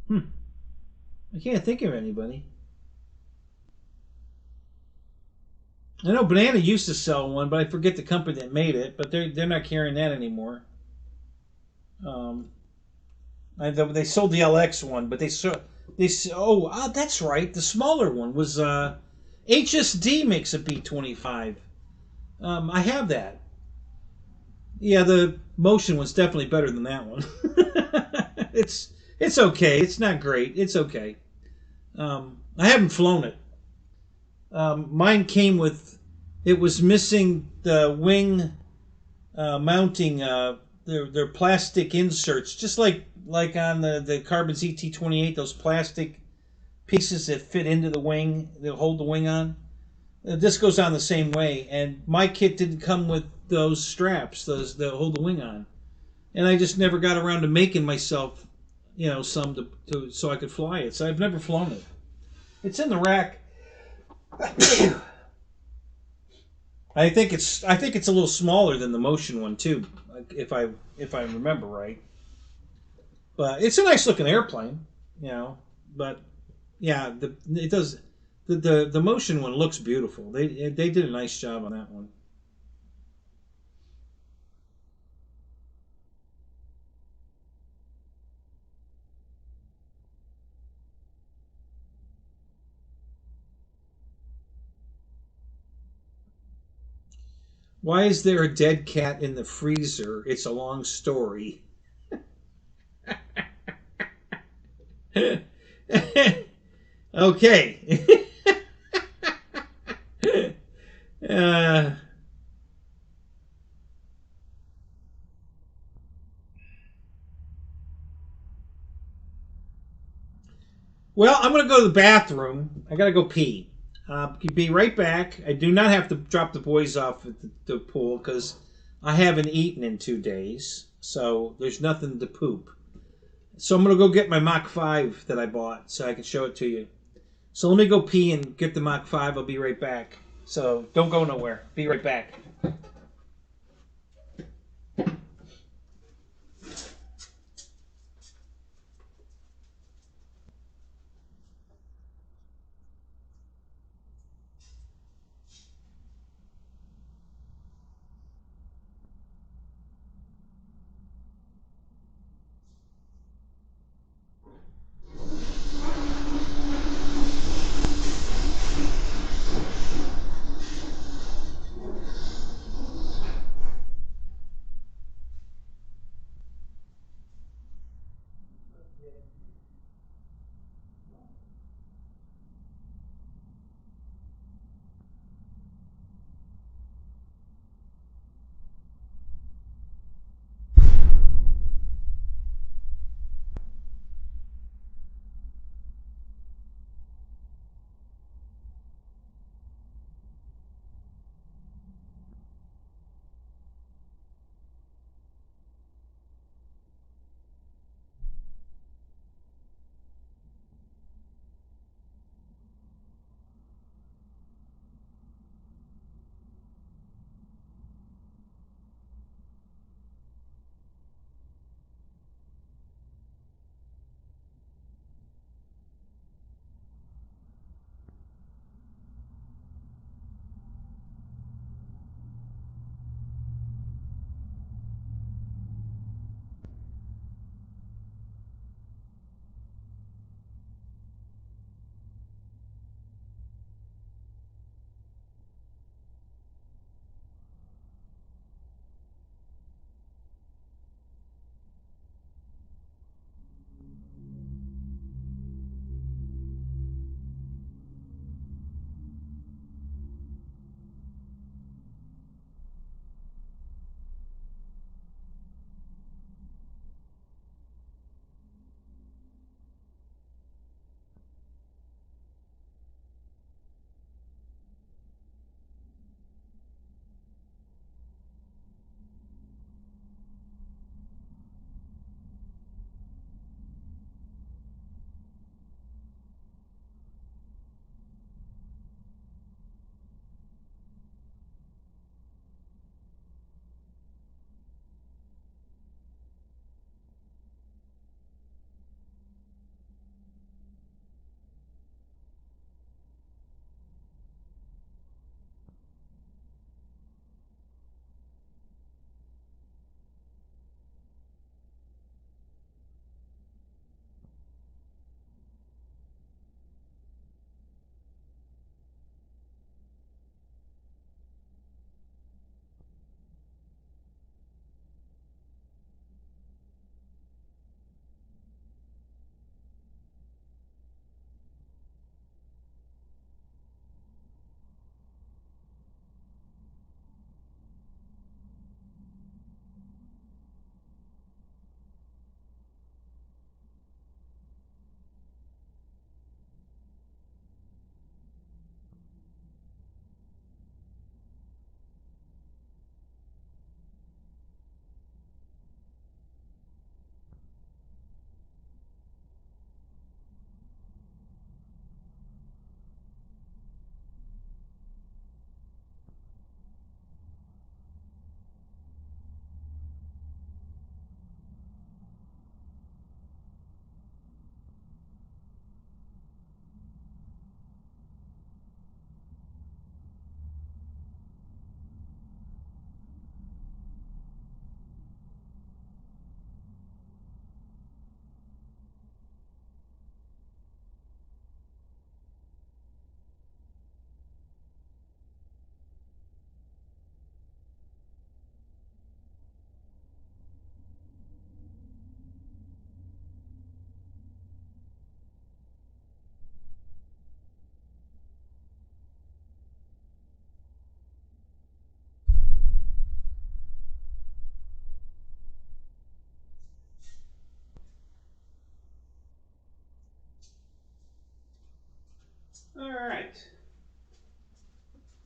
I can't think of anybody. I know Banana used to sell one, but I forget the company that made it. But they're not carrying that anymore. They sold the LX one, but that's right. The smaller one was HSD makes a B-25. I have that. Yeah, the motion was definitely better than that one. It's okay. It's not great. It's okay. I haven't flown it. Mine came with. It was missing the wing mounting. They're plastic inserts, just like on the Carbon ZT-28. Those plastic pieces that fit into the wing, that hold the wing on. This goes on the same way, and my kit didn't come with those straps, those that hold the wing on, and I just never got around to making myself, some so I could fly it. So I've never flown it. It's in the rack. I think it's a little smaller than the Motion one too, if I remember right. But it's a nice looking airplane, But yeah, the Motion one looks beautiful. They did a nice job on that one. Why is there a dead cat in the freezer? It's a long story. Okay. Well, I'm going to go to the bathroom. I got to go pee. Be right back. I do not have to drop the boys off at the pool because I haven't eaten in 2 days. So there's nothing to poop. So I'm going to go get my Mach 5 that I bought so I can show it to you. So let me go pee and get the Mach 5. I'll be right back. So don't go nowhere. Be right back.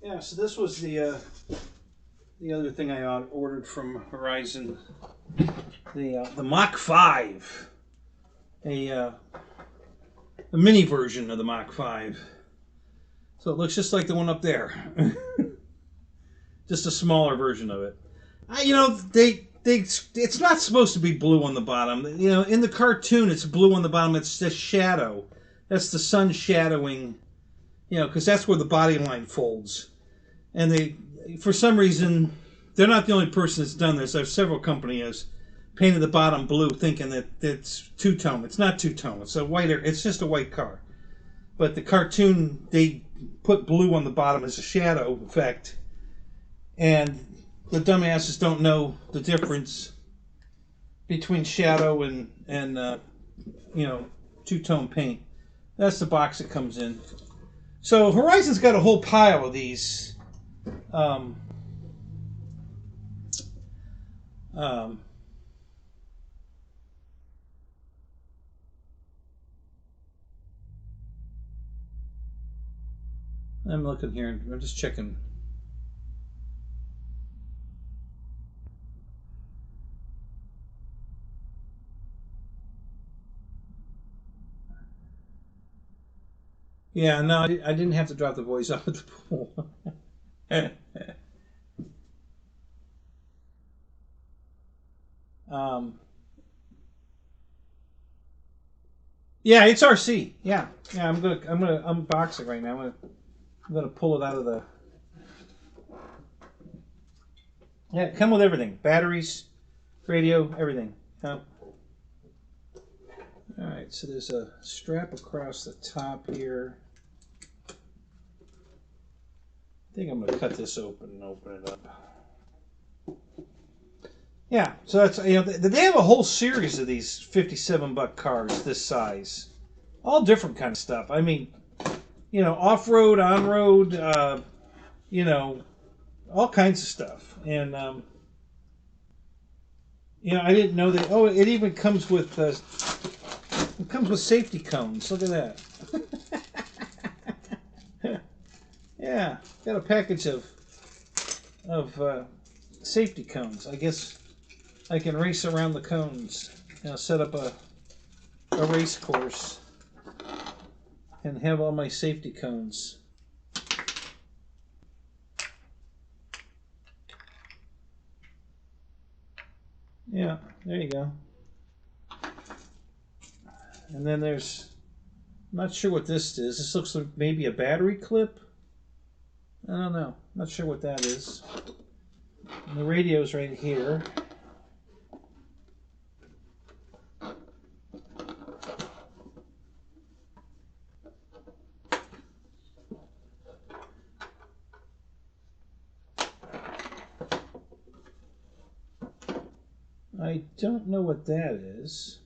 Yeah, so this was the other thing I ordered from Horizon, the Mach 5, a mini version of the Mach 5. So it looks just like the one up there, just a smaller version of it. It's not supposed to be blue on the bottom. You know, in the cartoon, it's blue on the bottom. It's just shadow. That's the sun shadowing. You know, because that's where the body line folds. And they, for some reason, they're not the only person that's done this. I've several companies painted the bottom blue, thinking that it's two-tone. It's not two-tone. It's a whiter. It's just a white car. But the cartoon, they put blue on the bottom as a shadow effect, and the dumbasses don't know the difference between shadow and you know, two-tone paint. That's the box it comes in. So Horizon's got a whole pile of these. I'm looking here. I'm just checking. Yeah, no, I didn't have to drop the voice off at the pool. Yeah, it's RC. Yeah, I'm gonna unbox it right now. I'm gonna pull it out of the. Yeah, come with everything: batteries, radio, everything. All right, so there's a strap across the top here. I think I'm gonna cut this open and open it up. Yeah, so that's, you know, they have a whole series of these $57 cars this size, all different kind of stuff. I mean, you know, off-road, on-road, you know, all kinds of stuff. And you know, I didn't know that. Oh, it even comes with safety cones. Look at that. Yeah, got a package of safety cones. I guess I can race around the cones. You know, set up a race course and have all my safety cones. Yeah, there you go. And then there's, I'm not sure what this is. This looks like maybe a battery clip. I don't know. Not sure what that is. And the radio's right here. I don't know what that is.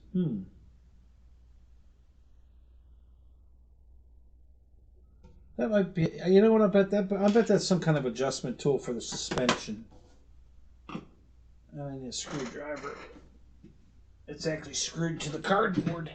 That might be, you know what, I bet that's some kind of adjustment tool for the suspension. I need a screwdriver. It's actually screwed to the cardboard.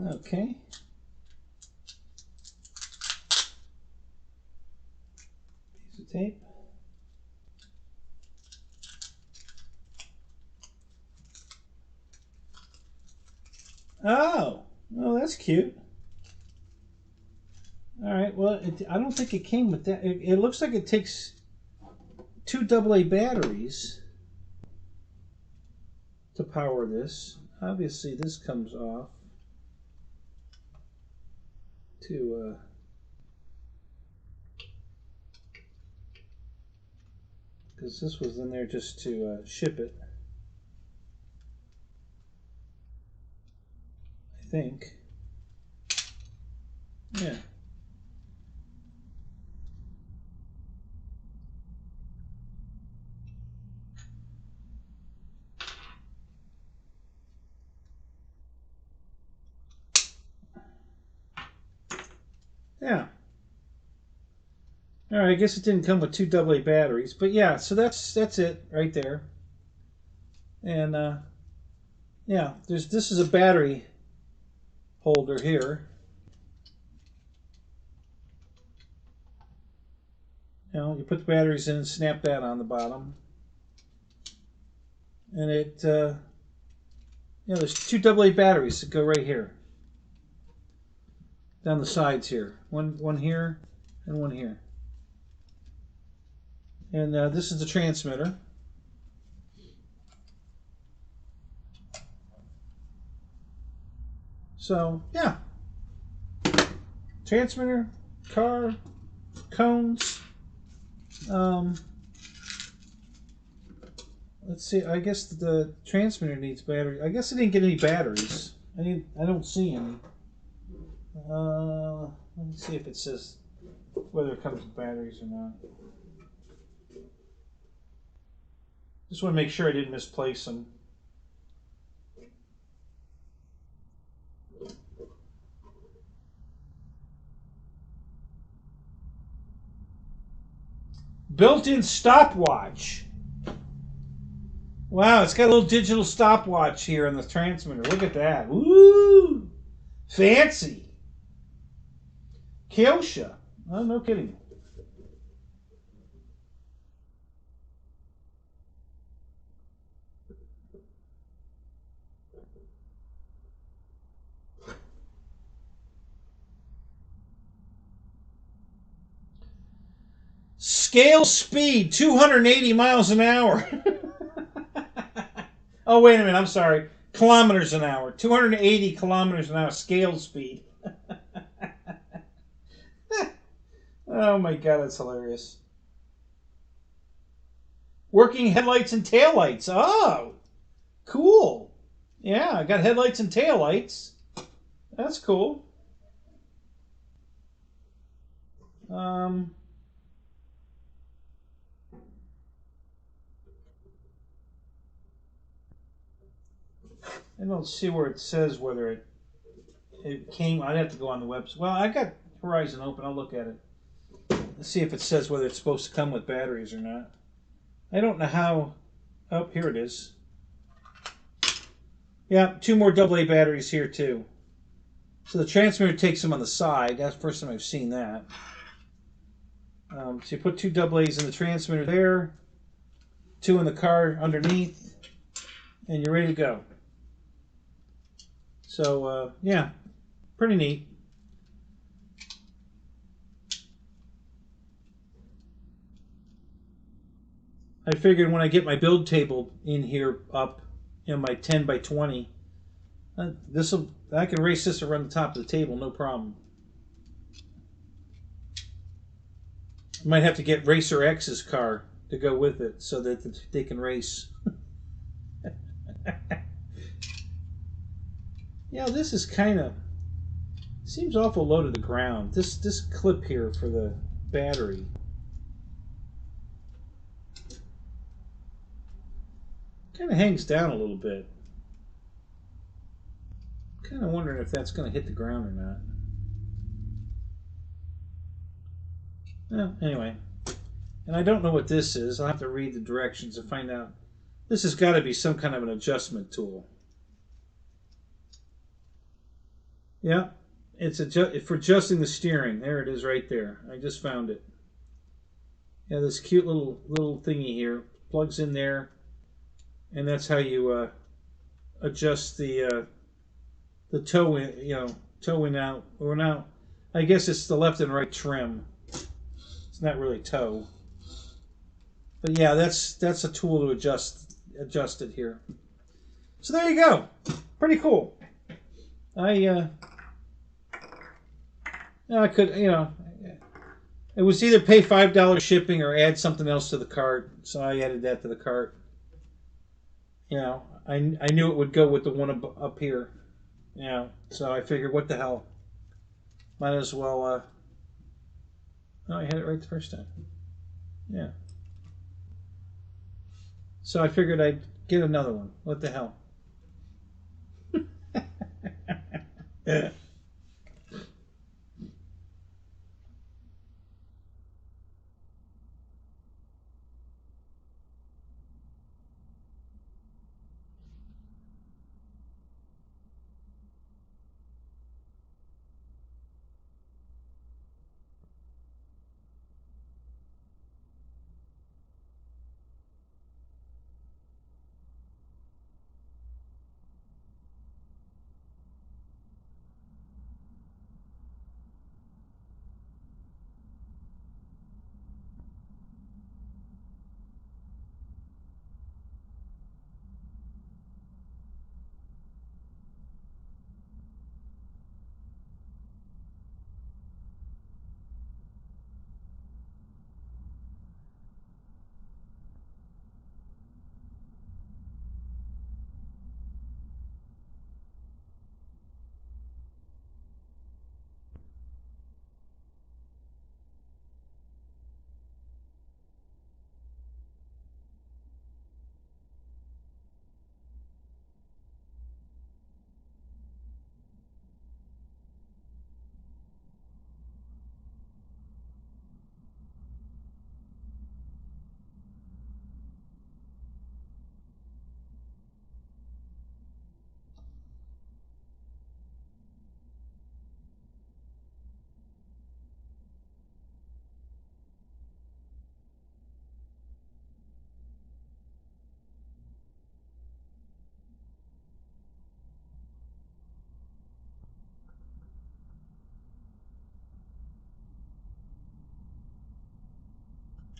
Okay. Piece of tape. Oh, that's cute. All right. Well, I don't think it came with that. It looks like it takes 2 AA batteries to power this. Obviously, this comes off to because this was in there just to ship it, I think. Yeah. Yeah. All right, I guess it didn't come with two AA batteries, but yeah, so that's it right there. And yeah, this is a battery holder here. You know, you put the batteries in and snap that on the bottom. And it, there's two AA batteries that go right here. Down the sides here. One here and one here. And this is the transmitter. So, yeah. Transmitter, car, cones. Let's see. I guess the transmitter needs batteries. I guess I didn't get any batteries. I don't see any. Let me see if it says whether it comes with batteries or not. Just want to make sure I didn't misplace them. Built-in stopwatch. Wow, it's got a little digital stopwatch here on the transmitter. Look at that. Woo! Fancy. Kyosha. Oh, no kidding. Scale speed, 280 miles an hour. Oh, wait a minute. I'm sorry. Kilometers an hour. 280 kilometers an hour scale speed. Oh, my God. That's hilarious. Working headlights and taillights. Oh, cool. Yeah, I got headlights and taillights. That's cool. I don't see where it says whether it came. I'd have to go on the website. Well, I got Horizon open. I'll look at it. Let's see if it says whether it's supposed to come with batteries or not. I don't know how. Oh, here it is. Yeah, two more AA batteries here too. So the transmitter takes them on the side. That's the first time I've seen that. So you put two AA's in the transmitter there, two in the car underneath, and you're ready to go. So, yeah, pretty neat. I figured when I get my build table in here up, my 10 by 20, I can race this around the top of the table, no problem. I might have to get Racer X's car to go with it so that they can race. Yeah, this is kind of seems awful low to the ground. This clip here for the battery. Kind of hangs down a little bit. Kind of wondering if that's going to hit the ground or not. Well, anyway. And I don't know what this is. I'll have to read the directions and find out. This has got to be some kind of an adjustment tool. Yeah, it's for adjusting the steering. There it is right there. I just found it. Yeah, this cute little thingy here plugs in there, and that's how you adjust the toe in, toe in out or now. I guess it's the left and right trim. It's not really toe, but yeah, that's a tool to adjust it here. So there you go. Pretty cool. I could, it was either pay $5 shipping or add something else to the cart, so I added that to the cart. I knew it would go with the one up here, so I figured, what the hell, Might as well. Oh, I had it right the first time. Yeah. So I figured I'd get another one. What the hell? Yeah.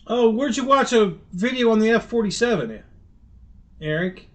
Oh, where'd you watch a video on the F-47, Eric?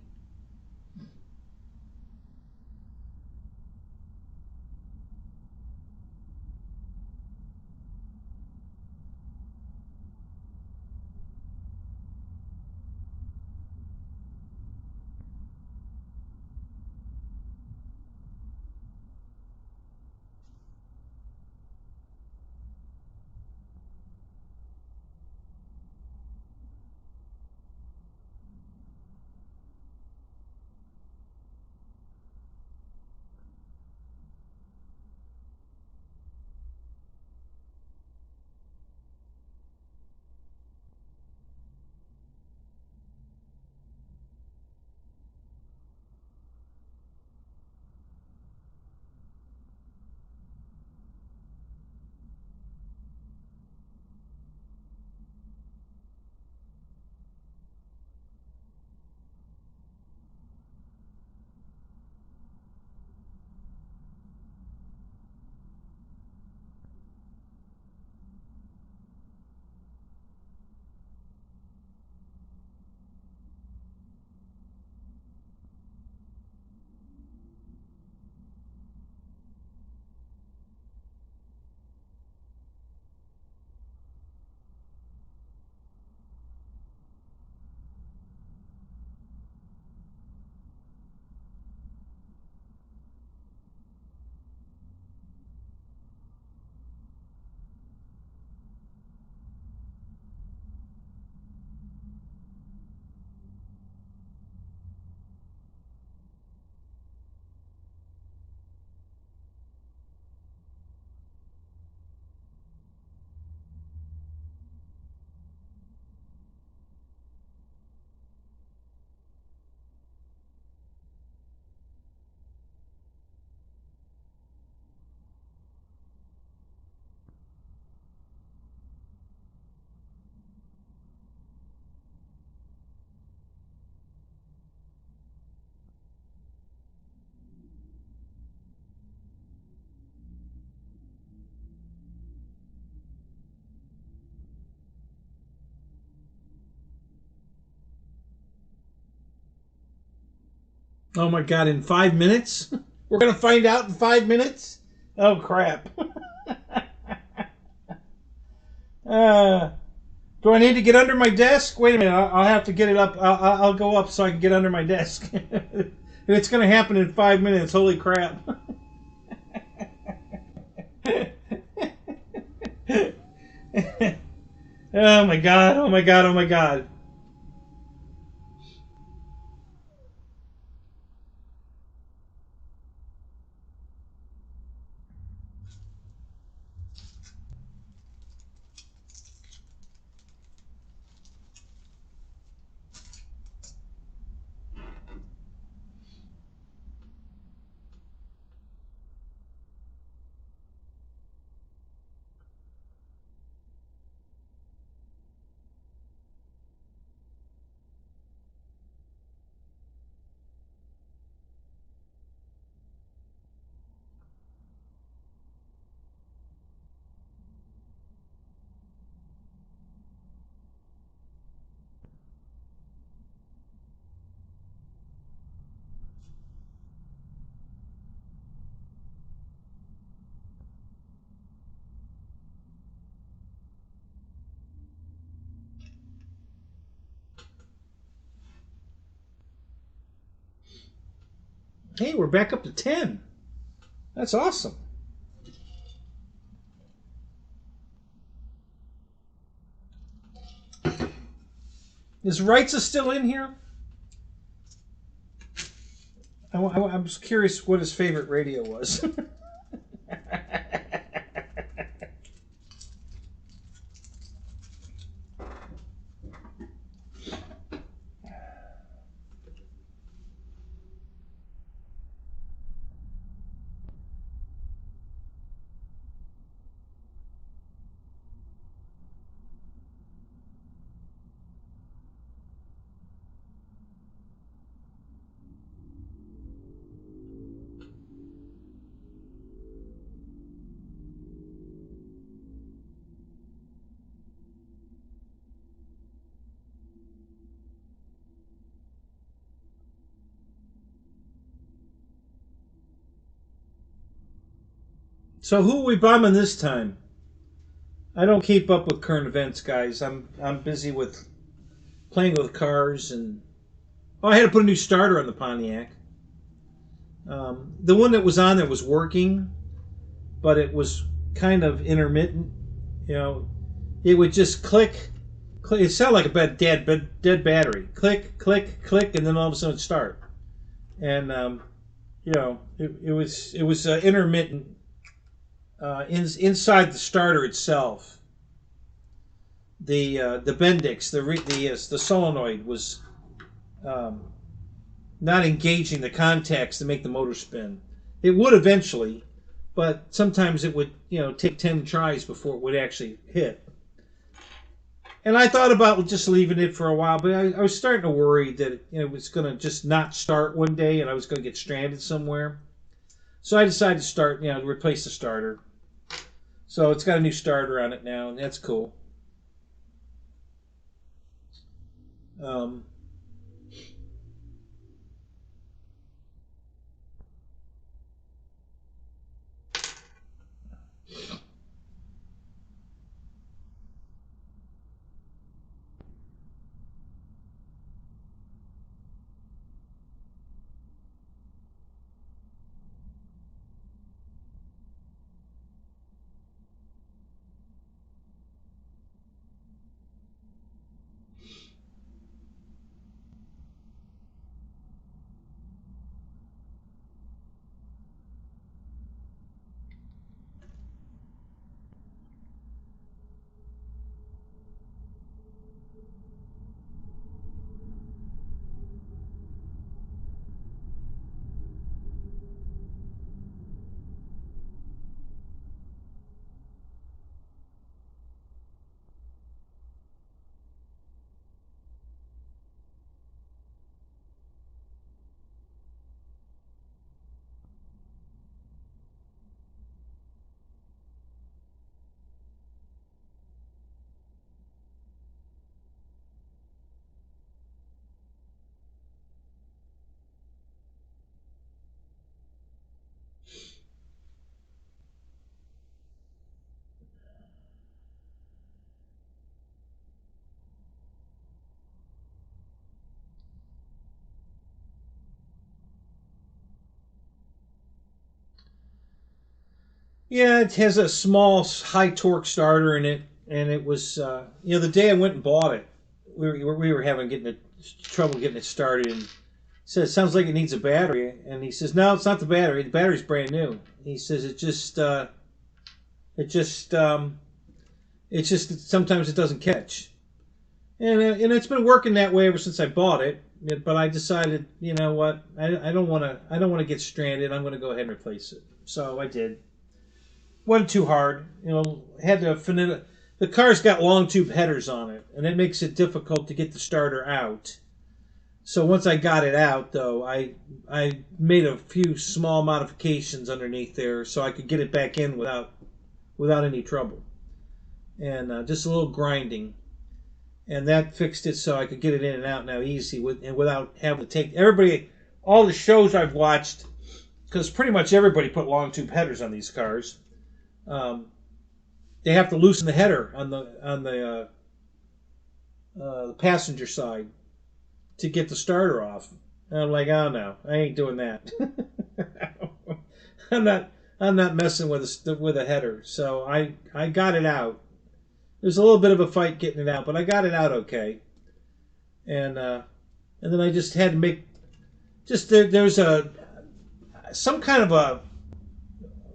Oh my God! In 5 minutes, we're gonna find out in 5 minutes. Oh crap! Do I need to get under my desk? Wait a minute. I'll have to get it up. I'll go up so I can get under my desk. And it's gonna happen in 5 minutes. Holy crap! Oh my god, oh my god, oh my god. Hey, we're back up to 10. That's awesome. Is Wright's still in here? I was curious what his favorite radio was. So who are we bombing this time? I don't keep up with current events, guys. I'm busy with playing with cars and I had to put a new starter on the Pontiac. The one that was on there was working, but it was kind of intermittent. You know, it would just click. It sounded like a dead battery. Click, click, click, and then all of a sudden it'd start. And it was intermittent. Inside the starter itself, the Bendix, the solenoid was not engaging the contacts to make the motor spin. It would eventually, but sometimes it would take 10 tries before it would actually hit. And I thought about just leaving it for a while, but I was starting to worry that it was going to just not start one day and I was going to get stranded somewhere. So I decided to replace the starter. So it's got a new starter on it now, and that's cool. Um, yeah, it has a small high torque starter in it. and it was the day I went and bought it, we were having trouble getting it started. And he said, "It sounds like it needs a battery." And he says, "No, it's not the battery. The battery's brand new." He says, "It just sometimes it doesn't catch." And it's been working that way ever since I bought it. But I decided, you know what, I don't want to get stranded. I'm going to go ahead and replace it. So I did. Wasn't too hard, Had to finish. The car's got long tube headers on it, and it makes it difficult to get the starter out. So once I got it out, though, I made a few small modifications underneath there so I could get it back in without any trouble, and just a little grinding, and that fixed it so I could get it in and out now easy without having to take all the shows I've watched, because pretty much everybody put long tube headers on these cars. They have to loosen the header on the passenger side to get the starter off. And I'm like, oh no, I ain't doing that. I'm not messing with a header. So I got it out. There's a little bit of a fight getting it out, but I got it out okay. And then I just had to make there's some kind of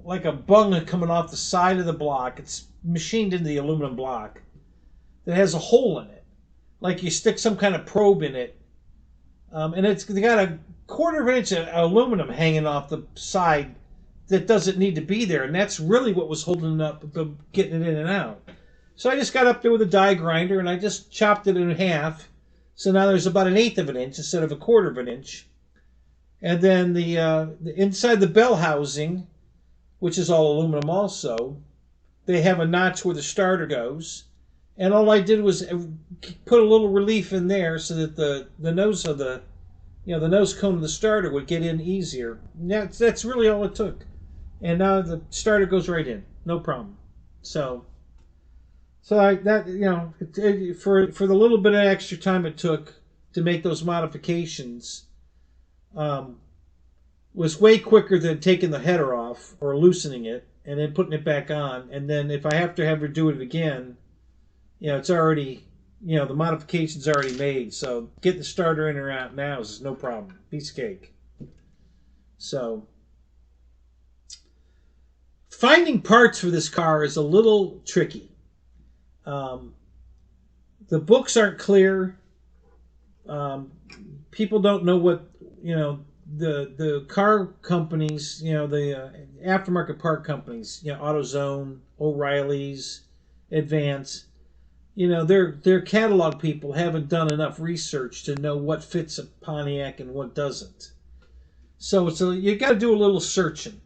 like a bung coming off the side of the block. It's machined into the aluminum block that has a hole in it, like you stick some kind of probe in it, and they got a 1/4 of an inch of aluminum hanging off the side that doesn't need to be there, and that's really what was holding up getting it in and out. So I just got up there with a die grinder and I just chopped it in half. So now there's about 1/8 of an inch instead of a 1/4 of an inch. And then the inside the bell housing, which is all aluminum also, they have a notch where the starter goes. And all I did was put a little relief in there so that the nose of the nose cone of the starter would get in easier. And that's really all it took. And now the starter goes right in, no problem. So for the little bit of extra time it took to make those modifications, was way quicker than taking the header off or loosening it and then putting it back on. And then if I have to ever do it again, it's already, the modification's already made. So getting the starter in or out now is no problem. Piece of cake. So finding parts for this car is a little tricky. The books aren't clear. People don't know what, the car companies, the aftermarket part companies, AutoZone, O'Reilly's, Advance, their catalog people haven't done enough research to know what fits a Pontiac and what doesn't. So you got to do a little searching,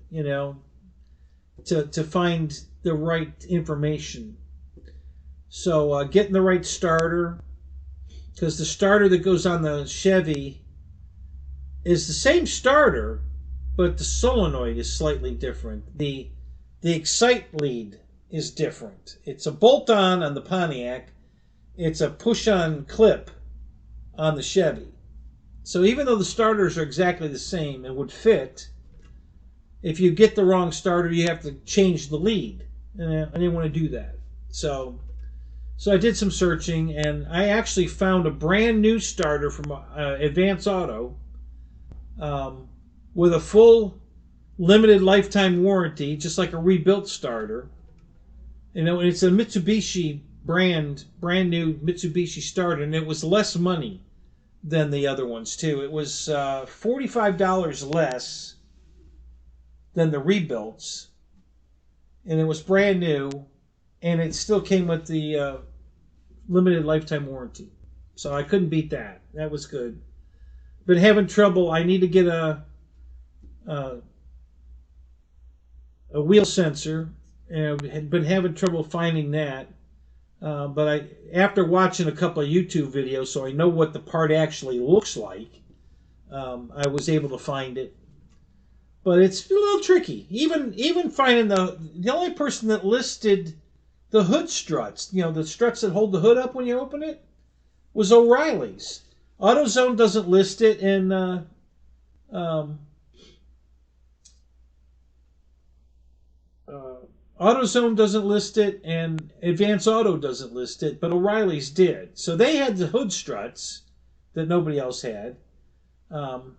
to find the right information. So getting the right starter, because the starter that goes on the Chevy is the same starter, but the solenoid is slightly different. The excite lead is different. It's a bolt-on the Pontiac. It's a push-on clip on the Chevy. So even though the starters are exactly the same and would fit, if you get the wrong starter, you have to change the lead. And I didn't want to do that. So I did some searching, and I actually found a brand new starter from Advance Auto with a full limited lifetime warranty, just like a rebuilt starter. And it's a Mitsubishi brand new Mitsubishi starter, and it was less money than the other ones too. It was $45 less than the rebuilts, and it was brand new, and it still came with the limited lifetime warranty. So I couldn't beat that. That was good. Been having trouble. I need to get a wheel sensor, and had been having trouble finding that. But after watching a couple of YouTube videos, so I know what the part actually looks like, I was able to find it. But it's a little tricky. Even finding the only person that listed the hood struts, the struts that hold the hood up when you open it, was O'Reilly's. AutoZone doesn't list it, and AutoZone doesn't list it, and Advance Auto doesn't list it, but O'Reilly's did. So they had the hood struts that nobody else had. Um,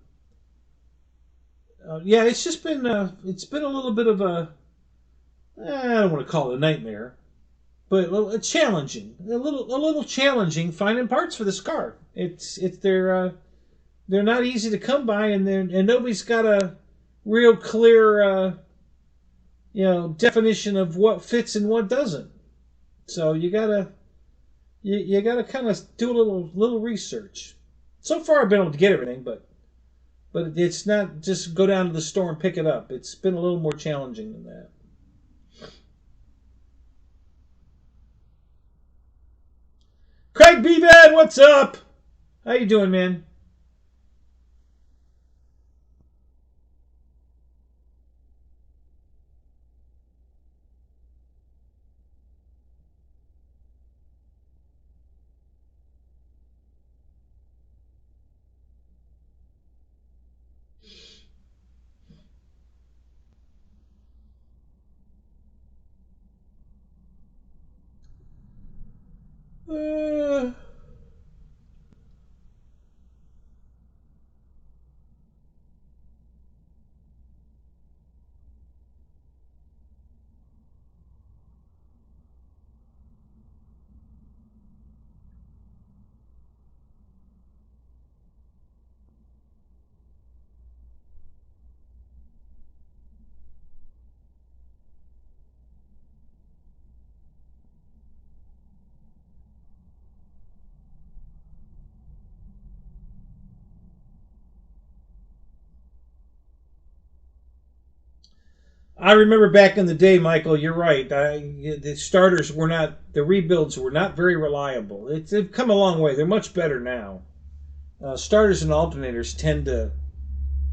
yeah, it's just been it's been a little bit of a I don't want to call it a nightmare, but challenging, a little challenging finding parts for this car. They're not easy to come by, and nobody's got a real clear definition of what fits and what doesn't. So you gotta kind of do a little research. So far, I've been able to get everything, but it's not just go down to the store and pick it up. It's been a little more challenging than that. Craig Bevan, what's up? How you doing, man? Uh, I remember back in the day, Michael. You're right. The starters were not. The rebuilds were not very reliable. They've come a long way. They're much better now. Starters and alternators tend to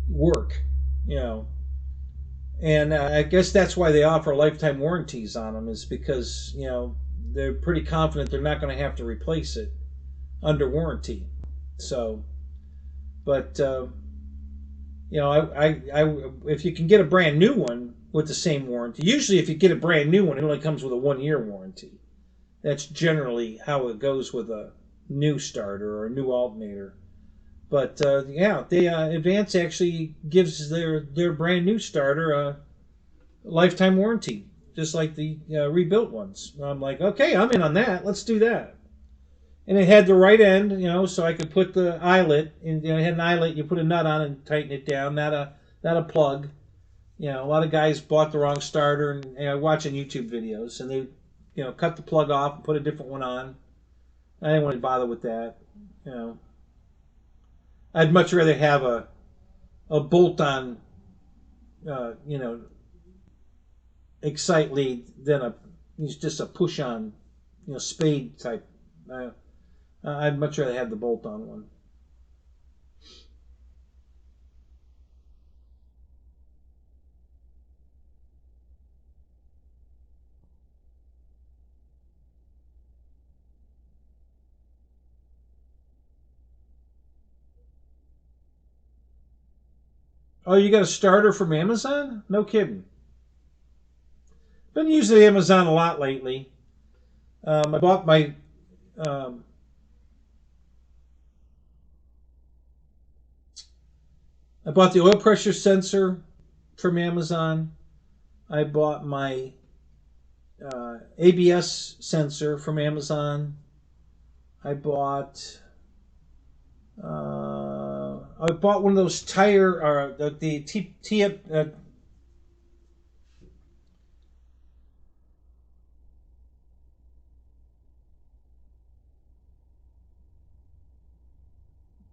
work, you know, and I guess that's why they offer lifetime warranties on them. Is because they're pretty confident they're not going to have to replace it under warranty. So, but if you can get a brand new one with the same warranty, usually if you get a brand new one, it only comes with a 1 year warranty. That's generally how it goes with a new starter or a new alternator. But Advance actually gives their brand new starter a lifetime warranty, just like the rebuilt ones. I'm like, okay, I'm in on that. Let's do that. And it had the right end, so I could put the eyelet in. It had an eyelet. You put a nut on and tighten it down, not a plug. A lot of guys bought the wrong starter, and watching YouTube videos, and they, cut the plug off and put a different one on. I didn't want to bother with that. I'd much rather have a bolt-on, excite lead than just a push-on, spade type. I'd much rather have the bolt-on one. Oh, you got a starter from Amazon? No kidding. Been using Amazon a lot lately. I bought my um, I bought the oil pressure sensor from Amazon. I bought my ABS sensor from Amazon. I bought one of those tire or the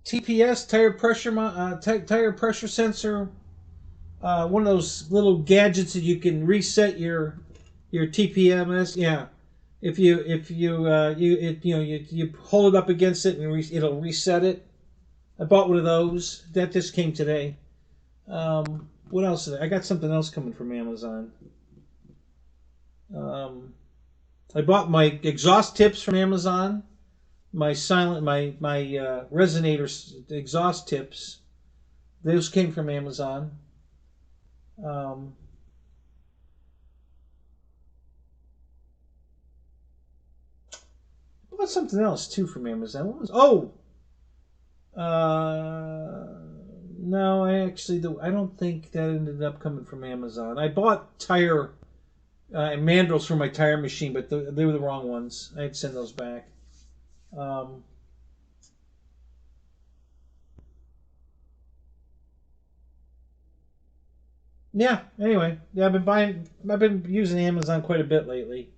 TPS tire pressure sensor. One of those little gadgets that you can reset your TPMS. Yeah, if you hold it up against it and it'll reset it. I bought one of those. That just came today. What else? I got something else coming from Amazon. I bought my exhaust tips from Amazon. My resonator exhaust tips. Those came from Amazon. Um, bought something else too from Amazon. What was? Oh, no, I don't think that ended up coming from Amazon. I bought tire mandrels for my tire machine, but they were the wrong ones. I'd send those back. Yeah. Anyway, yeah, I've been using Amazon quite a bit lately.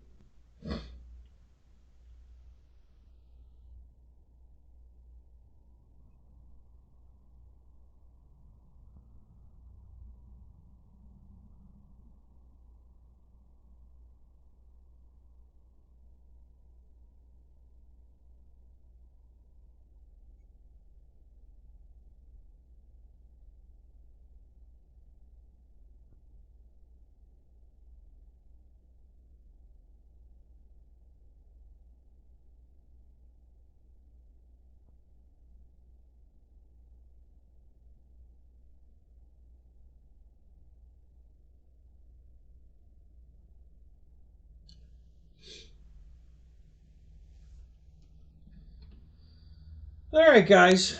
All right, guys.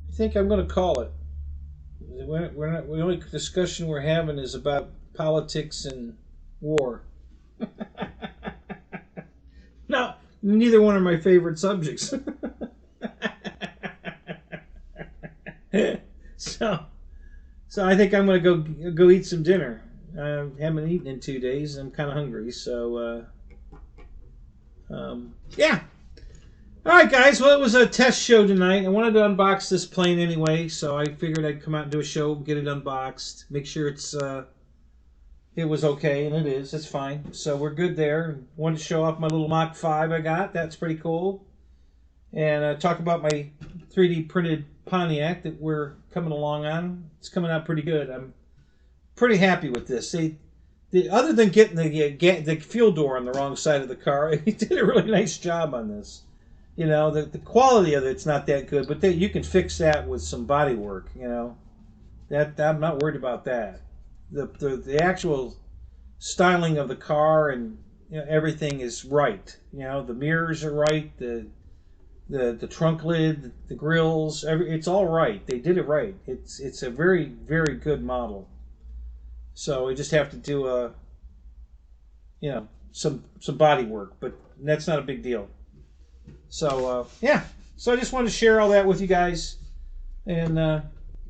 I think I'm going to call it. The only discussion we're having is about politics and war. No, neither one are my favorite subjects. so I think I'm going to go eat some dinner. I haven't eaten in 2 days. I'm kind of hungry, so yeah. All right, guys. Well, it was a test show tonight. I wanted to unbox this plane anyway, so I figured I'd come out and do a show, get it unboxed, make sure it was okay, and it is. It's fine. So we're good there. Wanted to show off my little Mach 5 I got. That's pretty cool. And talk about my 3D printed Pontiac that we're coming along on. It's coming out pretty good. I'm pretty happy with this. Other than getting the fuel door on the wrong side of the car, he did a really nice job on this. You know, the quality of it's not that good, but you can fix that with some body work. You know, I'm not worried about that. The actual styling of the car and everything is right. You know, the mirrors are right. The trunk lid, the grills, it's all right. They did it right. It's a very, very good model. So we just have to do some body work, but that's not a big deal. So yeah, so I just wanted to share all that with you guys, and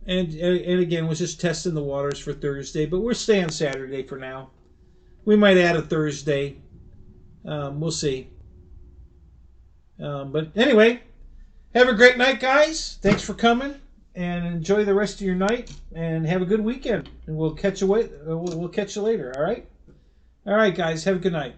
again, was just testing the waters for Thursday, but we're staying Saturday for now. We might add a Thursday. We'll see. But anyway, have a great night, guys. Thanks for coming, and enjoy the rest of your night, and have a good weekend. And we'll catch you later. All right. All right, guys. Have a good night.